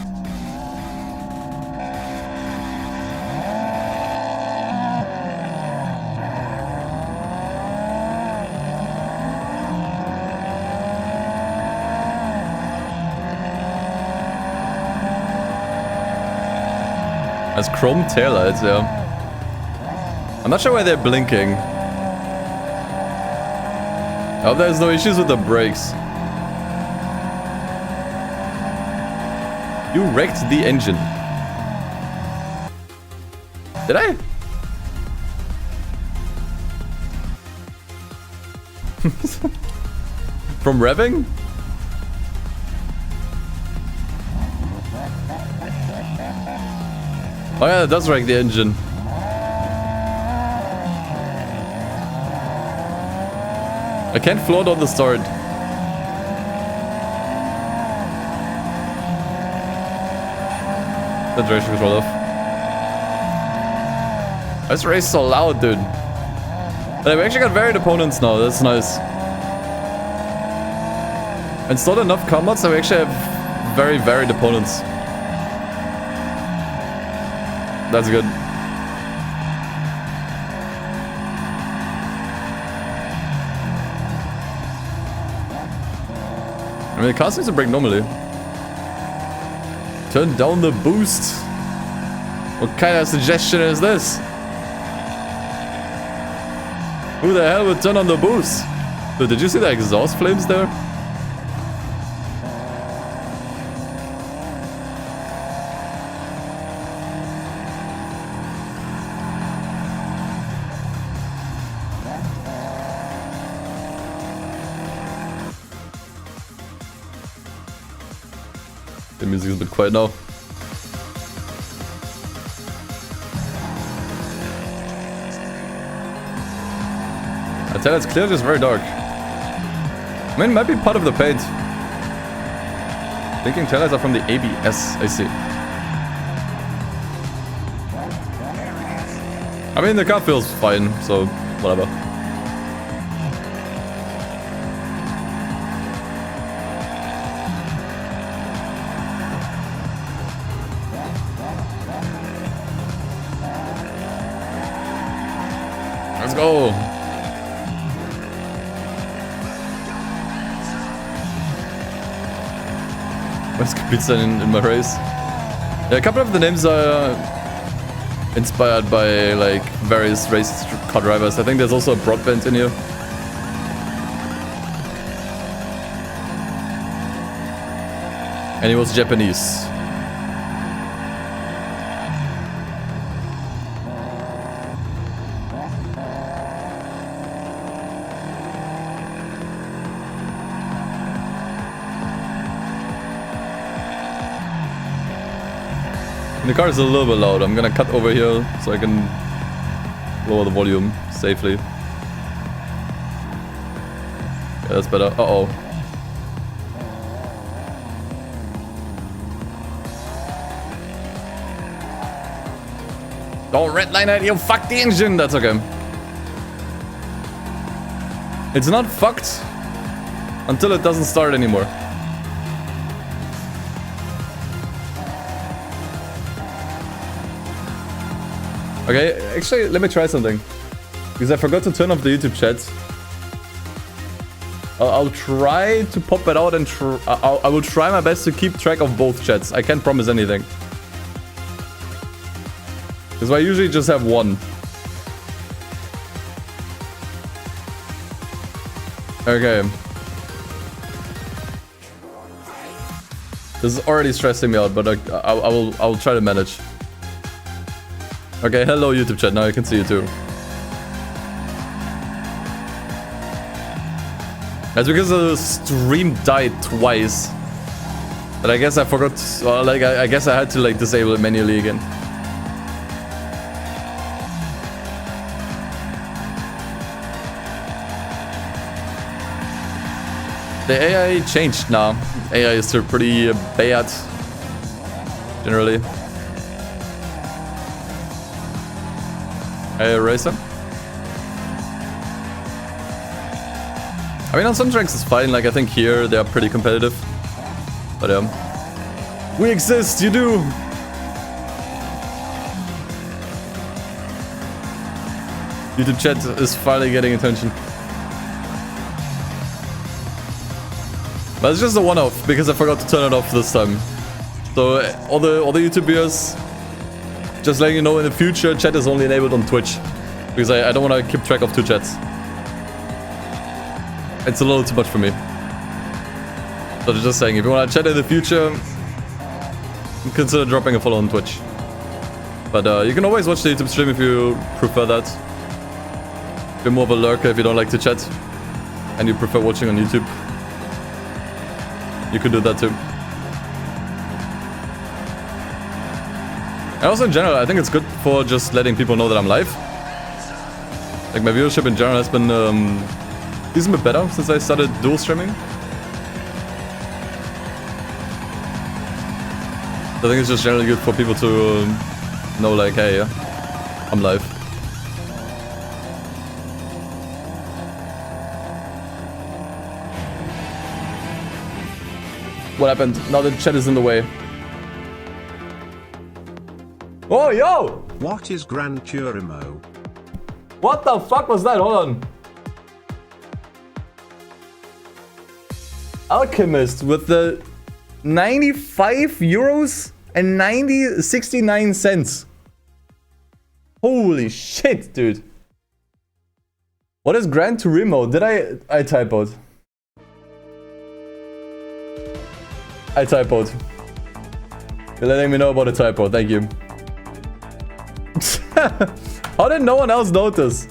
Has chrome taillights, yeah. I'm not sure why they're blinking. I hope there's no issues with the brakes. You wrecked the engine. Did I? From revving? Oh yeah, that does wreck the engine. I can't float on the start. The direction control off. This race is so loud, dude. But we actually got varied opponents now. That's nice. It's not enough combats, so we actually have very varied opponents. That's good. I mean, the car seems to brake normally. Turn down the boost. What kind of suggestion is this? Who the hell would turn on the boost? Dude, did you see the exhaust flames there? The music is a bit quiet now. I tell you, it's clearly just very dark. I mean, it might be part of the paint. Thinking taillights are from the ABS, I see. I mean, the car feels fine, so whatever. Let's go. Where's Pizza in my race? Yeah, a couple of the names are inspired by like various race car drivers. I think there's also a Broadbent in here. And he was Japanese. The car is a little bit loud. I'm gonna cut over here so I can lower the volume safely. Yeah, that's better. Uh-oh. Don't redline it, you fucked the engine! That's okay. It's not fucked until it doesn't start anymore. Okay, actually, let me try something. Because I forgot to turn off the YouTube chat. I'll try to pop it out and I will try my best to keep track of both chats. I can't promise anything. Because I usually just have one. Okay. This is already stressing me out, but I will try to manage. Okay, hello YouTube chat, now I can see you too. That's because the stream died twice. But I guess I forgot, like, I guess I had to like disable it manually again. The AI changed now. AI is still pretty bad, generally. Hey, Racer. I mean, on some tracks it's fine. Like, I think here they are pretty competitive. But we exist, you do. YouTube chat is finally getting attention. But it's just a one-off because I forgot to turn it off this time. So all the YouTube viewers, just letting you know, in the future, chat is only enabled on Twitch. Because I don't want to keep track of two chats. It's a little too much for me. So just saying, if you want to chat in the future, consider dropping a follow on Twitch. But you can always watch the YouTube stream if you prefer that. If you're more of a lurker, if you don't like to chat, and you prefer watching on YouTube, you could do that too. And also in general, I think it's good for just letting people know that I'm live. Like, my viewership in general has been He's a bit better since I started dual streaming. I think it's just generally good for people to know, like, hey, I'm live. What happened? Now the chat is in the way. Oh, yo! What is Gran Turismo? What the fuck was that? Hold on. Alchemist with the 95 euros and 69 cents. Holy shit, dude. What is Gran Turismo? Did I typoed? I typoed. You're letting me know about a typo. Thank you. How did no one else notice?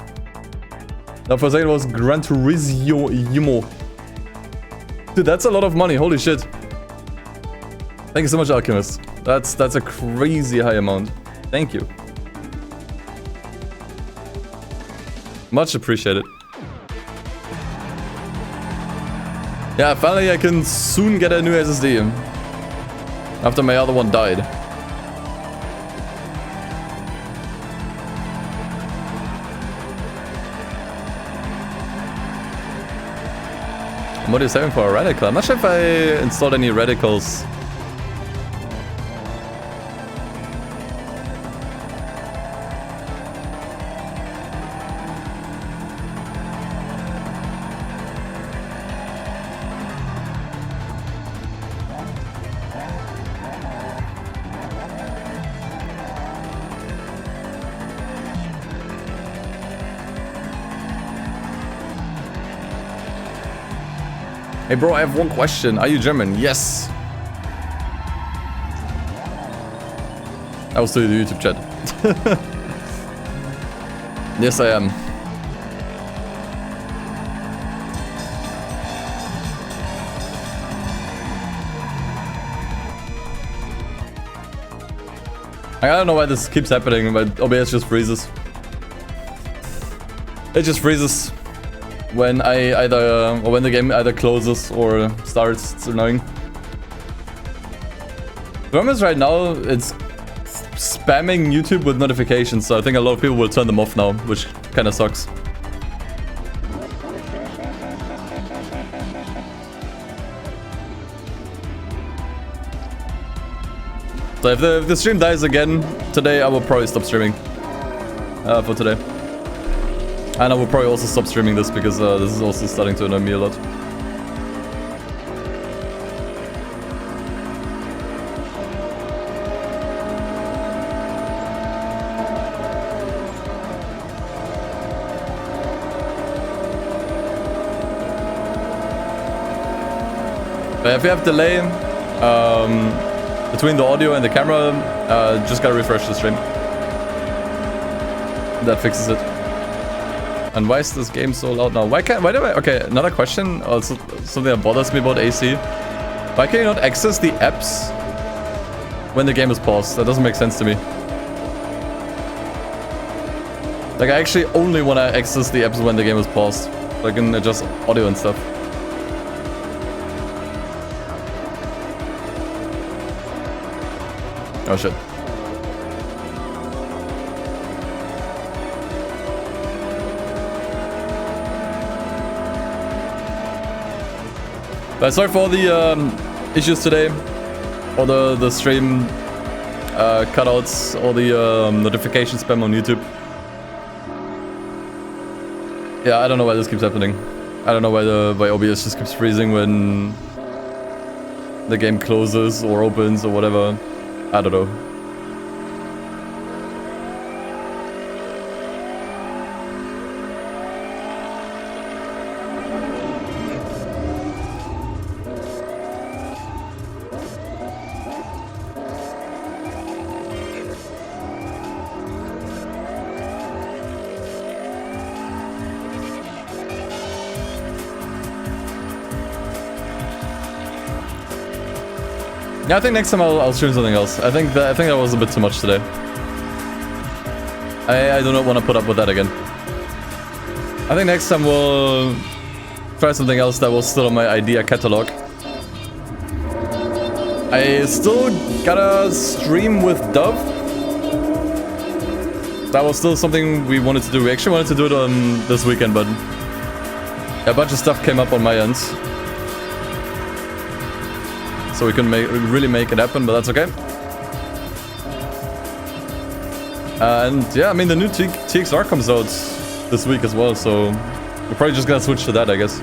No, for a second it was Gran Turismo. Dude, that's a lot of money. Holy shit. Thank you so much, Alchemist. That's a crazy high amount. Thank you. Much appreciated. Yeah, finally I can soon get a new SSD. After my other one died. What is having for a radical? I'm not sure if I installed any radicals. Hey bro, I have one question. Are you German? Yes. I will still do the YouTube chat. Yes, I am. I don't know why this keeps happening, but OBS just freezes. It just freezes. When when the game either closes or starts. It's annoying. The problem is right now it's spamming YouTube with notifications, so I think a lot of people will turn them off now, which kind of sucks. So if the stream dies again today, I will probably stop streaming for today. And I will probably also stop streaming this because this is also starting to annoy me a lot. But if you have delay between the audio and the camera, just gotta refresh the stream. That fixes it. And why is this game so loud now? Why do I... Okay, another question. Also, something that bothers me about AC. Why can you not access the apps when the game is paused? That doesn't make sense to me. Like, I actually only want to access the apps when the game is paused. So I can adjust audio and stuff. Oh shit. But sorry for all the issues today, all the stream cutouts, all the notification spam on YouTube. Yeah, I don't know why this keeps happening. I don't know why OBS just keeps freezing when the game closes or opens or whatever. I don't know. Yeah, I think next time I'll stream something else. I think that was a bit too much today. I do not want to put up with that again. I think next time we'll try something else that was still on my idea catalog. I still gotta stream with Dove. That was still something we wanted to do. We actually wanted to do it on this weekend, but a bunch of stuff came up on my end. So we couldn't really make it happen, but that's okay. And yeah, I mean, the new TXR comes out this week as well, so we're probably just gonna switch to that, I guess.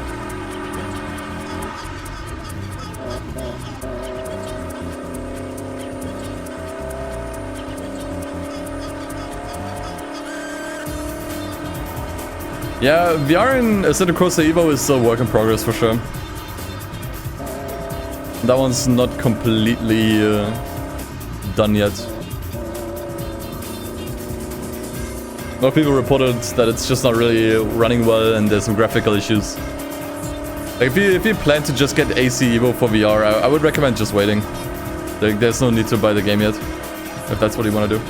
Yeah, VR in Assetto Corsa Evo is still a work in progress for sure. That one's not completely done yet. A lot of people reported that it's just not really running well and there's some graphical issues. Like if you plan to just get AC Evo for VR, I would recommend just waiting. Like, there's no need to buy the game yet, if that's what you want to do.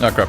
Oh crap.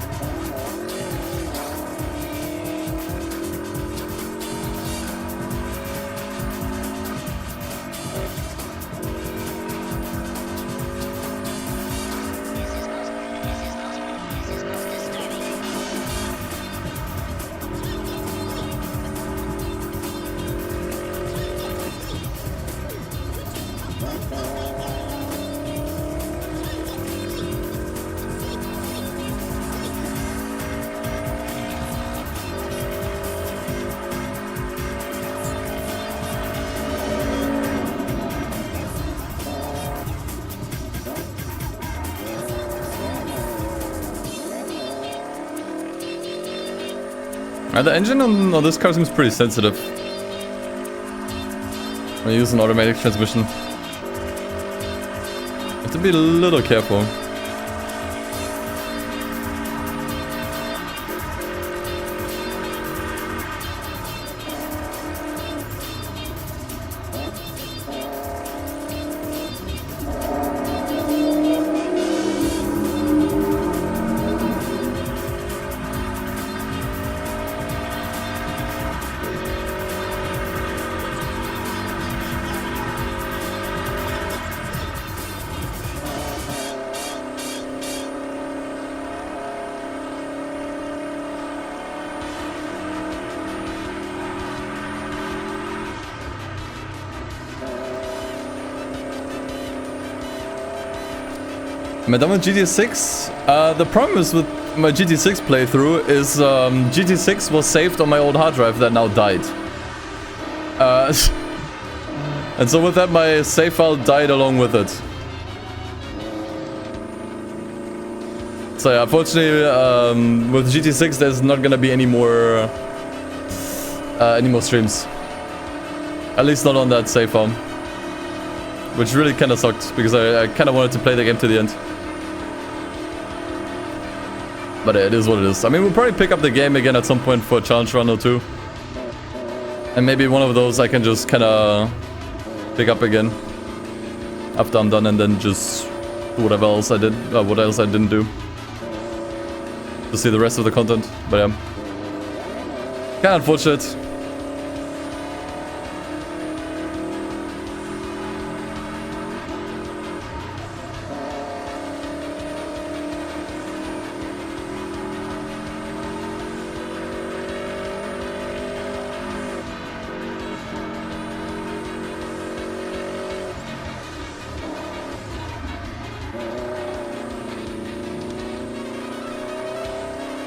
The engine on this car seems pretty sensitive. I use an automatic transmission. Have to be a little careful. Am I done with GT6? The problem is with my GT6 playthrough is GT6 was saved on my old hard drive that now died. And so with that, my save file died along with it. So yeah, unfortunately, with GT6, there's not gonna be any more streams. At least not on that save file. Which really kind of sucked, because I kind of wanted to play the game to the end. But it is what it is. I mean, we'll probably pick up the game again at some point for a challenge run or two. And maybe one of those I can just kind of pick up again after I'm done, and then just do whatever else I did, what else I didn't do. To see the rest of the content. But yeah. Kind of unfortunate.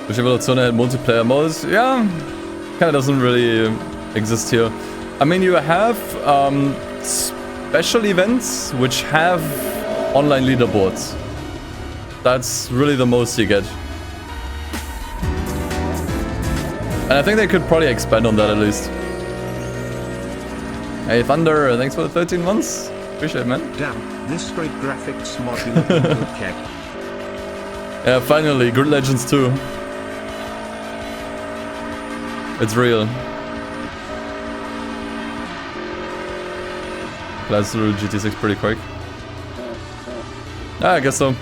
Which Evoluzione had multiplayer modes? Yeah, kind of doesn't really exist here. I mean, you have special events which have online leaderboards. That's really the most you get. And I think they could probably expand on that at least. Hey Thunder, thanks for the 13 months. Appreciate it, man. Damn, this great graphics mod you looking okay. Yeah, finally, Grid Legends 2. It's real. Blast through GT6 pretty quick. Ah, I guess so.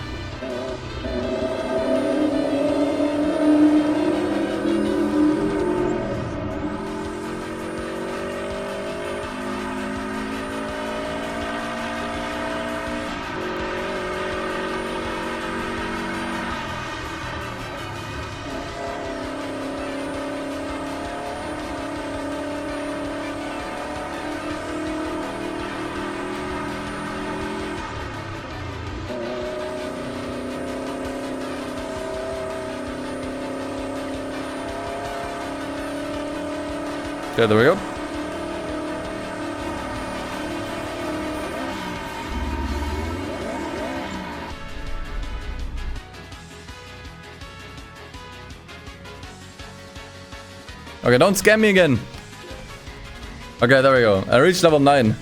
Okay, there we go. Okay, don't scam me again. Okay, there we go. I reached level 9.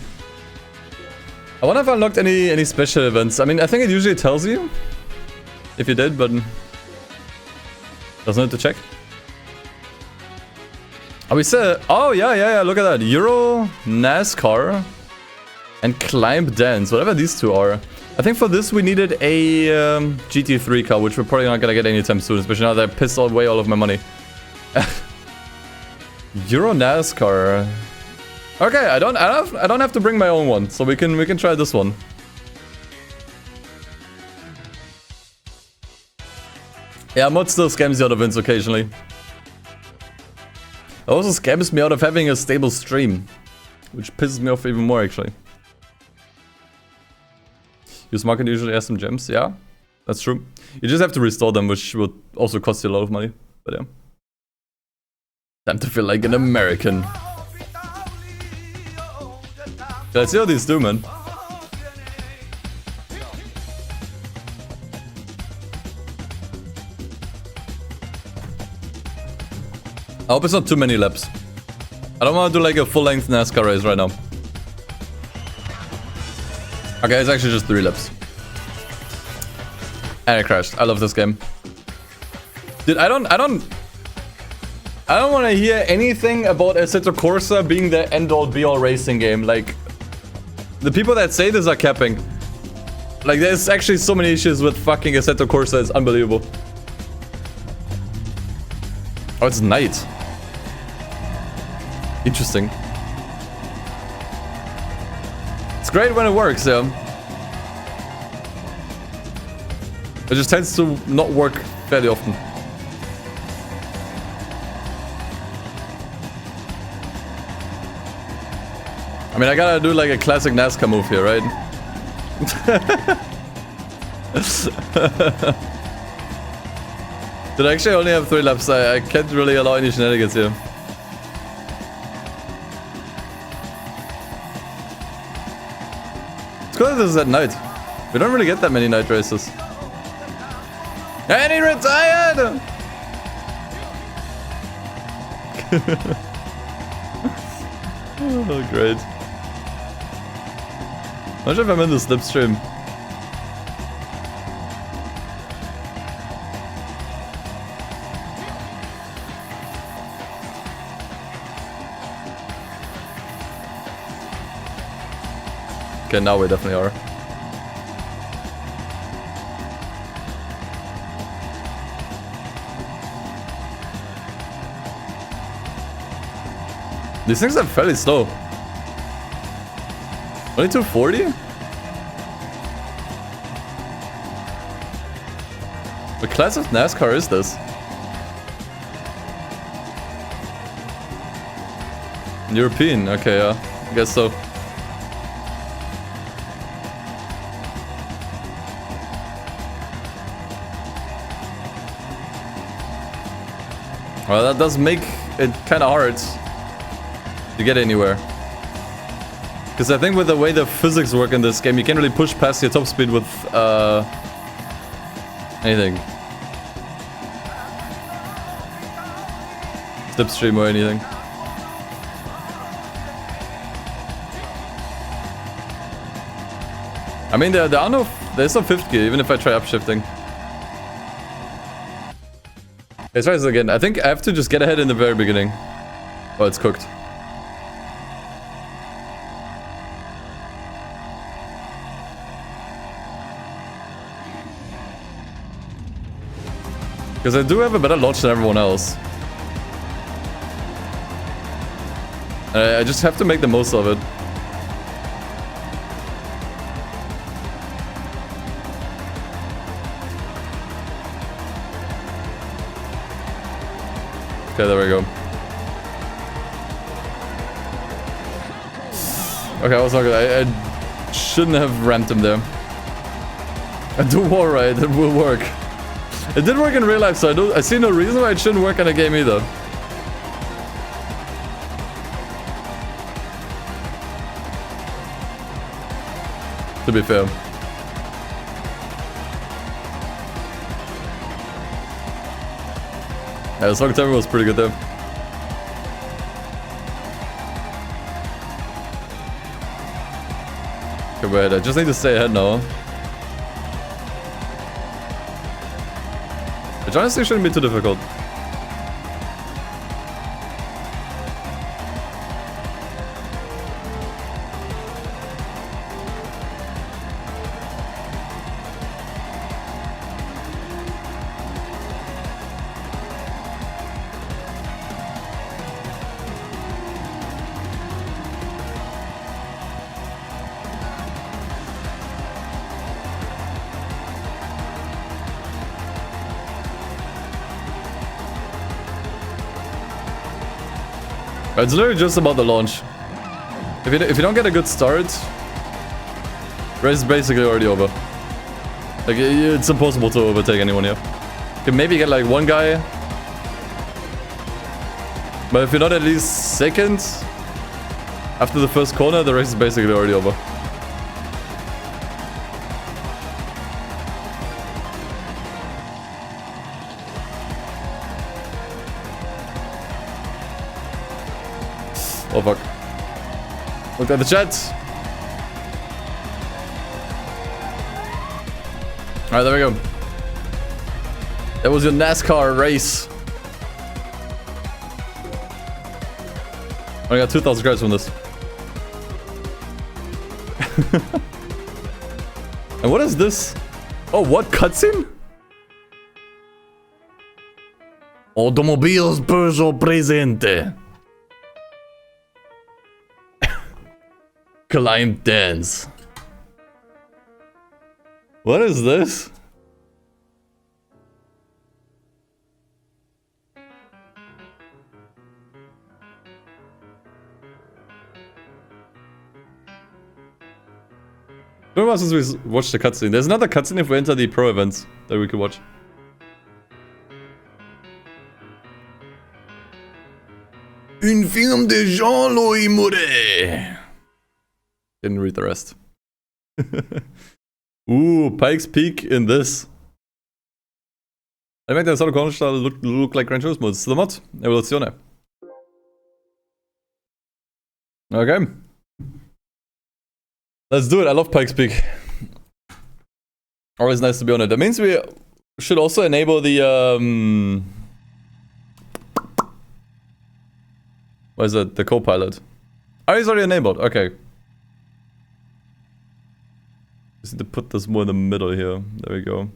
I wonder if I unlocked any special events. I mean, I think it usually tells you if you did, but doesn't it to check? Oh, we said, oh yeah, look at that. Euro, NASCAR, and Climb Dance, whatever these two are. I think for this we needed a GT3 car, which we're probably not gonna get anytime soon, especially now that I pissed away all of my money. Euro NASCAR. Okay, I don't have to bring my own one, so we can try this one. Yeah, mod still scams you out of wins occasionally. It also scams me out of having a stable stream, which pisses me off even more actually. Use market usually has some gems, yeah, that's true. You just have to restore them, which would also cost you a lot of money, but yeah. Time to feel like an American. Let's see how these do, man. I hope it's not too many laps. I don't want to do like a full-length NASCAR race right now. Okay, it's actually just 3 laps. And it crashed. I love this game. Dude, I don't want to hear anything about Assetto Corsa being the end-all be-all racing game. Like, the people that say this are capping. Like, there's actually so many issues with fucking Assetto Corsa, it's unbelievable. Oh, it's night. Interesting. It's great when it works, yeah. It just tends to not work fairly often. I mean, I gotta do like a classic NASCAR move here, right? Did I actually only have 3 laps? I can't really allow any shenanigans here. It's cool that this is at night. We don't really get that many night races. And he retired! Oh, great. Not sure if I'm in the slipstream. Okay, now we definitely are. These things are fairly slow. Only 240? What class of NASCAR is this? European, okay, yeah. I guess so. Well, that does make it kind of hard to get anywhere. Because I think with the way the physics work in this game, you can't really push past your top speed with anything. Slipstream or anything. I mean, there's no 5th gear, even if I try upshifting. Let's try this again. I think I have to just get ahead in the very beginning. Oh, it's cooked. Because I do have a better launch than everyone else. I just have to make the most of it. Okay, there we go. Okay, I was not good. I shouldn't have ramped him there. I do war right, it will work. It did work in real life, so I see no reason why it shouldn't work in a game either. To be fair. Yeah, the Song Timer was pretty good there. Okay, wait, I just need to stay ahead now. Which honestly shouldn't be too difficult. It's literally just about the launch. If you don't get a good start, race is basically already over. Like, it's impossible to overtake anyone here. You can maybe get like one guy, but if you're not at least second after the first corner, the race is basically already over. Oh fuck. Look at the chat. Alright, there we go. That was your NASCAR race. I got 2,000 credits from this. And what is this? Oh, what cutscene? Automobiles Peugeot presente. Climb dance. What is this? Remember since we watched the cutscene. There's another cutscene if we enter the pro events that we could watch. Un film de Jean-Louis Mouret. Didn't read the rest. Ooh, Pikes Peak in this. I make the Assetto Corsa look like Gran Turismo. It's the mod. Evoluzione. Okay. Let's do it. I love Pikes Peak. Always nice to be on it. That means we should also enable the what is it? The co-pilot. Oh, he's already enabled. Okay. Just need to put this more in the middle here. There we go.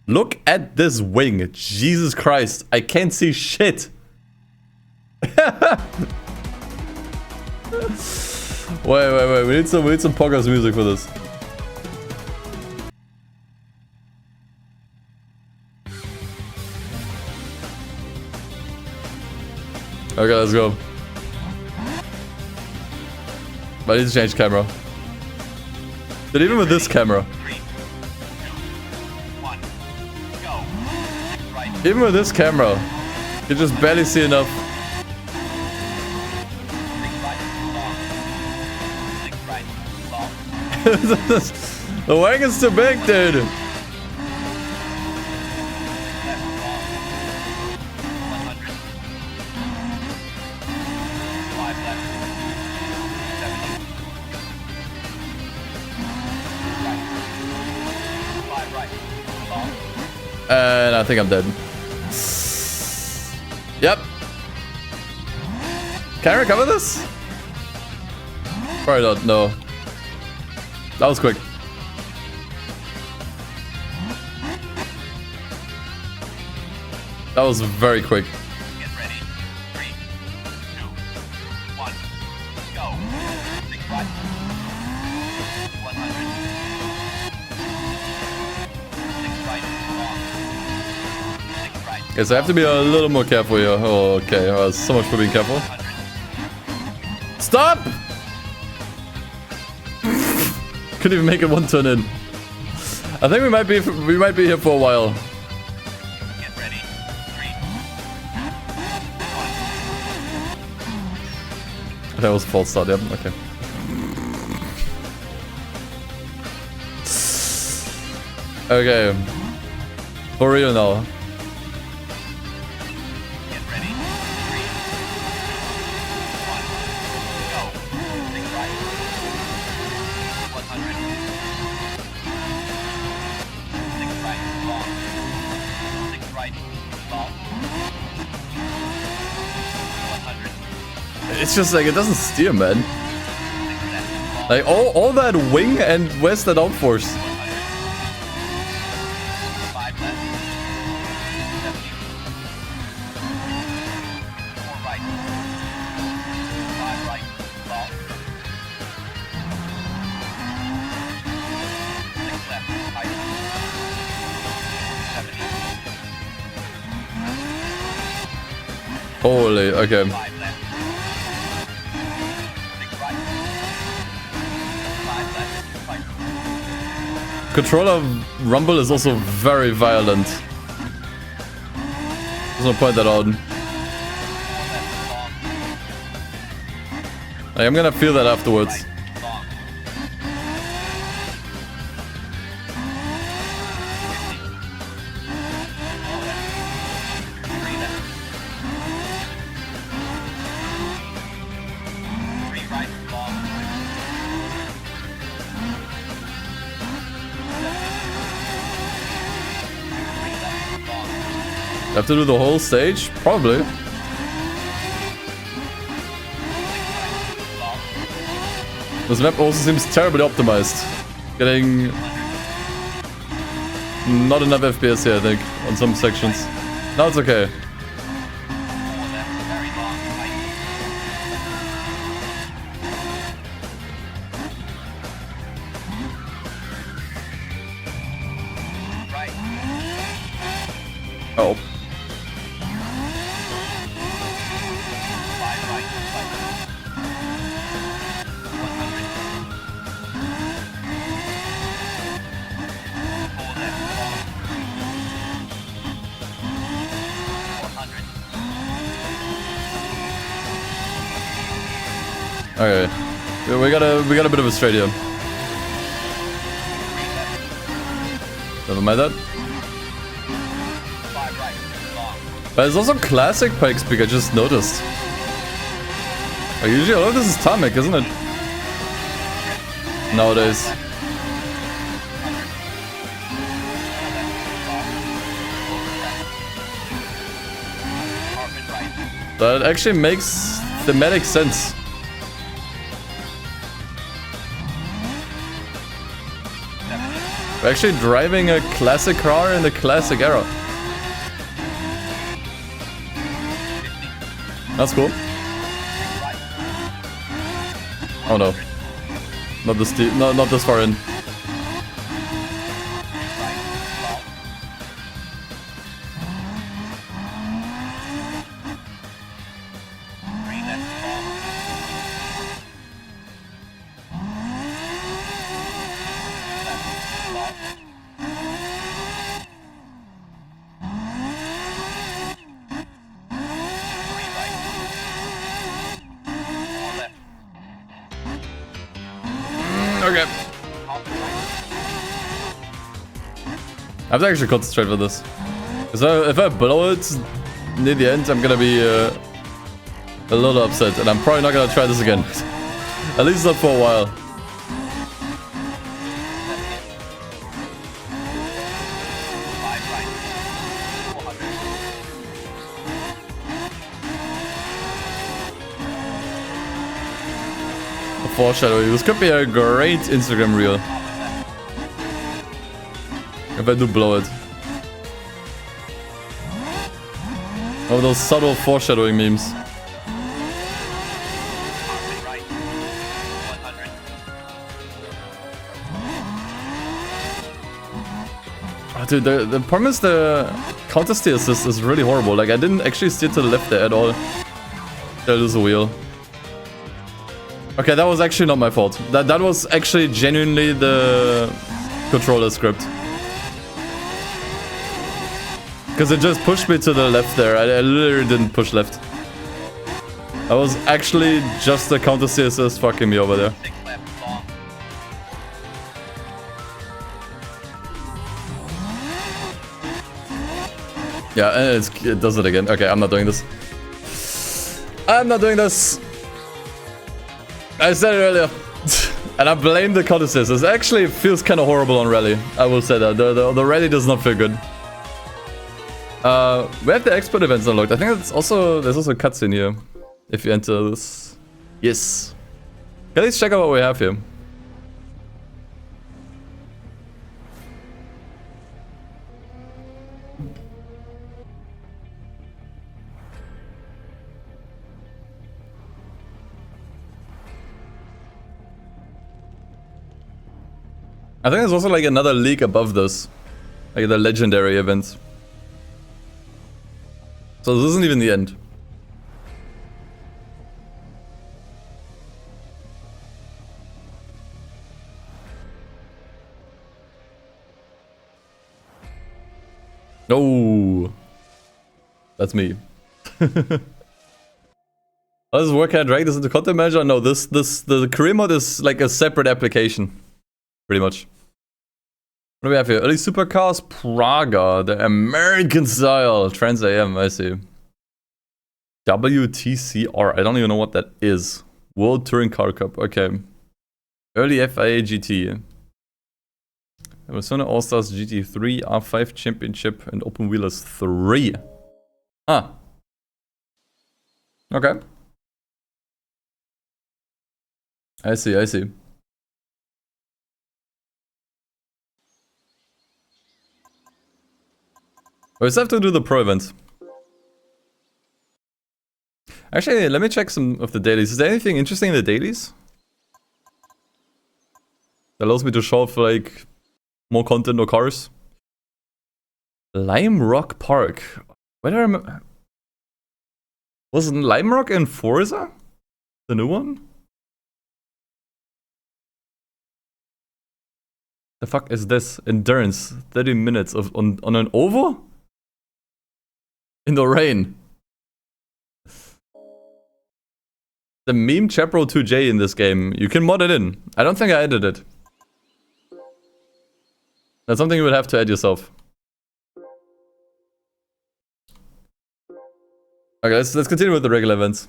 Look at this wing. Jesus Christ. I can't see shit. Wait. We need some Poggers music for this. Okay, let's go. But I need to change camera. But even with this camera. Even with this camera, you can just barely see enough. The wagon's too big, dude. And I think I'm dead. Yep. Can I recover this? Probably not, no. That was quick. That was very quick. Get ready. 3, 2, 1, go. 6 right. 100. 6 right. Long. 6 right. Yes, I have to be a little more careful here. Oh, okay. So much for being careful. 100. Stop! Couldn't even make it one turn in. I think we might be here for a while. Get ready. 3, 1. That was a false start, yeah. Okay. Okay. For real now. Get ready. 3, 2, 1, go. 6 right. 100. 6 right. Long. 6 right. Long. 100. It's just like, it doesn't steer, man. 6 left. Long. Like, all that wing and where's that outforce? 5 left. 70. 4 right. 5 right. Long. 6 left. Tight. 70. Holy, okay. 5 left. 6 right. 5 left. Tight. Controller rumble is also very violent. Just wanna point that out. 4 left. Long. Like, I'm gonna feel that afterwards. Right. Long. 50. 3 left. 3 right. Long. 3 left. Long. I have to do the whole stage? Probably. Long. This map also seems terribly optimized. Getting not enough FPS here, I think, on some sections. Now it's okay. 4 left. Very long. Tight. Right. Oh. 5 right. Tight. 100. 4 left. Long. 400. Okay. Yeah, we got a bit of a straight here. 3 left. Never mind that. 5 right. Long. But it's also classic Pikes Peak, I just noticed. Like, usually all of this is Tamic, isn't it? Nowadays. Carpet right. That actually makes thematic sense. We're actually driving a classic car in the classic era. That's cool. Right. Oh no. Not this deep, not this far in. Right. Long. Three left. Long. Left. Long. 3 right. 4 left. Okay. Off the right. I have to actually concentrate for this. Because if I blow it near the end, I'm gonna be a little upset. And I'm probably not gonna try this again. At least not for a while. 5 right. 400. foreshadowing. This could be a great Instagram reel. If I do blow it. Oh, those subtle foreshadowing memes. Right. 100. Oh, dude, the problem is the counter steer assist is really horrible. Like, I didn't actually steer to the left there at all. Did I lose a wheel? Okay, that was actually not my fault. That was actually genuinely the controller script. Because it just pushed me to the left there. I literally didn't push left. That was actually just the counter steer assist fucking me over there. 6 left. Long. Yeah, and it does it again. Okay, I'm not doing this. I'm not doing this. I said it earlier. And I blame the counter steer assist. It actually feels kind of horrible on rally. I will say that. The rally does not feel good. We have the expert events unlocked. I think there's also a cutscene here. If you enter this. Yes. Okay, let's check out what we have here. I think there's also like another league above this. Like the legendary events. So this isn't even the end. Oh, that's me. How does it work? Can I drag this into content manager? No, the career mode is like a separate application, pretty much. What do we have here? Early supercars, Praga, the American style, Trans AM. I see. WTCR. I don't even know what that is. World Touring Car Cup. Okay. Early FIA GT. Arizona All-Stars GT3, R5 Championship, and Open Wheelers 3. Ah. Okay. I see, I see. We still have to do the pro event. Actually, let me check some of the dailies. Is there anything interesting in the dailies? That allows me to show off, like, more content or cars. Lime Rock Park. Where do I remember? Wasn't Lime Rock in Forza? The new one? The fuck is this? Endurance. 30 minutes of on an oval? In the rain. The meme Chapro 2J in this game. You can mod it in. I don't think I added it. That's something you would have to add yourself. Okay, let's continue with the regular events.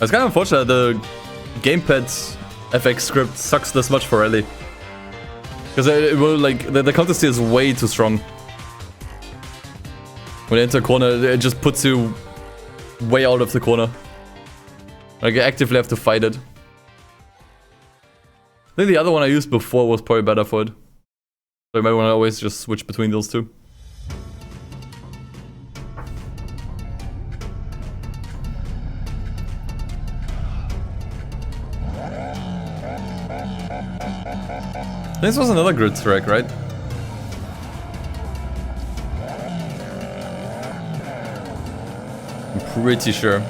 It's kind of unfortunate the gamepad FX script sucks this much for rally. Because it will, like, the counter steer is way too strong. When you enter a corner, it just puts you way out of the corner. Like, you actively have to fight it. I think the other one I used before was probably better for it. So you might want to always just switch between those two. This was another grid track, right? I'm pretty sure.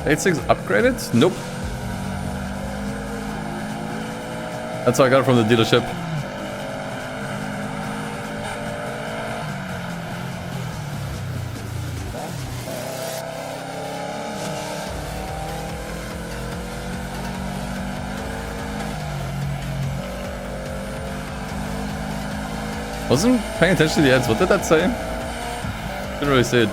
86 upgraded? Nope. That's what I got from the dealership. Wasn't paying attention to the ads. What did that say? Didn't really see it.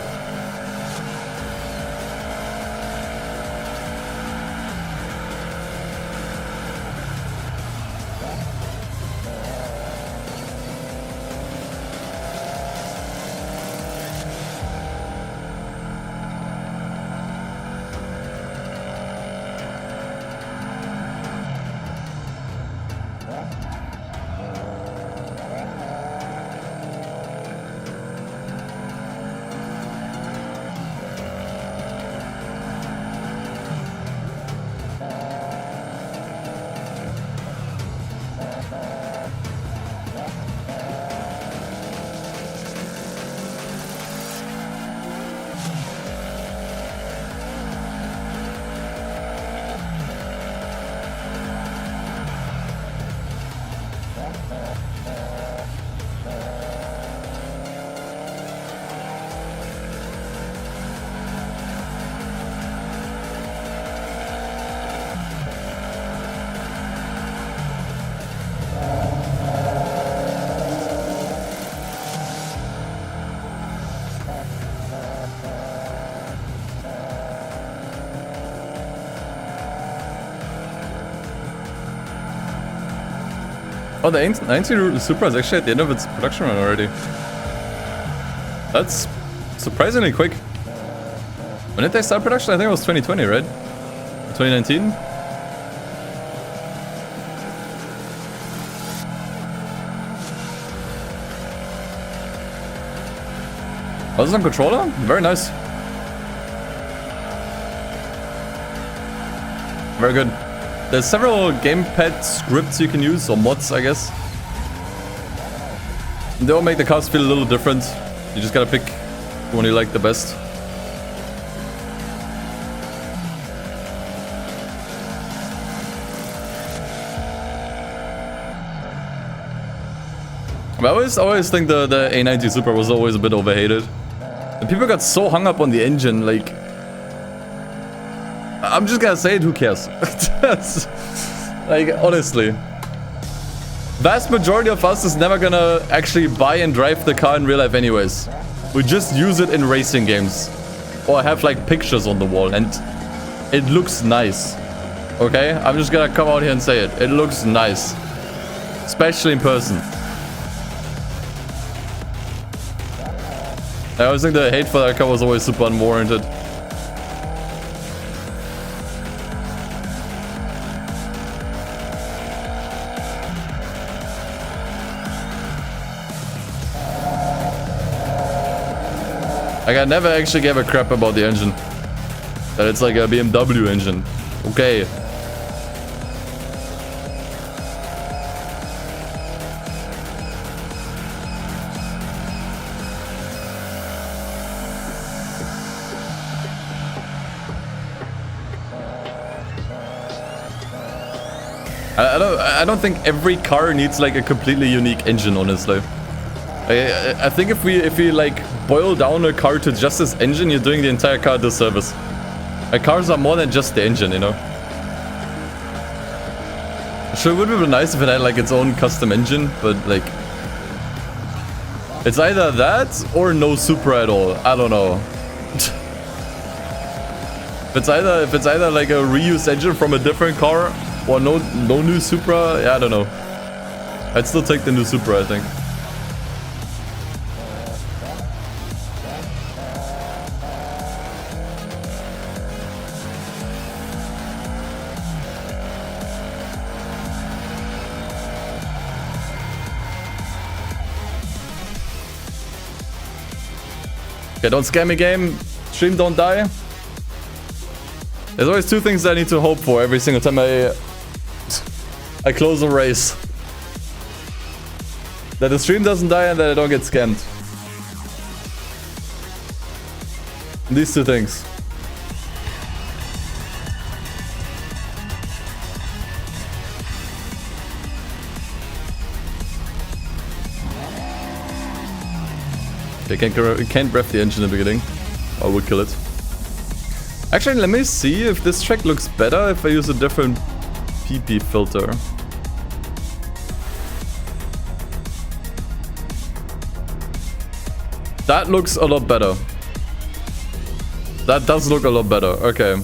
Oh, the 90 Supra is actually at the end of its production run already. That's surprisingly quick. When did they start production? I think it was 2020, right? 2019? Oh, this is on controller? Very nice. Very good. There's several gamepad scripts you can use, or mods, I guess. They all make the cars feel a little different. You just gotta pick the one you like the best. I always think the A90 Supra was always a bit overhated. And people got so hung up on the engine, like... I'm just gonna say it, who cares? Like, honestly. Vast majority of us is never gonna actually buy and drive the car in real life anyways. We just use it in racing games. Or have like pictures on the wall, and it looks nice. Okay? I'm just gonna come out here and say it. It looks nice. Especially in person. I always think the hate for that car was always super unwarranted. Like, I never actually gave a crap about the engine. That it's like a BMW engine. Okay. I don't think every car needs like a completely unique engine, honestly. I think if we like boil down a car to just this engine, you're doing the entire car a disservice. Like, cars are more than just the engine, you know. Sure, it would be nice if it had like its own custom engine, but like, it's either that or no Supra at all. I don't know. If it's either like a reused engine from a different car or no new Supra, yeah, I don't know. I'd still take the new Supra, I think. Okay, don't scam me, game. Stream, don't die. There's always two things that I need to hope for every single time I close a race. That the stream doesn't die and that I don't get scammed. These two things. Okay, can't rev the engine in the beginning. I would kill it. Actually, let me see if this track looks better if I use a different PP filter. That looks a lot better. That does look a lot better. Okay.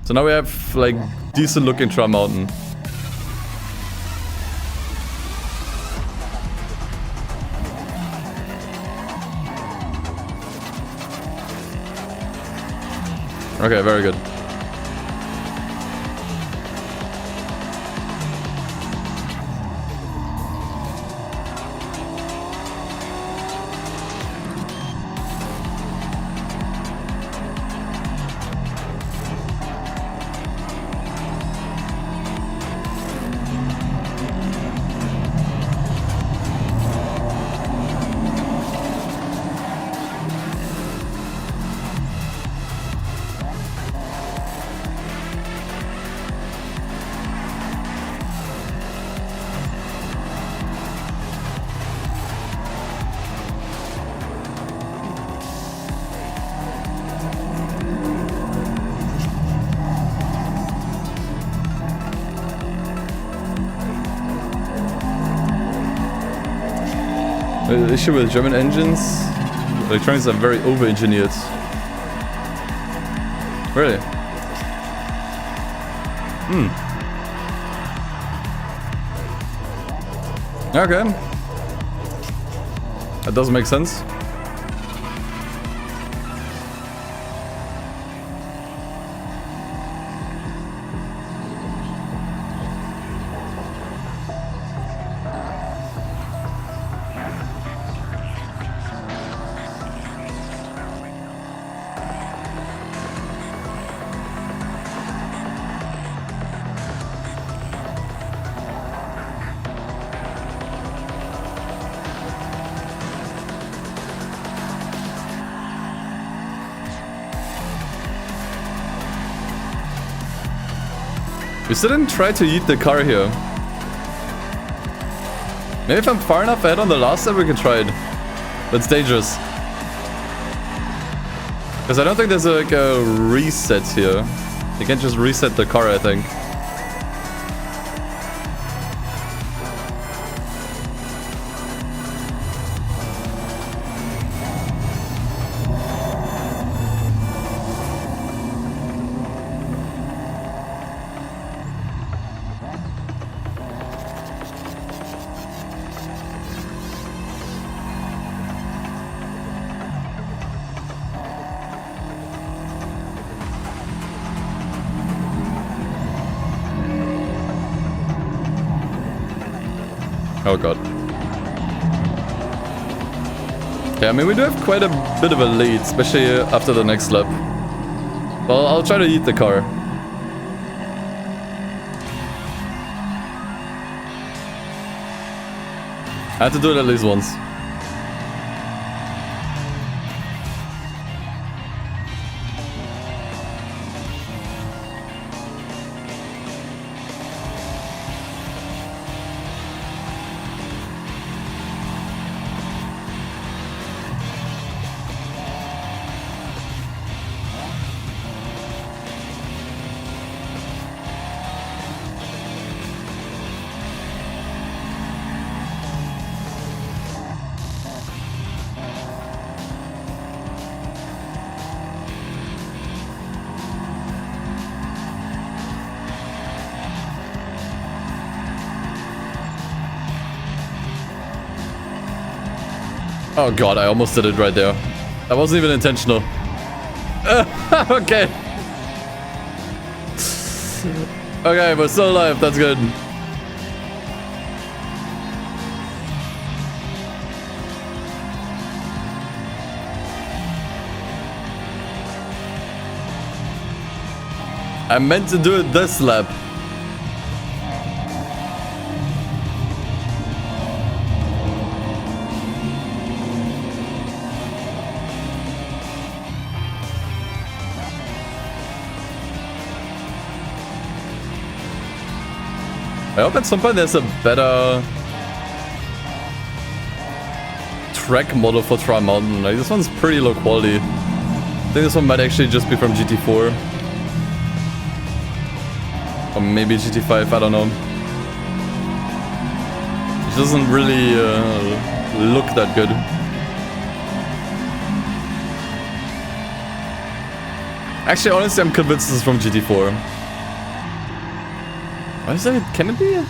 So now we have like decent looking Tri Mountain. Okay, very good. The issue with German engines, electronics are very over-engineered. Really? Okay. That does make sense. We still didn't try to eat the car here. Maybe if I'm far enough ahead on the last step we can try it. But it's dangerous. Because I don't think there's like a reset here. You can't just reset the car, I think. Oh god. Yeah, I mean we do have quite a bit of a lead, especially after the next lap. Well, I'll try to eat the car. I had to do it at least once. Oh god, I almost did it right there. That wasn't even intentional. Okay. Okay, we're still alive. That's good. I meant to do it this lap. I hope at some point there's a better track model for Tri Mountain. Like, this one's pretty low quality. I think this one might actually just be from GT4. Or maybe GT5, I don't know. It doesn't really look that good. Actually, honestly, I'm convinced this is from GT4. What is that? Can it be?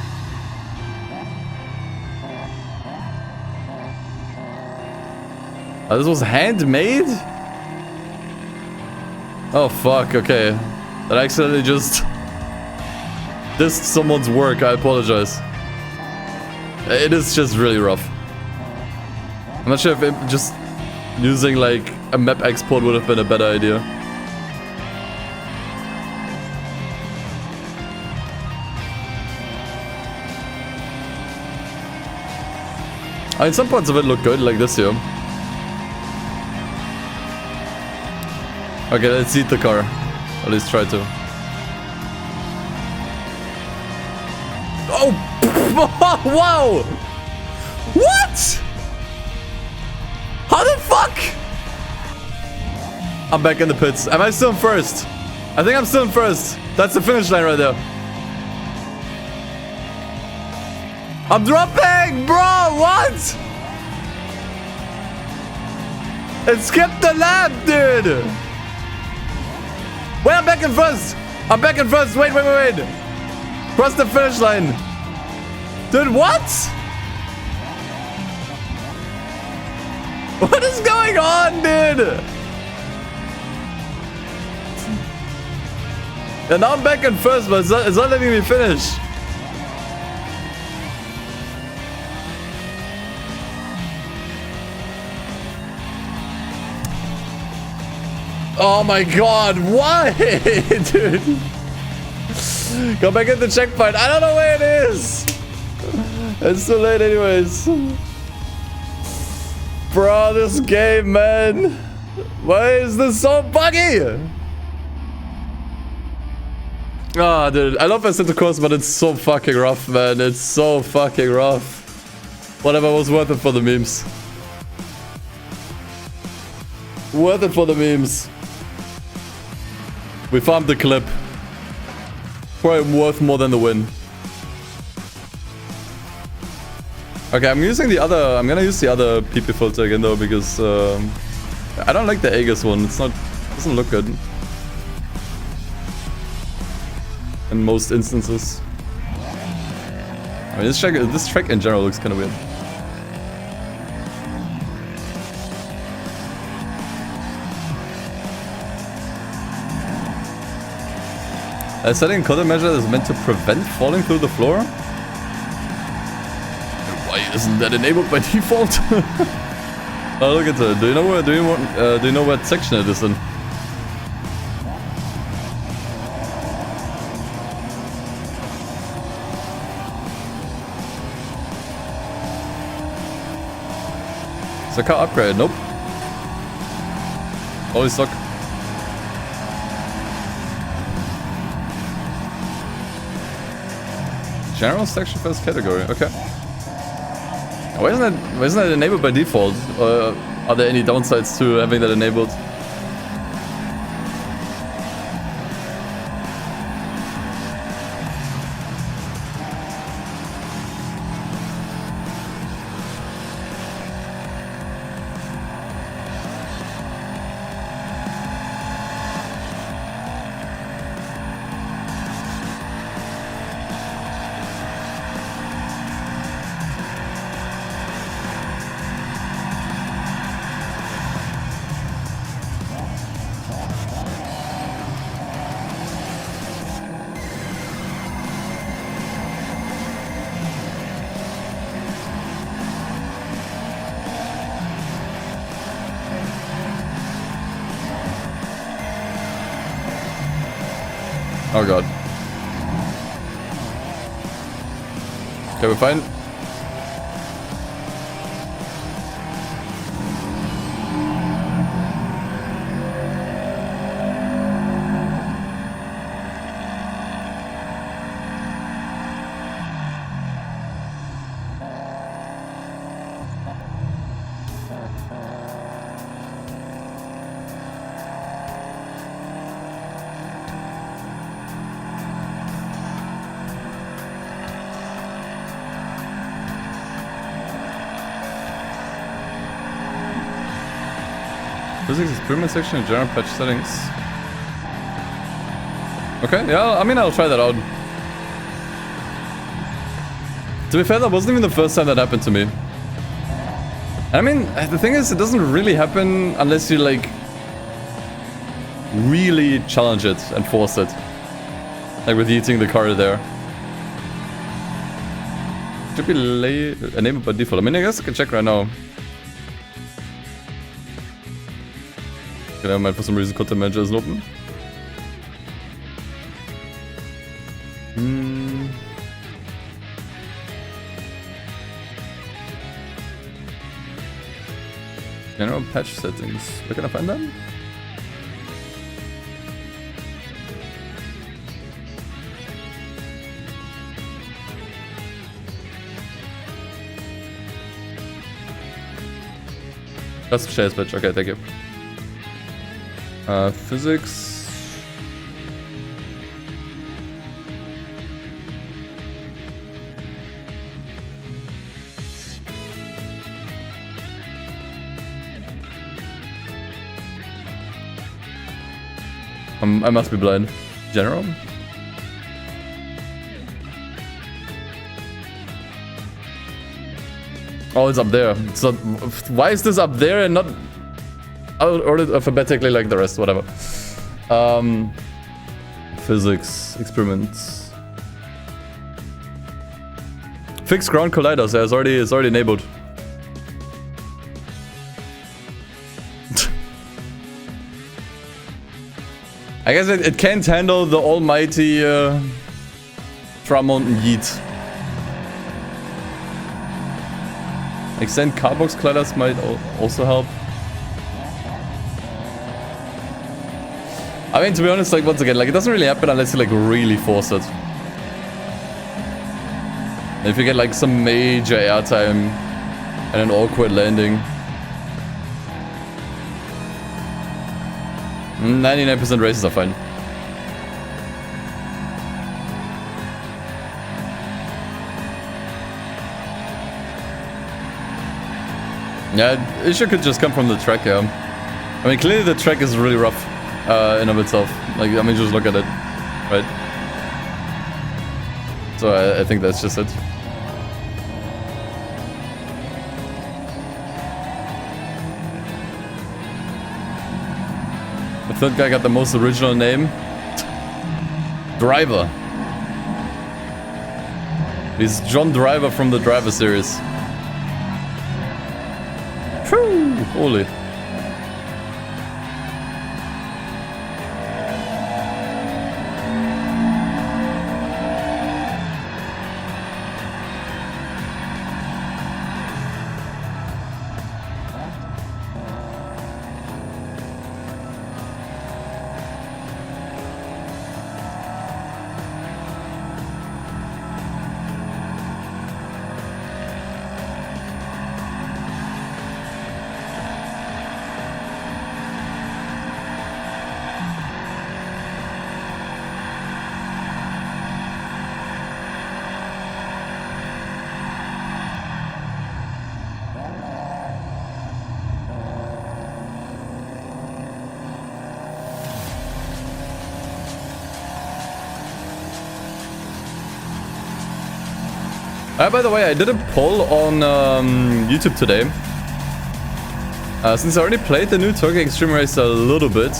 Oh, this was handmade? Oh, fuck. Okay. That accidentally just dissed someone's work. I apologize. It is just really rough. I'm not sure if just using like a map export would have been a better idea. I mean, some parts of it look good, like this here. Okay, let's eat the car. At least try to. Oh! Wow! What? How the fuck? I'm back in the pits. Am I still in first? I think I'm still in first. That's the finish line right there. I'm dropping, bro. What? It skipped the lap, dude. Wait, I'm back in first. I'm back in first. Wait. Cross the finish line. Dude, what? What is going on, dude? And now I'm back in first, but it's not letting me finish. Oh my god, why? Dude. Go back at the checkpoint. I don't know where it is. It's too late anyways. Bro, this game, man. Why is this so buggy? Ah, dude. I love Assetto Corsa, but it's so fucking rough, man. It's so fucking rough. Whatever was worth it for the memes. Worth it for the memes. We farmed the clip. Probably worth more than the win. Okay, I'm gonna use the other PP filter again though, because I don't like the Aegis one. Doesn't look good. In most instances. I mean, this track in general looks kind of weird. Setting countermeasure is meant to prevent falling through the floor? Why isn't that enabled by default? Oh, look at that. Do you know what section it is in? Is the car upgraded? Nope. Always stock. General section first category, okay. Why isn't that enabled by default? Or are there any downsides to having that enabled? Oh god. Okay, we're fine. Physics experiment section and general patch settings. Okay, yeah, I mean, I'll try that out. To be fair, that wasn't even the first time that happened to me. I mean, the thing is, it doesn't really happen unless you, like, really challenge it and force it. Like with eating the car there. Should be enabled by default. I mean, I guess I can check right now. Okay, never mind, for some reason content manager isn't open. General patch settings. Where can I find them? That's Chase patch. Okay, thank you. Physics. I must be blind. General? Oh, it's up there. It's not, why is this up there and not ordered alphabetically like the rest? Whatever. Physics experiments. Fixed ground colliders. Yeah, it's already enabled. I guess it can't handle the almighty Tramountain Yeet. Extend carbox colliders might also help. I mean, to be honest, like, once again, like, it doesn't really happen unless you, like, really force it. And if you get, like, some major airtime and an awkward landing. 99% races are fine. Yeah, issue could just come from the track, yeah. I mean, clearly the track is really rough in of itself. Like, I mean, just look at it, right? So I think that's just it. The third guy got the most original name. Driver. He's John Driver from the Driver series. Whew, holy. By the way, I did a poll on YouTube today. Since I already played the new Tokyo Extreme Race a little bit,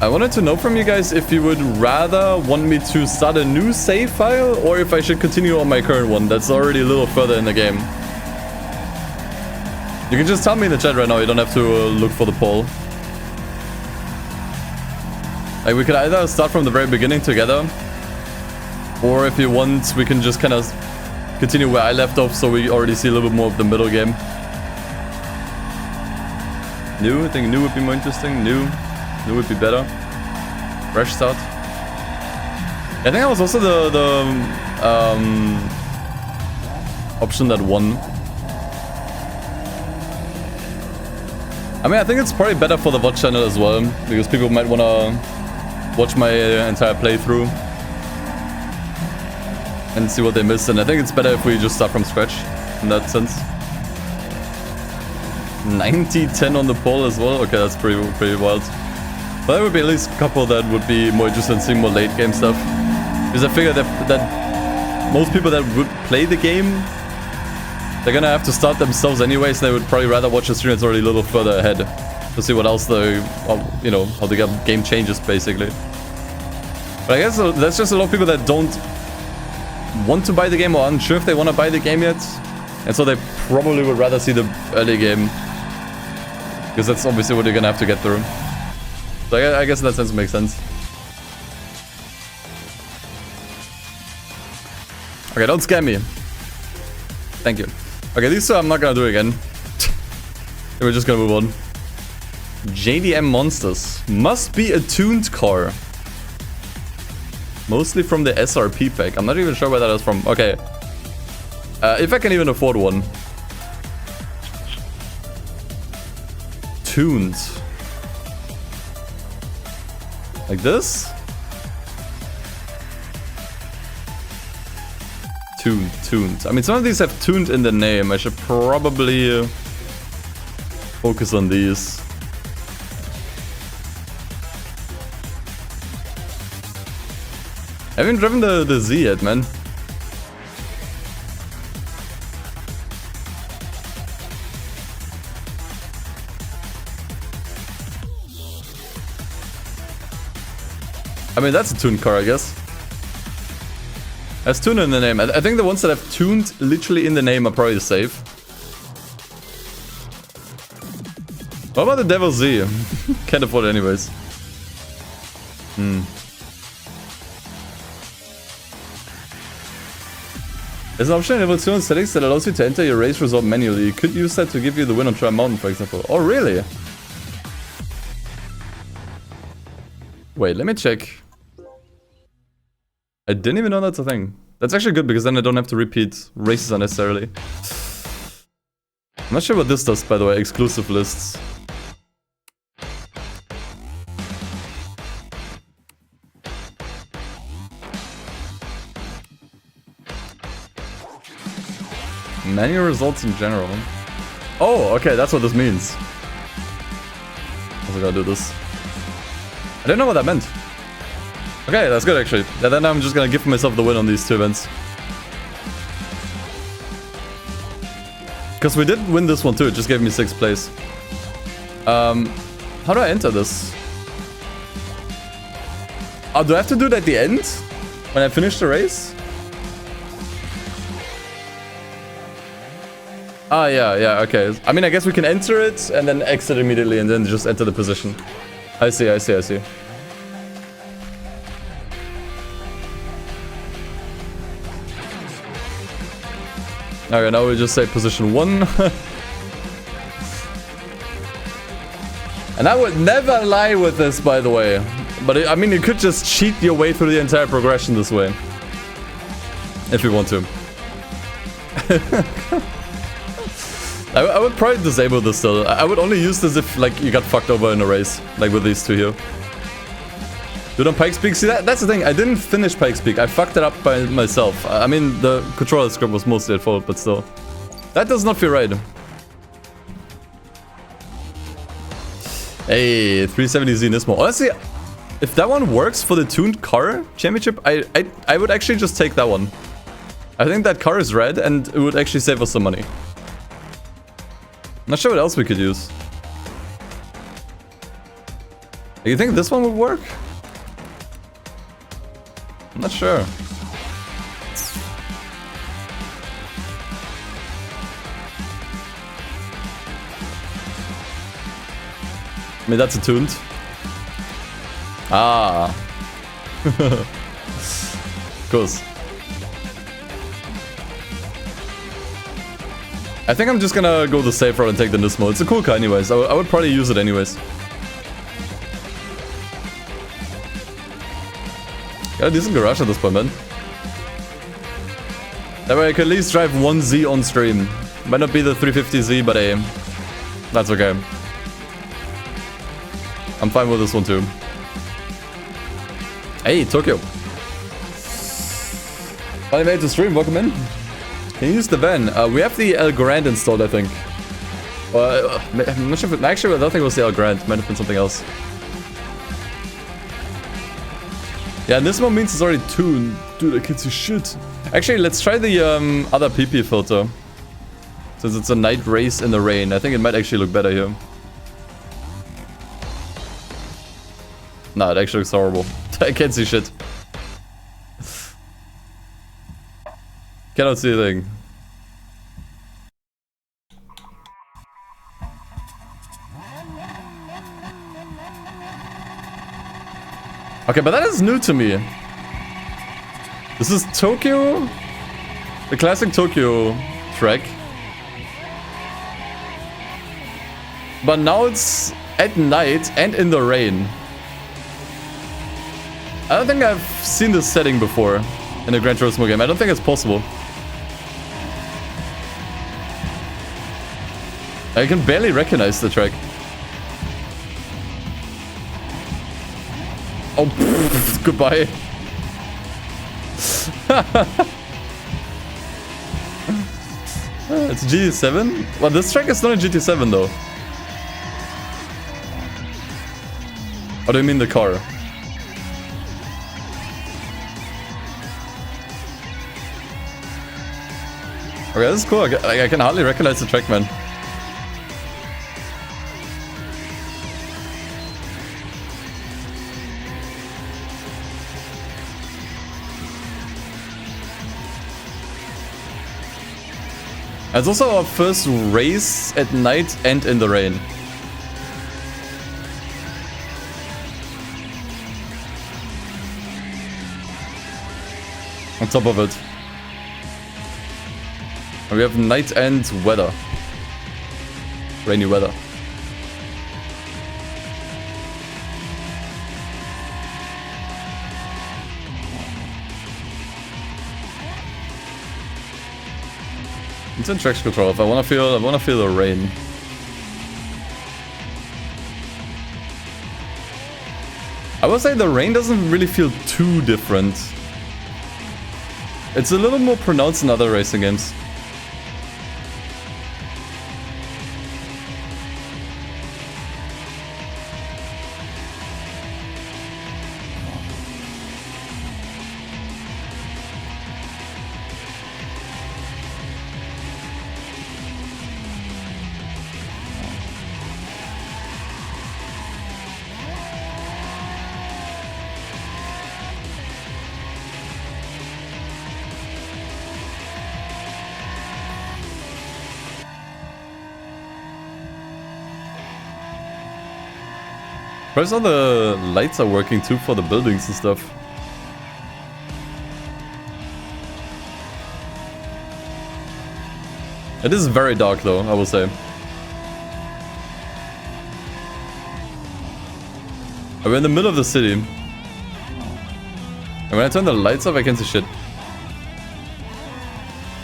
I wanted to know from you guys if you would rather want me to start a new save file or if I should continue on my current one that's already a little further in the game. You can just tell me in the chat right now, you don't have to look for the poll. Like, we could either start from the very beginning together, or if you want, we can just kind of continue where I left off so we already see a little bit more of the middle game. New? I think new would be more interesting. New would be better. Fresh start. I think that was also the option that won. I mean, I think it's probably better for the VOD channel as well, because people might want to watch my entire playthrough and see what they missed, and I think it's better if we just start from scratch in that sense. 90-10 on the poll as well. Okay, that's pretty wild. But there would be at least a couple that would be more interested in seeing more late game stuff. Because I figure that most people that would play the game, they're gonna have to start themselves anyways. They would probably rather watch a stream that's already a little further ahead to see what else you know, how the game changes basically. But I guess there's just a lot of people that don't want to buy the game or aren't sure if they want to buy the game yet. And so they probably would rather see the early game. Because that's obviously what you're gonna have to get through. So I guess in that sense it makes sense. Okay, don't scam me. Thank you. Okay, these two I'm not gonna do again. We're just gonna move on. JDM Monsters. Must be a tuned car. Mostly from the SRP pack. I'm not even sure where that is from. Okay. If I can even afford one. Tuned. Like this? Tuned. I mean, some of these have tuned in the name. I should probably focus on these. I haven't driven the Z yet, man. I mean, that's a tuned car, I guess. Has tuned in the name. I think the ones that have tuned literally in the name are probably safe. What about the Devil Z? Can't afford it anyways. There's an option in Evolution settings that allows you to enter your race result manually. You could use that to give you the win on Tri Mountain, for example. Oh, really? Wait, let me check. I didn't even know that's a thing. That's actually good because then I don't have to repeat races unnecessarily. I'm not sure what this does, by the way. Exclusive lists. Manual results in general. Oh, okay, that's what this means. I gotta do this. I didn't know what that meant. Okay, that's good actually. And then I'm just gonna give myself the win on these two events. Because we did win this one too, it just gave me 6th place. How do I enter this? Oh, do I have to do it at the end? When I finish the race? Ah, yeah, okay. I mean, I guess we can enter it and then exit immediately and then just enter the position. I see. Okay, now we just say position 1. And I would never lie with this, by the way. But I mean, you could just cheat your way through the entire progression this way. If you want to. I would probably disable this still. I would only use this if, like, you got fucked over in a race. Like with these two here. Do it on Pikes Peak? See, that's the thing. I didn't finish Pikes Peak. I fucked it up by myself. I mean, the controller script was mostly at fault, but still. That does not feel right. Hey, 370Z Nismo. Honestly, if that one works for the tuned car championship, I would actually just take that one. I think that car is red and it would actually save us some money. Not sure what else we could use. Do you think this one would work? I'm not sure. I mean, that's a tuned. Ah. Of course. I think I'm just gonna go the safe route and take the Nismo. It's a cool car anyways. I would probably use it anyways. Got a decent garage at this point, man. That way I can at least drive one Z on stream. Might not be the 350Z, but hey, that's okay. I'm fine with this one too. Hey, Tokyo. Finally made it to stream, welcome in. Can you use the van? We have the El Grand installed, I think. I'm not sure if actually, I don't think it was the El Grand. It might have been something else. Yeah, Nismo means it's already tuned. Dude, I can't see shit. Actually, let's try the other PP filter. Since it's a night race in the rain. I think it might actually look better here. Nah, it actually looks horrible. I can't see shit. Cannot see a thing. Okay, but that is new to me. This is Tokyo, the classic Tokyo track. But now it's at night and in the rain. I don't think I've seen this setting before in a Gran Turismo game. I don't think it's possible. I can barely recognize the track. Oh, pff, goodbye. It's GT7? Well, this track is not a GT7 though. What do you mean the car? Okay, this is cool. I can hardly recognize the track, man. It's also our first race at night and in the rain. On top of it. And we have night and weather. Rainy weather. It's in traction control. If I wanna feel the rain. I would say the rain doesn't really feel too different. It's a little more pronounced in other racing games. Perhaps all the lights are working too for the buildings and stuff. It is very dark though, I will say. We're in the middle of the city. And when I turn the lights off, I can't see shit.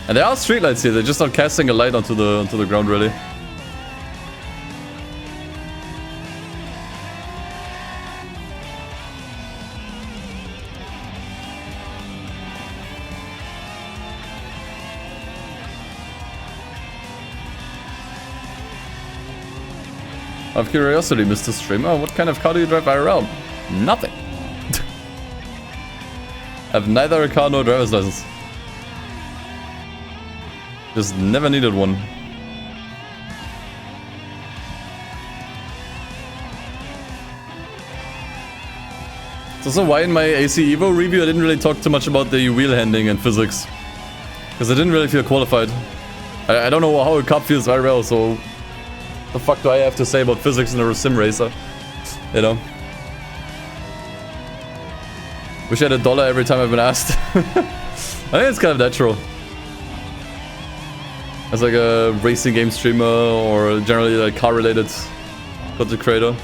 And there are street lights here, they're just not casting a light onto the ground really. Out of curiosity, Mr. Streamer, what kind of car do you drive IRL? Nothing. I have neither a car nor a driver's license. Just never needed one. It's also why in my AC Evo review I didn't really talk too much about the wheel handling and physics. Because I didn't really feel qualified. I don't know how a car feels IRL, so... the fuck do I have to say about physics in a sim racer? You know? Wish I had $1 every time I've been asked. I think it's kind of natural. As like a racing game streamer or generally like car related content creator.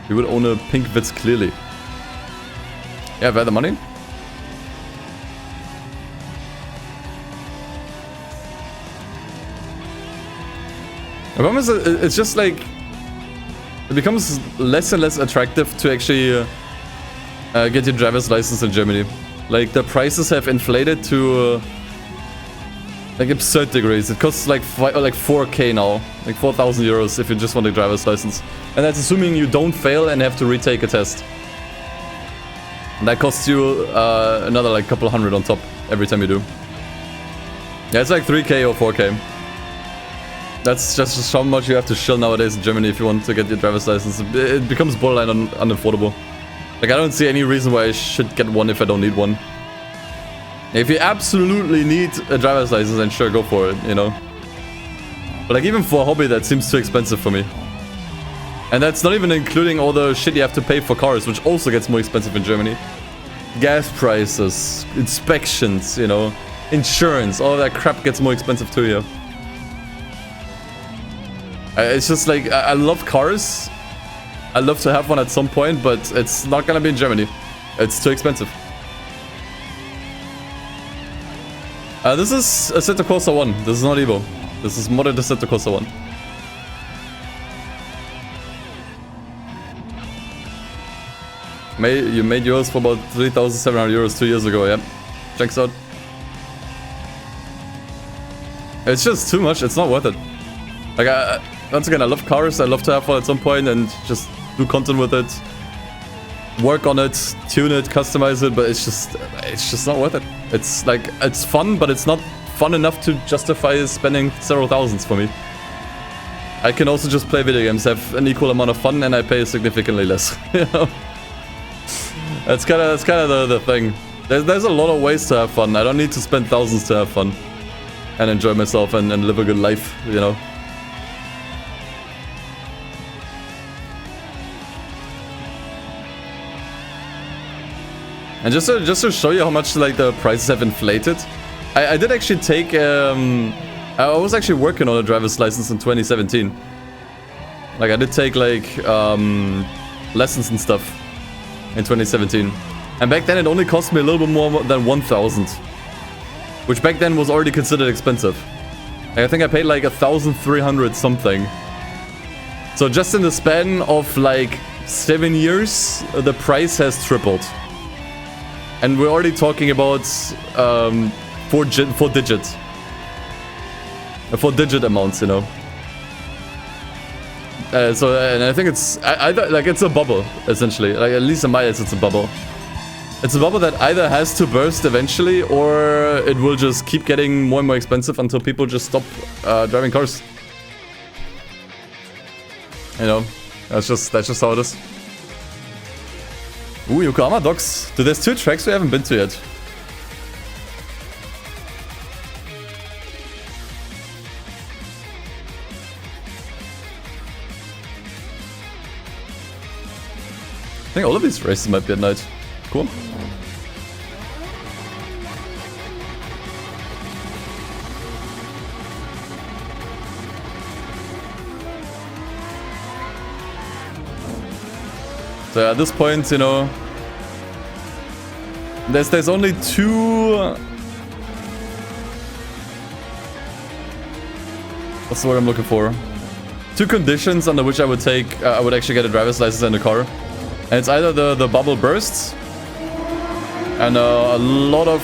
You would own a pink Vitz clearly. Yeah, if I had the money. The problem is, it's just like it becomes less and less attractive to actually get your driver's license in Germany. Like, the prices have inflated to like absurd degrees. It costs like 4k now, like 4,000 euros if you just want a driver's license, and that's assuming you don't fail and have to retake a test. And that costs you another like couple hundred on top every time you do. Yeah, it's like 3k or 4k. That's just how much you have to shill nowadays in Germany if you want to get your driver's license. It becomes borderline unaffordable. Like, I don't see any reason why I should get one if I don't need one. If you absolutely need a driver's license, then sure, go for it, you know. But like, even for a hobby, that seems too expensive for me. And that's not even including all the shit you have to pay for cars, which also gets more expensive in Germany. Gas prices, inspections, you know, insurance, all that crap gets more expensive too here. It's just like, I love cars. I love to have one at some point, but it's not gonna be in Germany. It's too expensive. This is Assetto Corsa 1. This is not Evo. This is modded Assetto Corsa 1. You made yours for about 3,700 euros 2 years ago, yeah. Checks out. It's just too much, it's not worth it. Like, once again, I love cars, I love to have one at some point and just do content with it. Work on it, tune it, customize it, but it's just not worth it. It's like, it's fun, but it's not fun enough to justify spending several thousands for me. I can also just play video games, have an equal amount of fun, and I pay significantly less. You know? That's kind of the thing. There's a lot of ways to have fun. I don't need to spend thousands to have fun and enjoy myself and live a good life, you know. And just to show you how much like the prices have inflated, I did actually take I was actually working on a driver's license in 2017. Like, I did take like lessons and stuff in 2017, and back then it only cost me a little bit more than 1,000, which back then was already considered expensive. Like, I think I paid like 1,300 something. So just in the span of like 7 years, the price has tripled. And we're already talking about 4-digit amounts, you know. So, and I think it's like it's a bubble essentially. Like, at least in my eyes, it's a bubble. It's a bubble that either has to burst eventually, or it will just keep getting more and more expensive until people just stop driving cars. You know, that's just how it is. Ooh, Yokohama docks. Dude, there's 2 tracks we haven't been to yet. I think all of these races might be at night. Cool. So at this point, you know, there's only 2... What's the word I'm looking for? 2 conditions under which I would actually get a driver's license and a car. And it's either the bubble bursts, and a lot of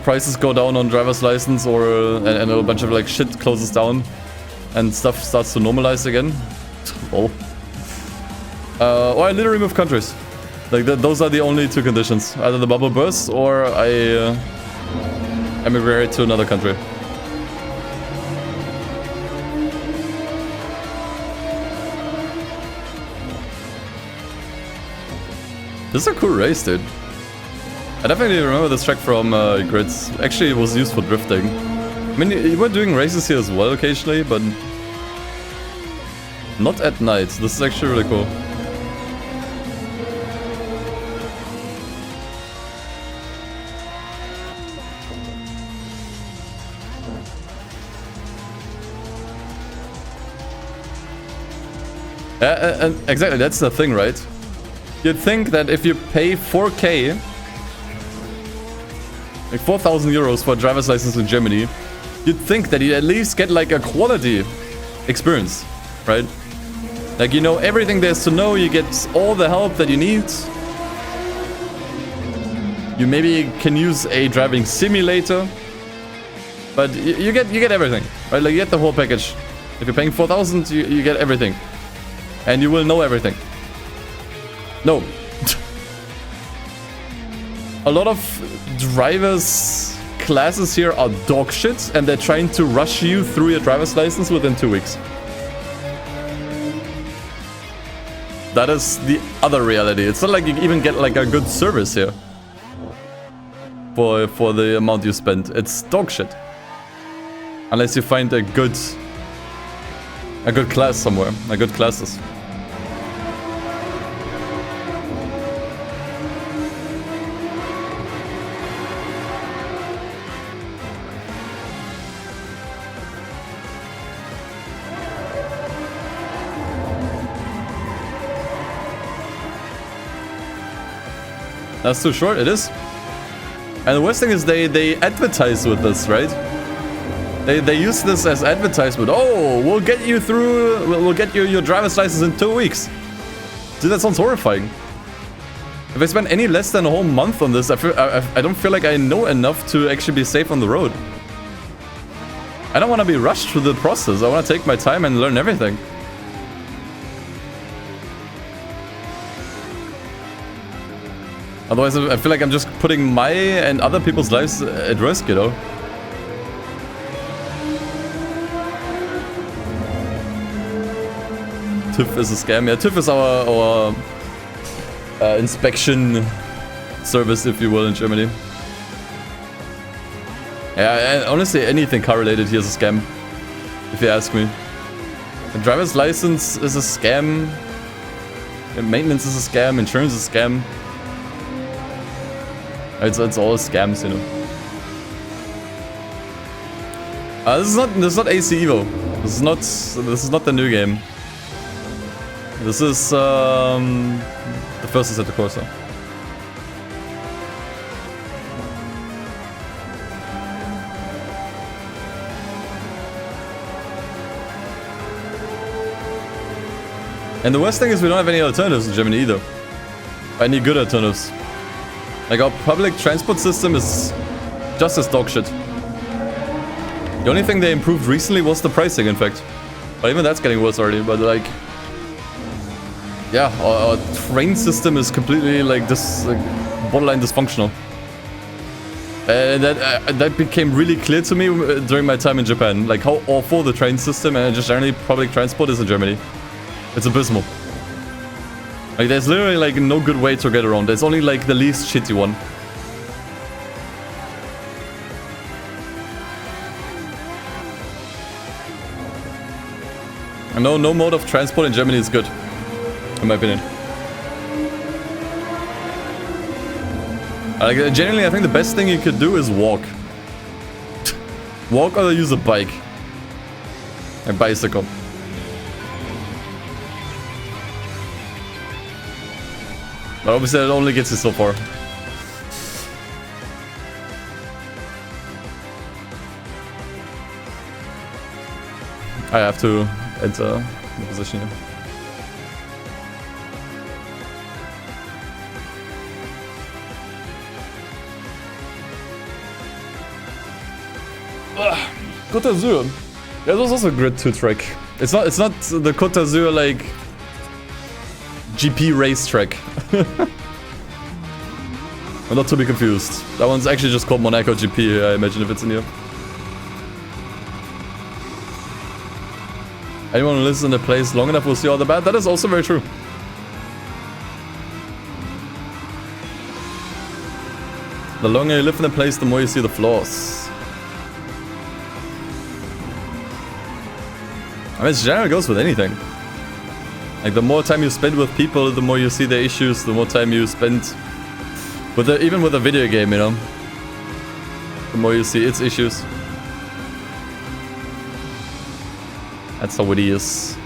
prices go down on driver's license, or and a bunch of like shit closes down, and stuff starts to normalize again. Oh. Or I literally move countries. Like, those are the only 2 conditions. Either the bubble bursts, or I emigrate to another country. This is a cool race, dude. I definitely remember this track from Grids. Actually, it was used for drifting. I mean, you were doing races here as well occasionally, but not at night. This is actually really cool. And exactly, that's the thing, right? You'd think that if you pay 4k, like 4,000 euros for a driver's license in Germany, you'd think that you at least get like a quality experience, right? Like, you know everything there's to know, you get all the help that you need. You maybe can use a driving simulator, but you get everything, right? Like, you get the whole package. If you're paying 4,000, you get everything, and you will know everything. No, a lot of drivers' classes here are dog shit, and they're trying to rush you through your driver's license within 2 weeks. That is the other reality. It's not like you even get like a good service here for the amount you spend. It's dog shit. Unless you find a good class somewhere, a good classes. That's too short, it is. And the worst thing is they advertise with this, right? They use this as advertisement. Oh, we'll get you through, we'll get you your driver's license in 2 weeks. Dude, that sounds horrifying. If I spend any less than a whole month on this, I don't feel like I know enough to actually be safe on the road. I don't want to be rushed through the process. I want to take my time and learn everything. Otherwise, I feel like I'm just putting my and other people's lives at risk, you know? TÜV is a scam. Yeah, TÜV is our inspection service, if you will, in Germany. Yeah, honestly, anything car-related here is a scam, if you ask me. A driver's license is a scam. Maintenance is a scam. Insurance is a scam. It's all scams, you know. This is not AC Evo. This is not the new game. This is the first Assetto Corsa. And the worst thing is we don't have any alternatives in Germany either. Any good alternatives. Like, our public transport system is just as dog shit. The only thing they improved recently was the pricing, in fact. But even that's getting worse already, but like... Yeah, our train system is completely like this, like, borderline dysfunctional. And that became really clear to me during my time in Japan. Like, how awful the train system and just generally public transport is in Germany. It's abysmal. Like, there's literally like no good way to get around. There's only like the least shitty one. And no mode of transport in Germany is good, in my opinion. Like, generally, I think the best thing you could do is walk. Walk or use a bike. A bicycle. But obviously it only gets you so far. I have to enter the position here. Côte d'Azur. Yeah, that was also a Grid 2 track. It's not the Côte d'Azur like GP race track. But not to be confused. That one's actually just called Monaco GP, I imagine, if it's in here. Anyone who lives in a place long enough will see all the bad. That is also very true. The longer you live in a place, the more you see the flaws. I mean, it's generally goes with anything. Like, the more time you spend with people, the more you see their issues, the more time you spend with even with a video game, you know. The more you see its issues. That's how it is.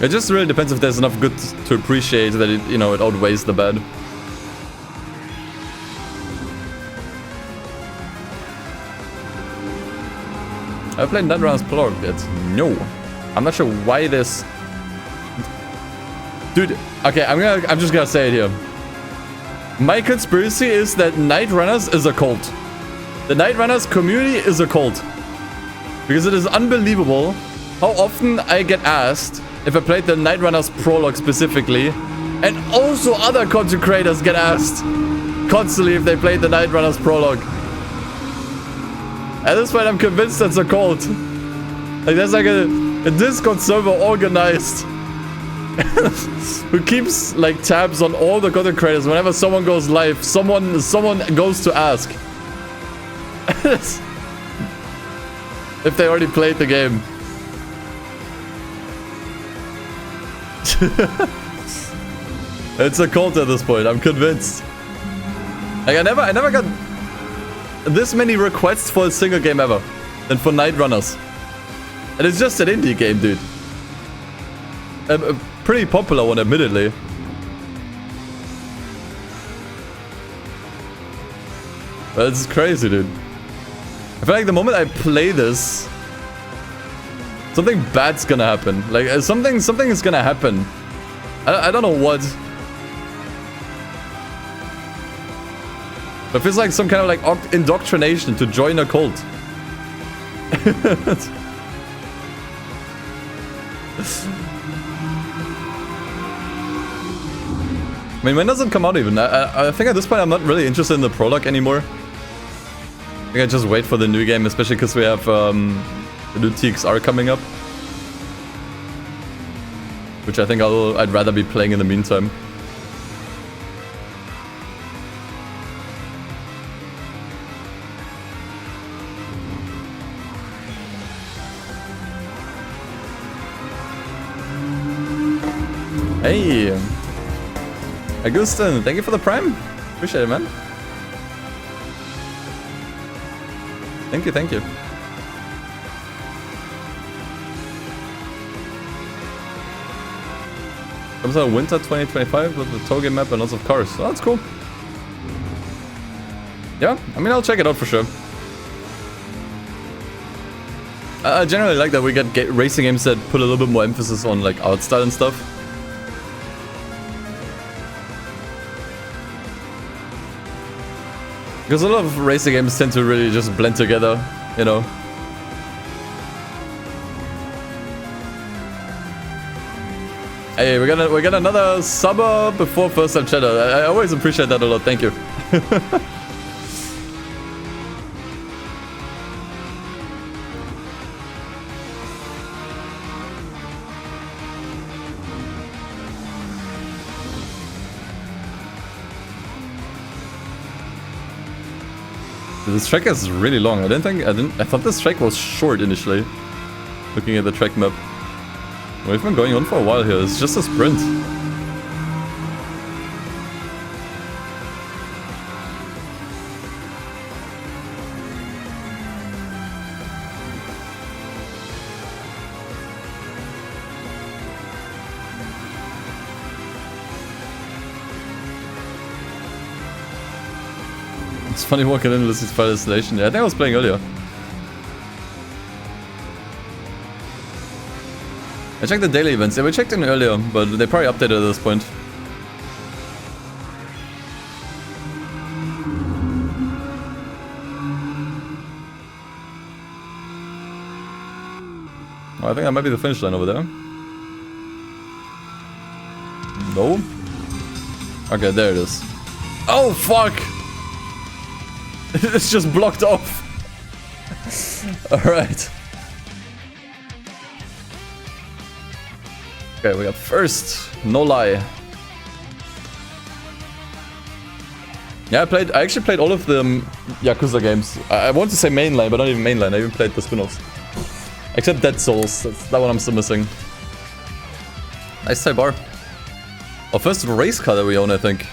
It just really depends if there's enough good to appreciate that it, you know, it outweighs the bad. I played Night Runners Prologue yet. No. I'm not sure why this... Dude, okay, I'm just gonna say it here. My conspiracy is that Night Runners is a cult. The Night Runners community is a cult. Because it is unbelievable how often I get asked if I played the Night Runners Prologue specifically. And also other content creators get asked constantly if they played the Night Runners Prologue. At this point, I'm convinced that's a cult. Like, there's like a Discord server organized who keeps like tabs on all the content creators. Whenever someone goes live, someone goes to ask if they already played the game. It's a cult at this point. I'm convinced. Like, I never got this many requests for a single game ever than for Night Runners. And it's just an indie game, dude. A pretty popular one, admittedly. But it's crazy, dude. I feel like the moment I play this, something bad's gonna happen. Like, something is gonna happen. I don't know what. But it feels like some kind of like indoctrination to join a cult. I mean, when does it come out even? I think at this point I'm not really interested in the prologue anymore. I think I just wait for the new game, especially because we have the new TXR coming up. Which I think I'd rather be playing in the meantime. Hey, Augustin, thank you for the prime. Appreciate it, man. Thank you, thank you. Comes out winter 2025 with the Toge map and lots of cars. Oh, that's cool. Yeah, I mean, I'll check it out for sure. I generally like that we get racing games that put a little bit more emphasis on like art style and stuff. Because a lot of racing games tend to really just blend together, you know. Hey, we got another subber before first time chatter. I always appreciate that a lot. Thank you. This track is really long. I thought this track was short initially. Looking at the track map. We've been going on for a while here. It's just a sprint. It's funny walking in with this file installation. Yeah, I think I was playing earlier. I checked the daily events. Yeah, we checked in earlier, but they probably updated at this point. Oh, I think that might be the finish line over there. No. Okay, there it is. Oh, fuck! It's just blocked off. Alright. Okay, we got first. No lie. Yeah, I actually played all of the Yakuza games. I want to say mainline, but not even mainline. I even played the spin-offs. Except Dead Souls. That's that one I'm still missing. Nice tie bar. Our first race car that we own, I think.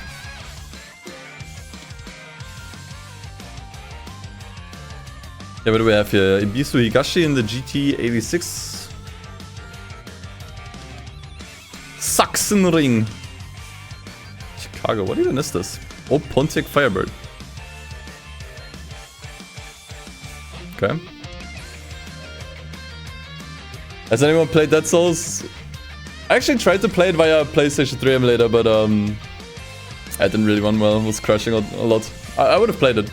Yeah, what do we have here? Ibisu Higashi in the GT86. Sachsenring. Chicago, what even is this? Oh, Pontiac Firebird. Okay. Has anyone played Dead Souls? I actually tried to play it via PlayStation 3 emulator, but I didn't really run well. It was crashing a lot. I would have played it.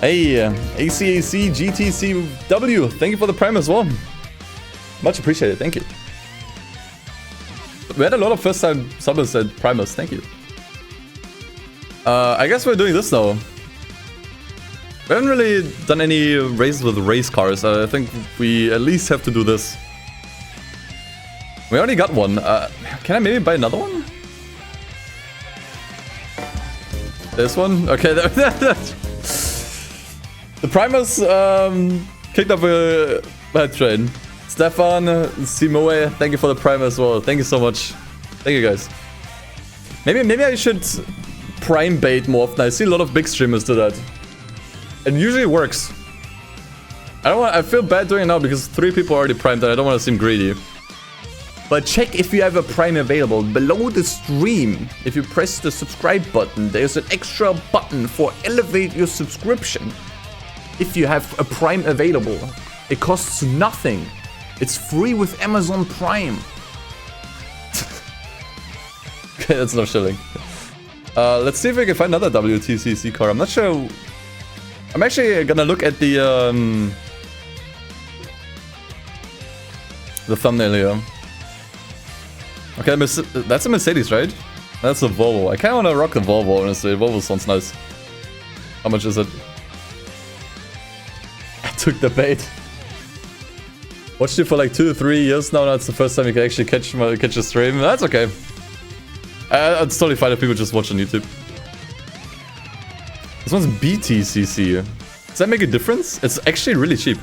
Hey, ACAC GTCW, thank you for the Prime as well. Much appreciated, thank you. We had a lot of first-time subbers at Primus, thank you. I guess we're doing this now. We haven't really done any races with race cars. I think we at least have to do this. We already got one. Can I maybe buy another one? This one? Okay, the Primus kicked up a bad train. Stefan, Simoe, thank you for the Prime as well. Thank you so much. Thank you guys. Maybe I should Prime bait more often. I see a lot of big streamers do that. It usually works. I feel bad doing it now because 3 people already primed and I don't want to seem greedy. But check if you have a Prime available. Below the stream, if you press the subscribe button, there's an extra button for elevate your subscription. If you have a Prime available, it costs nothing. It's free with Amazon Prime. Okay, that's no shilling. Let's see if we can find another WTCC car. I'm not sure. I'm actually gonna look at the thumbnail here. Okay, that's a Mercedes, right? That's a Volvo. I kinda wanna rock the Volvo, honestly. Volvo sounds nice. How much is it? I took the bait. Watched you for like 2 to 3 years now. That's the first time you can actually catch a stream. That's okay. It's totally fine if people just watch on YouTube. This one's BTCC. Does that make a difference? It's actually really cheap.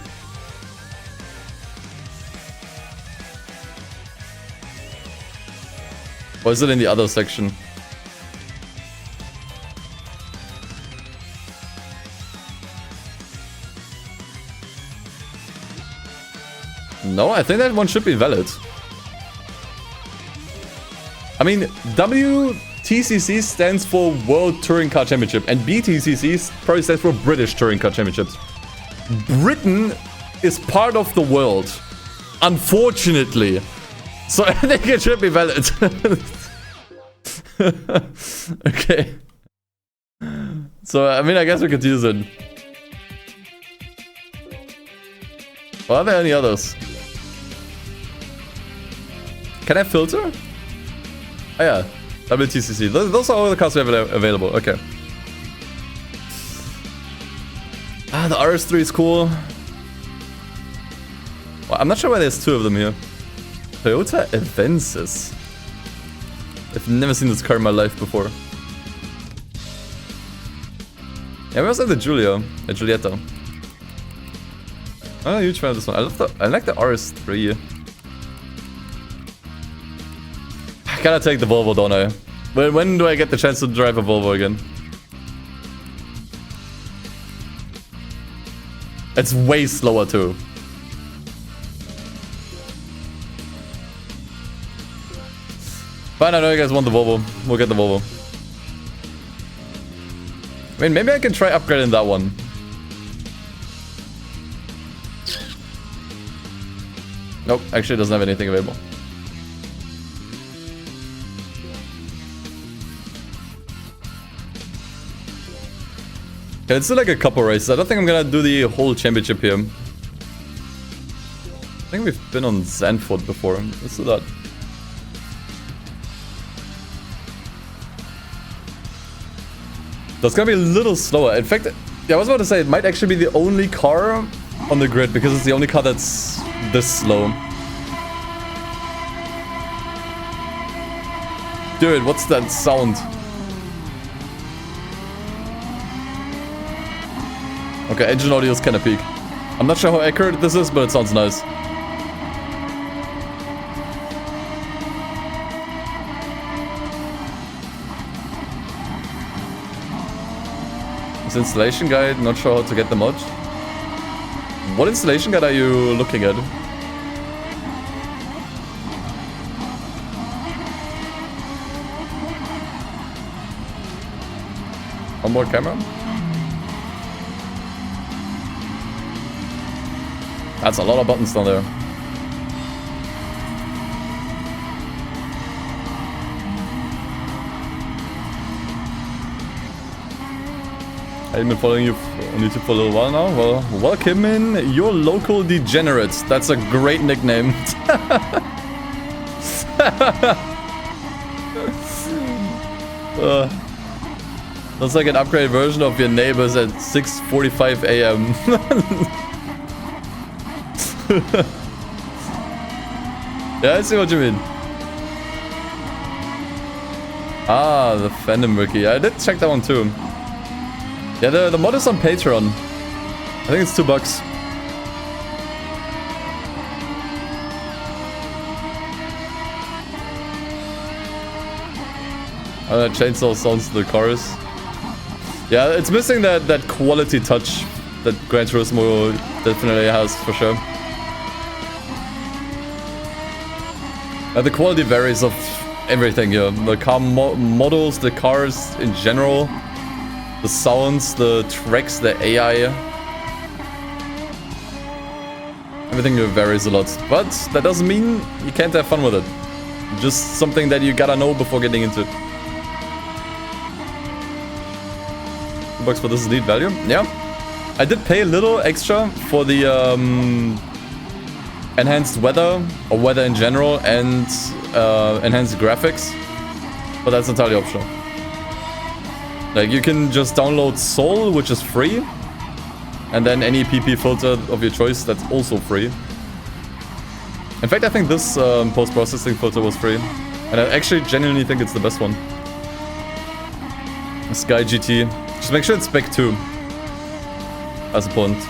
Or is it in the other section? No, I think that one should be valid. I mean, WTCC stands for World Touring Car Championship, and BTCC probably stands for British Touring Car Championships. Britain is part of the world, unfortunately. So I think it should be valid. Okay. So, I mean, I guess we could use it. Or are there any others? Can I filter? Oh yeah, WTCC. Those are all the cars we have available. Okay. Ah, the RS3 is cool. Well, I'm not sure why there's 2 of them here. Toyota Avensis. I've never seen this car in my life before. Yeah, we also have the Giulietta. I'm a huge fan of this one. I like the RS3. I gotta take the Volvo, don't I? When do I get the chance to drive a Volvo again? It's way slower too. Fine, I know you guys want the Volvo. We'll get the Volvo. I mean, maybe I can try upgrading that one. Nope, actually it doesn't have anything available. Okay, let's do like a couple races. I don't think I'm gonna do the whole championship here. I think we've been on Zandvoort before. Let's do that. That's gonna be a little slower. In fact, yeah, I was about to say it might actually be the only car on the grid because it's the only car that's this slow. Dude, what's that sound? Okay, engine audio is kind of peak. I'm not sure how accurate this is, but it sounds nice. This installation guide, not sure how to get the mod. What installation guide are you looking at? Onboard camera? That's a lot of buttons down there. I've been following you on YouTube for a little while now. Well, welcome in, your local degenerates. That's a great nickname. That's like an upgraded version of your neighbors at 6:45 a.m. Yeah, I see what you mean. Ah, the Fandom Wiki. I did check that one too. Yeah, the mod is on Patreon. I think it's $2. Chainsaw sounds to the chorus. Yeah, it's missing that quality touch that Gran Turismo definitely has, for sure. The quality varies of everything here. The car models, the cars in general, the sounds, the tracks, the AI. Everything varies a lot. But that doesn't mean you can't have fun with it. Just something that you gotta know before getting into it. $2 for this is neat value. Yeah. I did pay a little extra for the enhanced weather, or weather in general, and enhanced graphics. But that's entirely optional. Like, you can just download Soul, which is free. And then any PP filter of your choice, that's also free. In fact, I think this post-processing filter was free. And I actually genuinely think it's the best one. Sky GT. Just make sure it's Spec 2. As important.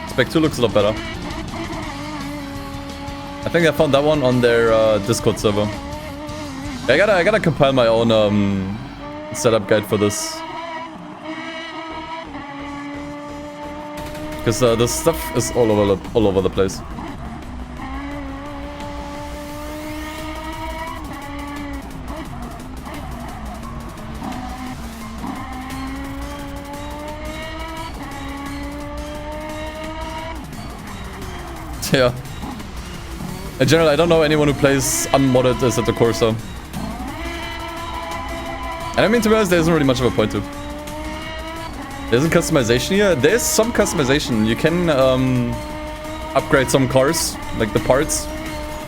Spec 2 looks a lot better. I think I found that one on their Discord server. Yeah, I gotta compile my own setup guide for this. Because this stuff is all over the place. Yeah. In general, I don't know anyone who plays unmodded Assetto Corsa. And I mean, to be honest, there isn't really much of a point to. There isn't customization here. There is some customization. You can upgrade some cars, like the parts.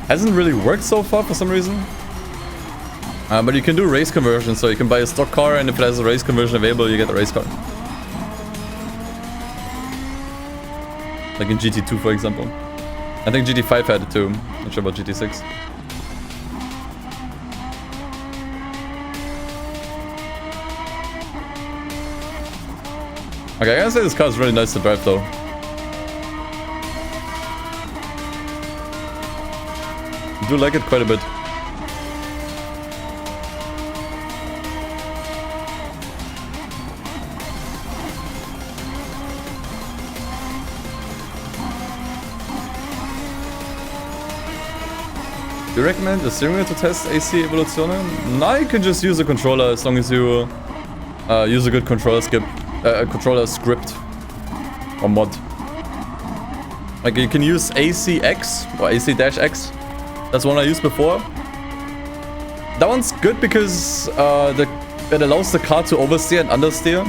Hasn't really worked so far for some reason. But you can do race conversion, so you can buy a stock car, and if it has a race conversion available, you get the race car. Like in GT2, for example. I think GT5 had it too. Not sure about GT6. Okay, I gotta say this car is really nice to drive though. I do like it quite a bit. Do you recommend a steering wheel to test AC Evoluzione? No, you can just use a controller as long as you use a good controller script or mod. Like, you can use ACX or AC-X. That's one I used before. That one's good because it allows the car to oversteer and understeer.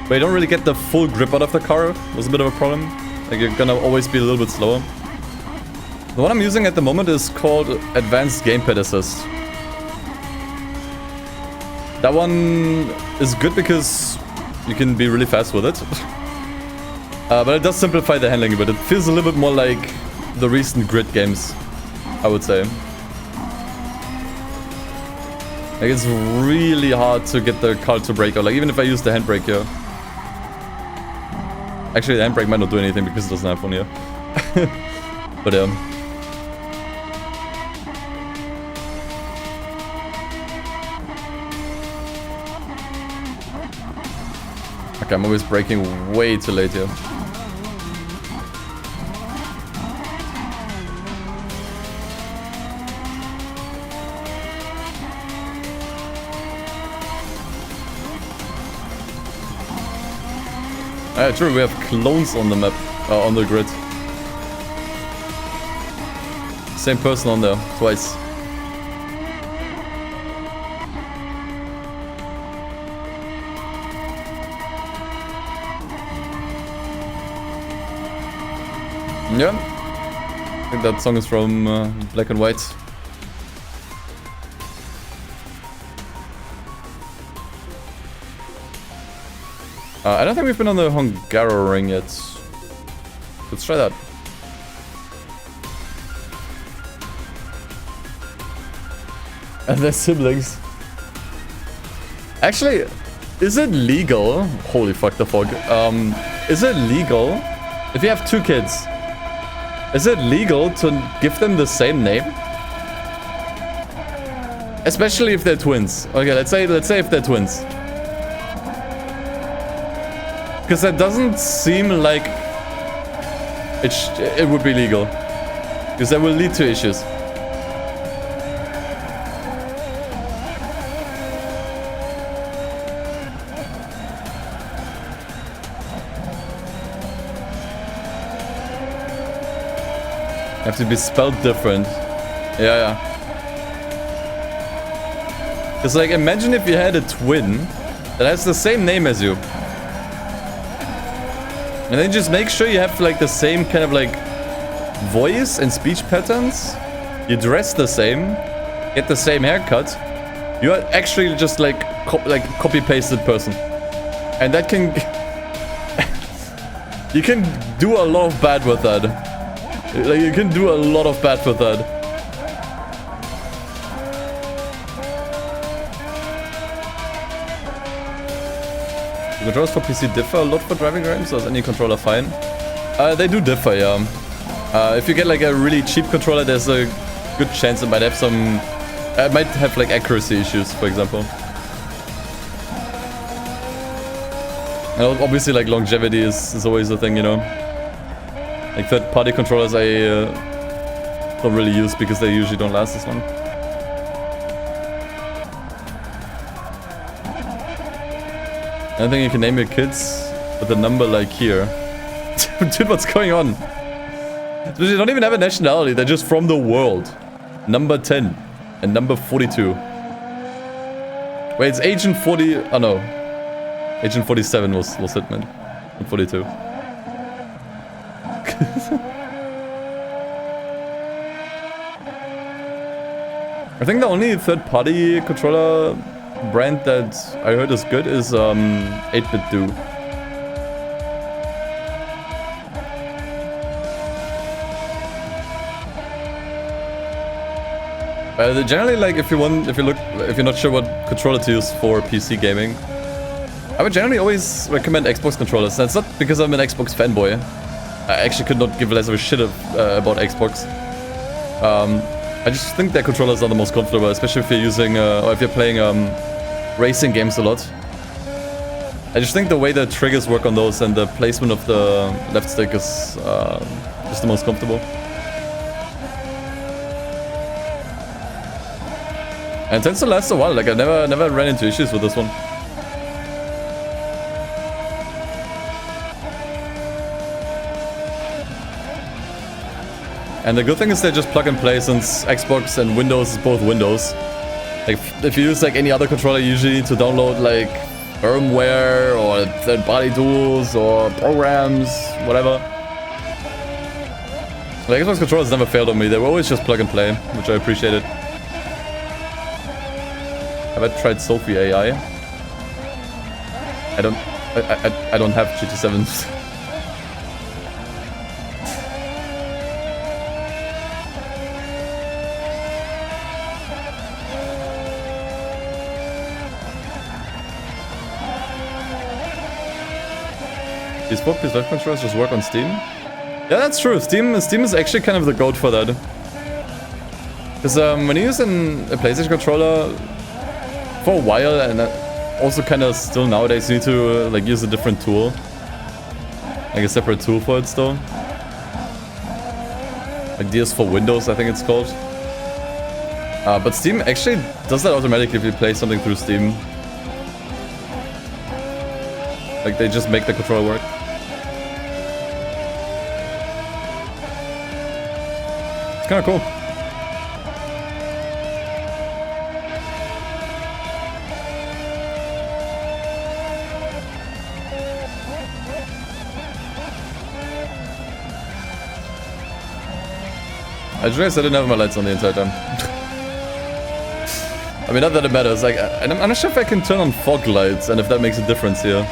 But you don't really get the full grip out of the car. It was a bit of a problem. Like, you're gonna always be a little bit slower. The one I'm using at the moment is called Advanced Gamepad Assist. That one is good because you can be really fast with it. But it does simplify the handling a bit. It feels a little bit more like the recent grid games, I would say. Like, it's really hard to get the car to brake out. Like, even if I use the handbrake here. Actually, the handbrake might not do anything because it doesn't have one here. But yeah. Okay, I'm always braking way too late here. True, we have clones on the map. on the grid. Same person on there, twice. Yeah. I think that song is from Black and White. I don't think we've been on the Hungaroring yet. Let's try that. And their siblings. Actually, is it legal? Holy fuck the fog. Is it legal if you have 2 kids? Is it legal to give them the same name? Especially if they're twins. Okay, let's say if they're twins. Because that doesn't seem like it would be legal. Because that will lead to issues. Have to be spelled different. Yeah. Because like, imagine if you had a twin that has the same name as you. And then just make sure you have like the same kind of like voice and speech patterns. You dress the same, get the same haircut. You are actually just like copy-pasted person. And that can... you can do a lot of bad with that. Like, you can do a lot of bad with that. The controllers for PC differ a lot for driving games, or is any controller fine? They do differ, yeah. If you get like a really cheap controller, there's a good chance it might have some... it might have like accuracy issues, for example. And obviously like longevity is always a thing, you know. Like third-party controllers I don't really use because they usually don't last as long. I think you can name your kids with a number like here. Dude, what's going on? They don't even have a nationality, they're just from the world. Number 10 and number 42. Wait, it's Agent 40... oh no. Agent 47 was Hitman. And 42. I think the only third-party controller brand that I heard is good is 8-Bit Do. Generally, like if you're not sure what controller to use for PC gaming, I would generally always recommend Xbox controllers. That's not because I'm an Xbox fanboy. I actually could not give less of a shit about Xbox. I just think their controllers are the most comfortable, especially if you're using or if you're playing racing games a lot. I just think the way the triggers work on those and the placement of the left stick is just the most comfortable. And it tends to last a while. Like I never ran into issues with this one. And the good thing is they just plug and play, since Xbox and Windows is both Windows. Like if you use like any other controller, you usually need to download like firmware or third-party tools or programs, whatever. The Xbox controllers never failed on me. They were always just plug and play, which I appreciated. Have I tried Sophie AI? I don't have GT7s. These both PS5 controllers just work on Steam? Yeah, that's true. Steam is actually kind of the goat for that. Because when you use a PlayStation controller for a while, and also kind of still nowadays, you need to like use a different tool, like a separate tool for it still. Like DS for Windows, I think it's called. But Steam actually does that automatically if you play something through Steam. Like they just make the controller work. It's kind of cool. I just realized I didn't have my lights on the entire time. I mean, not that it matters. Like, I'm not sure if I can turn on fog lights and if that makes a difference here.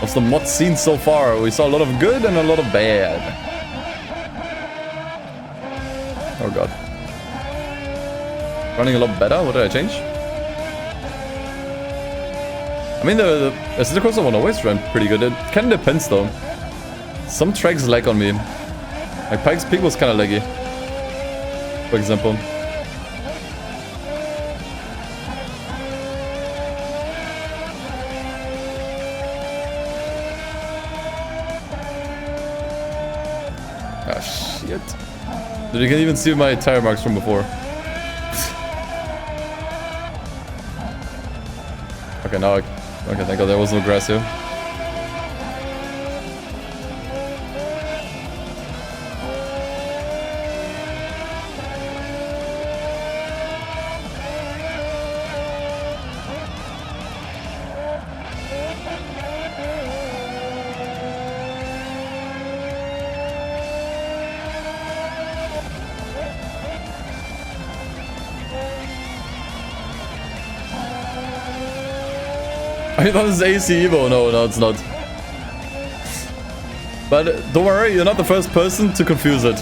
Of the mod scene so far, we saw a lot of good and a lot of bad. Oh god. Running a lot better? What did I change? I mean, the Assetto Corsa one always ran pretty good. It kind of depends though. Some tracks lag on me. Like Pikes Peak was kind of laggy, for example. Ah, shit. Dude, you can even see my tire marks from before. Okay, now okay, thank god there was no grass here. I thought this is AC Evo. No, it's not. But don't worry, you're not the first person to confuse it.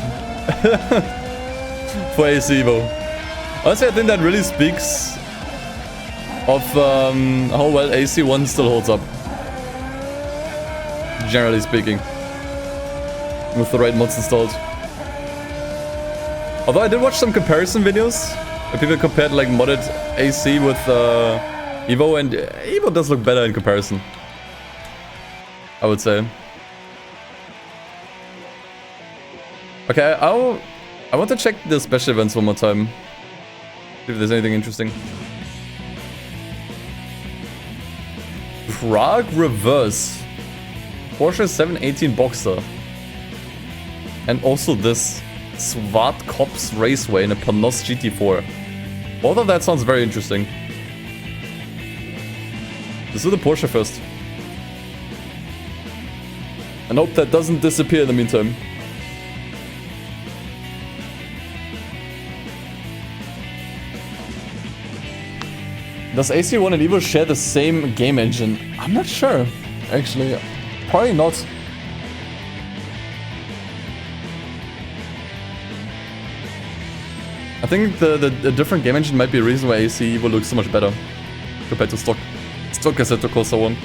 For AC Evo. Honestly, I think that really speaks of how well AC1 still holds up. Generally speaking. With the right mods installed. Although I did watch some comparison videos where people compared like modded AC with Evo, and Evo does look better in comparison, I would say. Okay, I want to check the special events one more time. See if there's anything interesting. Prague Reverse. Porsche 718 Boxster. And also this SWAT Cops Raceway in a Panos GT4. Both of that sounds very interesting. Let's do the Porsche first. And hope that doesn't disappear in the meantime. Does AC1 and Evo share the same game engine? I'm not sure, actually. Probably not. I think the different game engine might be a reason why AC Evo looks so much better compared to stock Assetto Corsa 1.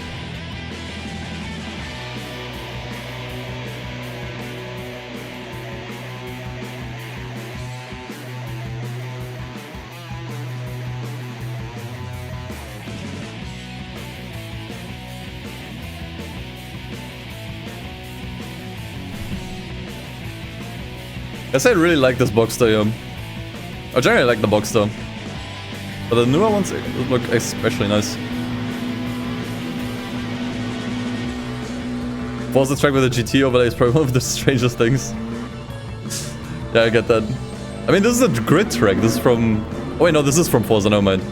I say I really like this Boxster, yeah. I generally like the Boxster. But the newer ones look especially nice. Was the track with the GT overlay is probably one of the strangest things. Yeah, I get that. I mean, this is a grid track. This is from... Oh wait, no, this is from Forza, never mind.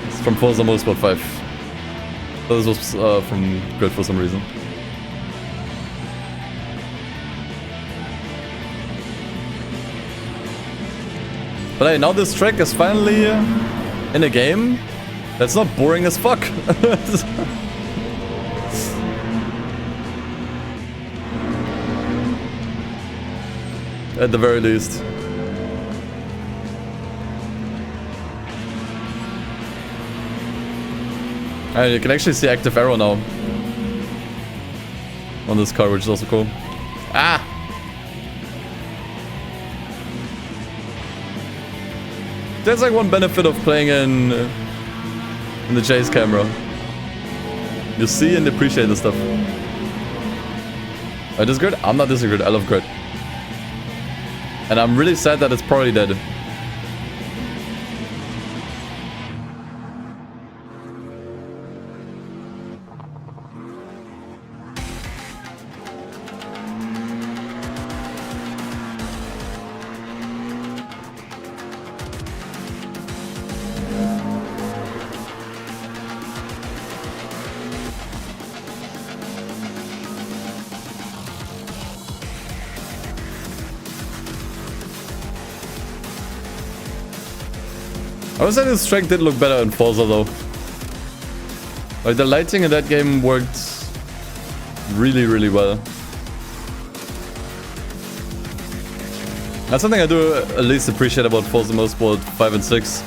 It's from Forza Motorsport 5. So this was from grid for some reason. But hey, now this track is finally in a game that's not boring as fuck. At the very least. And you can actually see active arrow now on this car, which is also cool. Ah! There's like one benefit of playing in the chase camera. You see and appreciate the stuff. Is this grid? I'm not disagreeing. I love grid. And I'm really sad that it's probably dead. I would say the strength did look better in Forza though. Like the lighting in that game worked really, really well. That's something I do at least appreciate about Forza Motorsport 5 and 6.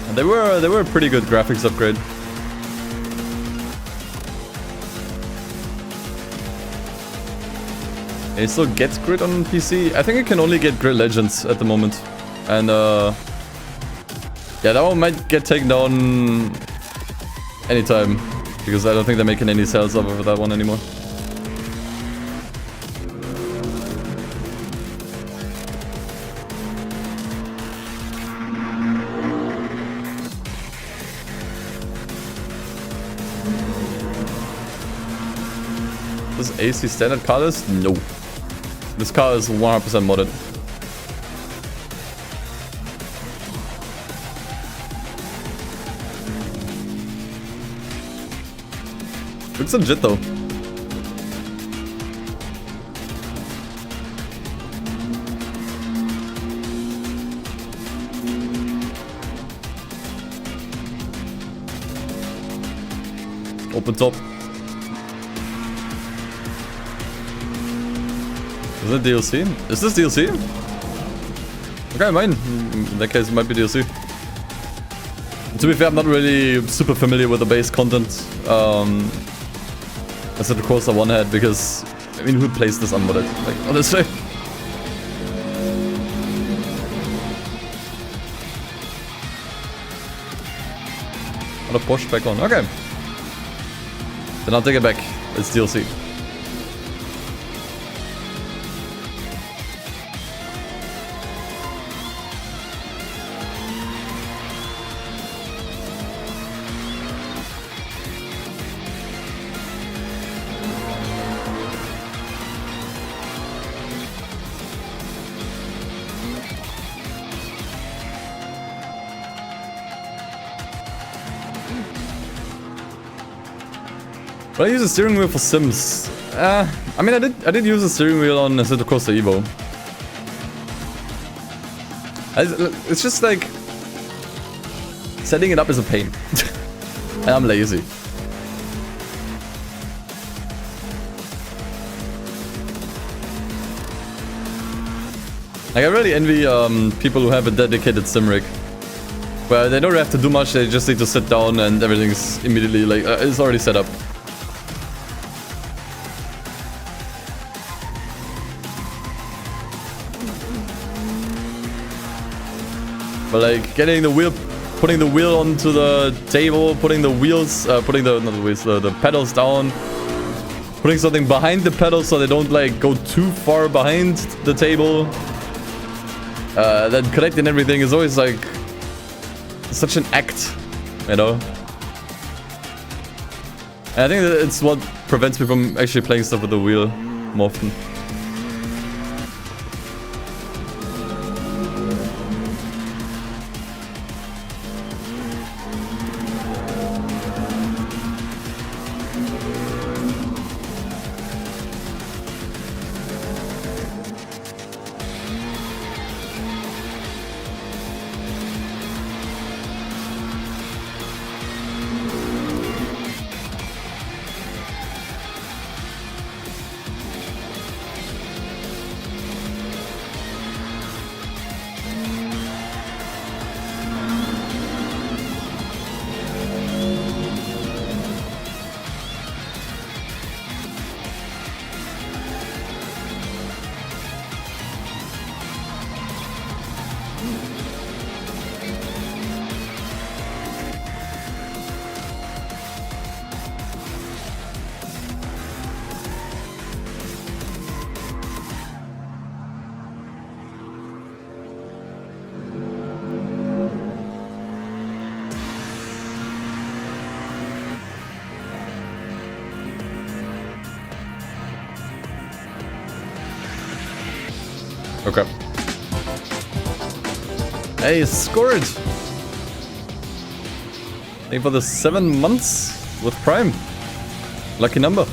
And they were a pretty good graphics upgrade. Can you still get Grid on PC? I think you can only get Grid Legends at the moment. And yeah, that one might get taken down anytime. Because I don't think they're making any sales of that one anymore. This is AC standard car list? No. This car is 100% modded. Looks legit though. Open top. Is it DLC? Is this DLC? Okay, mine. In that case, it might be DLC. To be fair, I'm not really super familiar with the base content. Assetto Corsa 1 had, because I mean, who plays this unmodded? Like, honestly. Not a Porsche back on. Okay. Then I'll take it back. It's DLC. But I use a steering wheel for Sims. I mean, I did use a steering wheel on Assetto Corsa Evo. It's just like setting it up is a pain, and I'm lazy. Like I really envy people who have a dedicated sim rig, where they don't have to do much. They just need to sit down and everything's immediately like it's already set up. But like getting the wheel, putting the wheel onto the table, putting the wheels, putting the not the wheels, the pedals down, putting something behind the pedals so they don't like go too far behind the table. Then connecting everything is always like such an act, you know. And I think that it's what prevents me from actually playing stuff with the wheel more often. Okay. Hey, scored! Thank you for the 7 months with Prime. Lucky number.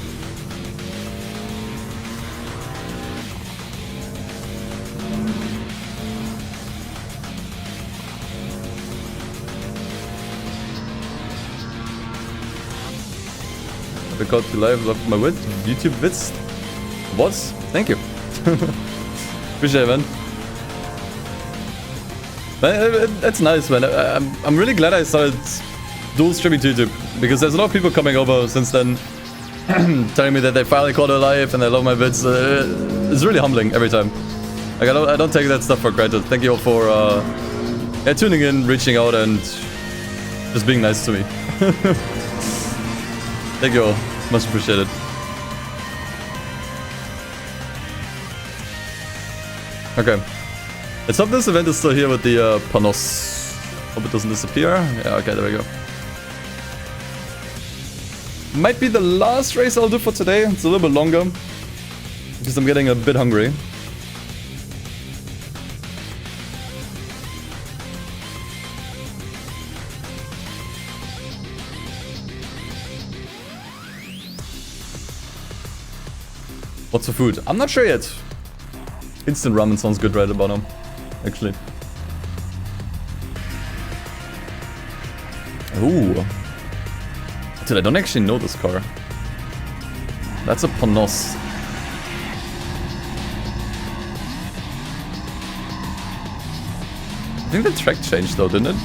the code to live. Love my YouTube vids. What? Thank you. Appreciate it, man. That's nice, man. I'm really glad I started dual streaming to YouTube because there's a lot of people coming over since then telling me that they finally caught it live and they love my vids. It's really humbling every time. Like I don't take that stuff for granted. Thank you all for tuning in, reaching out, and just being nice to me. Thank you all. Much appreciated. Okay. Let's hope this event is still here with the Panos. Hope it doesn't disappear. Yeah, okay, there we go. Might be the last race I'll do for today. It's a little bit longer because I'm getting a bit hungry. What's for food? I'm not sure yet. Instant ramen sounds good right about now, actually. Ooh. Dude, I don't actually know this car. That's a Panos. I think the track changed though, didn't it?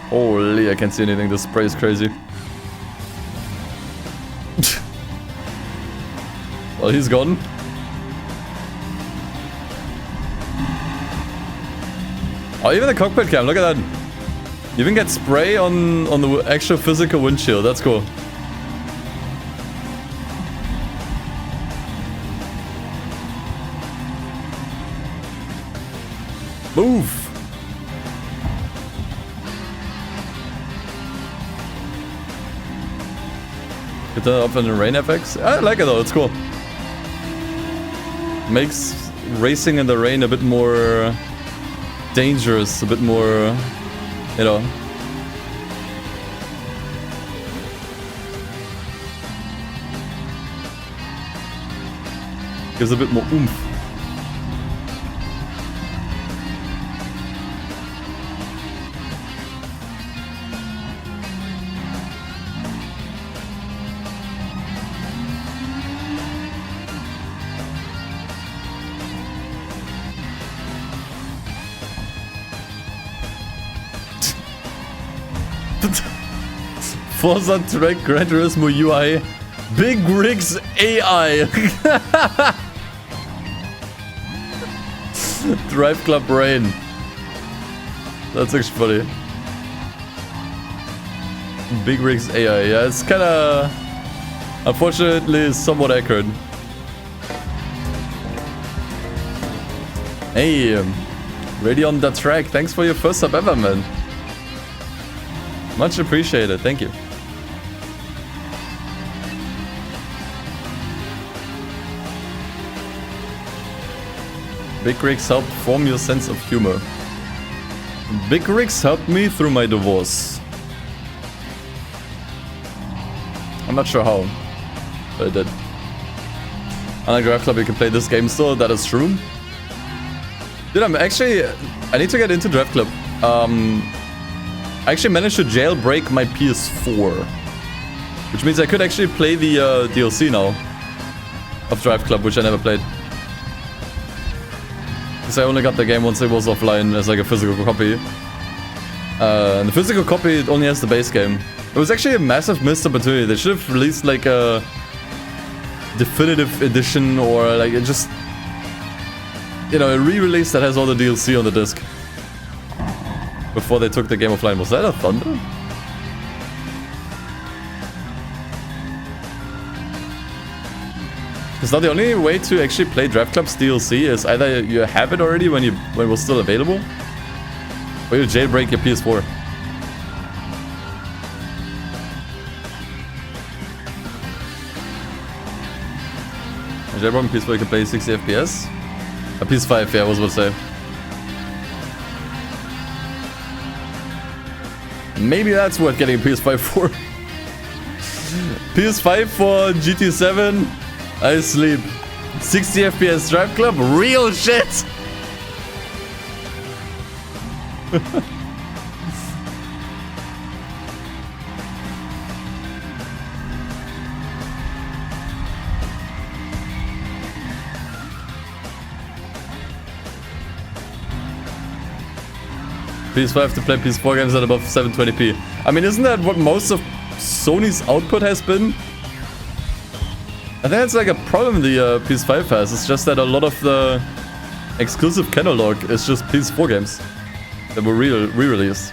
Holy, I can't see anything. This spray is crazy. Well, he's gone. Oh, even the cockpit cam, look at that. You even get spray on the actual physical windshield. That's cool. Move. Get that up in the rain FX. I like it though, it's cool. Makes racing in the rain a bit more dangerous, a bit more, you know. Gives a bit more oomph. Forza Track Gran Turismo UI Big Rigs AI Drive Club Rain. That's actually funny. Big Rigs AI. Yeah, it's kinda unfortunately somewhat accurate. Hey, ready on the track. Thanks for your first sub ever, man. Much appreciated. Thank you. Big rigs help form your sense of humor. Big rigs helped me through my divorce. I'm not sure how, but I did. On a Drive Club you can play this game still, that is true. Dude, I need to get into Drive Club. I actually managed to jailbreak my PS4. Which means I could actually play the DLC now of Drive Club, which I never played. Because I only got the game once it was offline as like a physical copy. And the physical copy only has the base game. It was actually a massive missed opportunity. They should have released like a definitive edition or like just, you know, a re-release that has all the DLC on the disc. Before they took the game offline. Was that a thunder? Because now the only way to actually play Drive Club's DLC is either you have it already when it was still available, or you jailbreak your PS4. A jailbroken PS4 you can play 60 FPS. A PS5, yeah, I was about to say. Maybe that's worth getting a PS5 for. PS5 for GT7. I sleep. 60 FPS Drive Club? Real shit! PS5 to play PS4 games at above 720p. I mean, isn't that what most of Sony's output has been? I think that's like a problem the PS5 has. It's just that a lot of the exclusive catalog is just PS4 games that were re-released.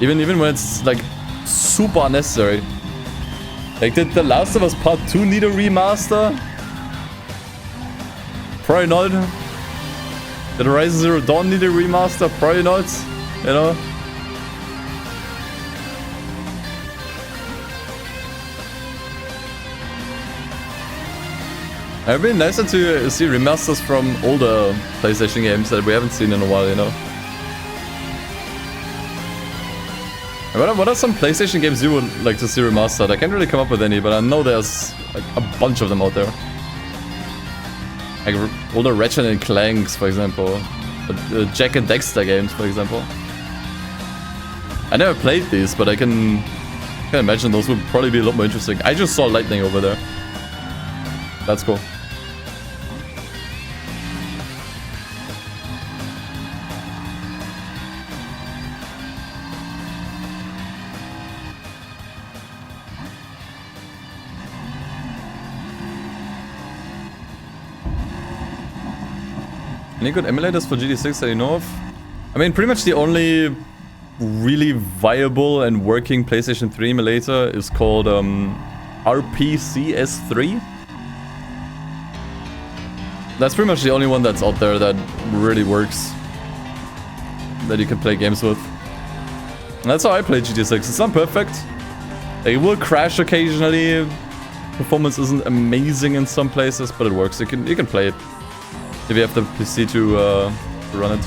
Even when it's like super unnecessary. Like, did The Last of Us Part 2 need a remaster? Probably not. Did Horizon Zero Dawn need a remaster? Probably not. You know? It would be nicer to see remasters from older PlayStation games that we haven't seen in a while, you know? What are some PlayStation games you would like to see remastered? I can't really come up with any, but I know there's like a bunch of them out there. Like older Ratchet and Clanks, for example. Jack and Dexter games, for example. I never played these, but I can imagine those would probably be a lot more interesting. I just saw lightning over there. That's cool. Any good emulators for GT6 that you know of? I mean, pretty much the only really viable and working PlayStation 3 emulator is called RPCS3. That's pretty much the only one that's out there that really works, that you can play games with. And that's how I play GT6. It's not perfect. It will crash occasionally. Performance isn't amazing in some places, but it works. You can play it if you have the PC to run it.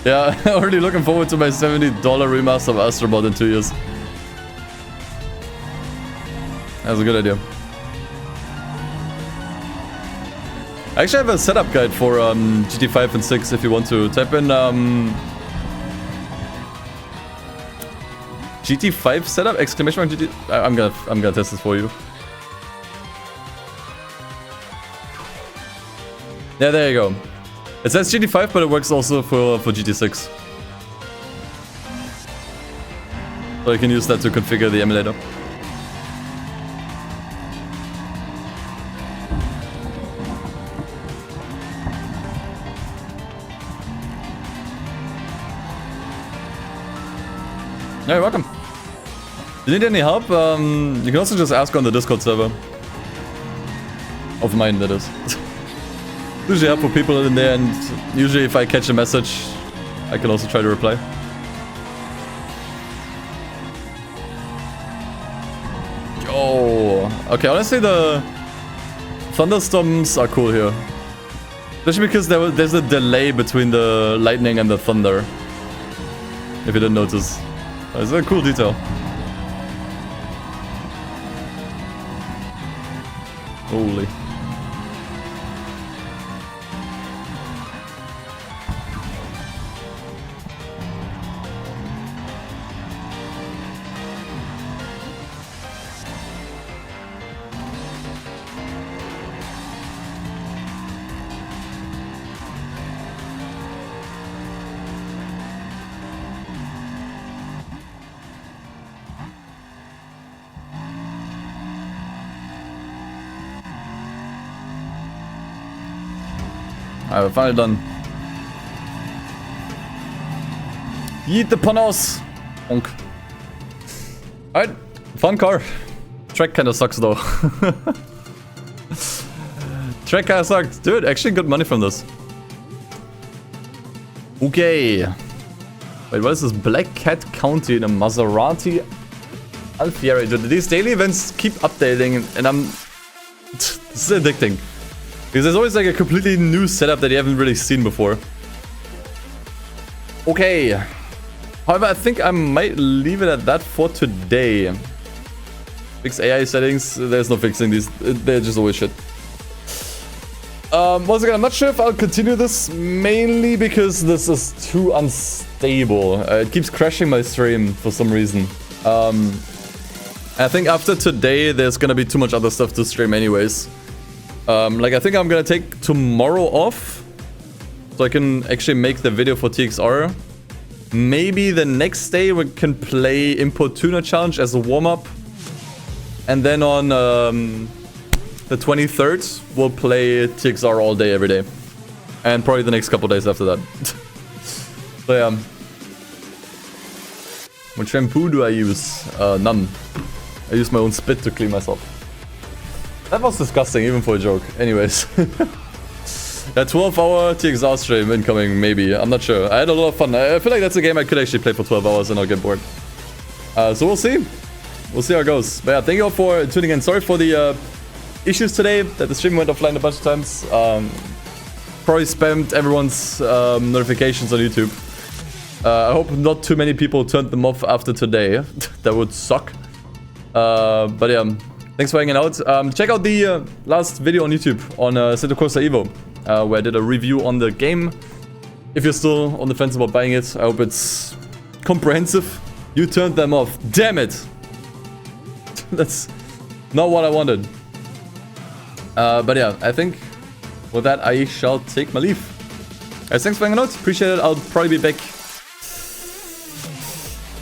Yeah, already looking forward to my $70 remaster of Astrobot in 2 years. That's a good idea. I actually have a setup guide for GT5 and 6 if you want to. Type in GT5 setup exclamation mark GT. I'm gonna test this for you. Yeah, there you go. It says GT5, but it works also for GT6. So you can use that to configure the emulator. Yeah, you're welcome. If you need any help, you can also just ask on the Discord server. Of mine, that is. Usually help for people in there, and usually if I catch a message, I can also try to reply. Oh, okay, honestly the thunderstorms are cool here. Especially because there's a delay between the lightning and the thunder. If you didn't notice. It's a cool detail. Holy. Alright, we're finally done. Yeet the panos! Honk. Alright, fun car. Track kinda sucks though. Track kinda sucks. Dude, actually good money from this. Okay. Wait, what is this? Black Cat County in a Maserati Alfieri. Dude, these daily events keep updating and I'm... This is addicting. Because there's always like a completely new setup that you haven't really seen before. Okay. However, I think I might leave it at that for today. Fix AI settings. There's no fixing these. They're just always shit. Once again, I'm not sure if I'll continue this, mainly because this is too unstable. It keeps crashing my stream for some reason. I think after today, there's gonna be too much other stuff to stream anyways. Like, I think I'm gonna take tomorrow off, so I can actually make the video for TXR. Maybe the next day we can play Import Tuner Challenge as a warm-up. And then on the 23rd, we'll play TXR all day, every day. And probably the next couple days after that. So yeah. What shampoo do I use? None. I use my own spit to clean myself. That was disgusting, even for a joke. Anyways. A 12-hour TXR stream incoming, maybe. I'm not sure. I had a lot of fun. I feel like that's a game I could actually play for 12 hours and not get bored. So we'll see. We'll see how it goes. But yeah, thank you all for tuning in. Sorry for the issues today, that the stream went offline a bunch of times. Probably spammed everyone's notifications on YouTube. I hope not too many people turned them off after today. That would suck. But yeah, thanks for hanging out. Check out the last video on YouTube on Assetto Corsa Evo, where I did a review on the game. If you're still on the fence about buying it, I hope it's comprehensive. You turned them off. Damn it! That's not what I wanted. But yeah, I think with that, I shall take my leave. Guys, thanks for hanging out. Appreciate it. I'll probably be back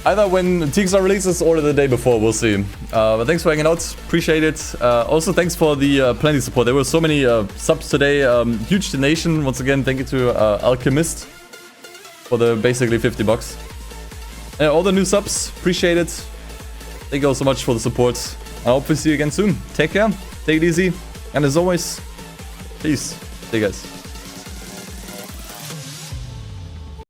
either when TXR releases or the day before. We'll see. But thanks for hanging out. Appreciate it. Also, thanks for the plenty support. There were so many subs today. Huge donation. Once again, thank you to Alchemist for the basically $50. And all the new subs. Appreciate it. Thank you all so much for the support. I hope we see you again soon. Take care. Take it easy. And as always, peace. See you guys.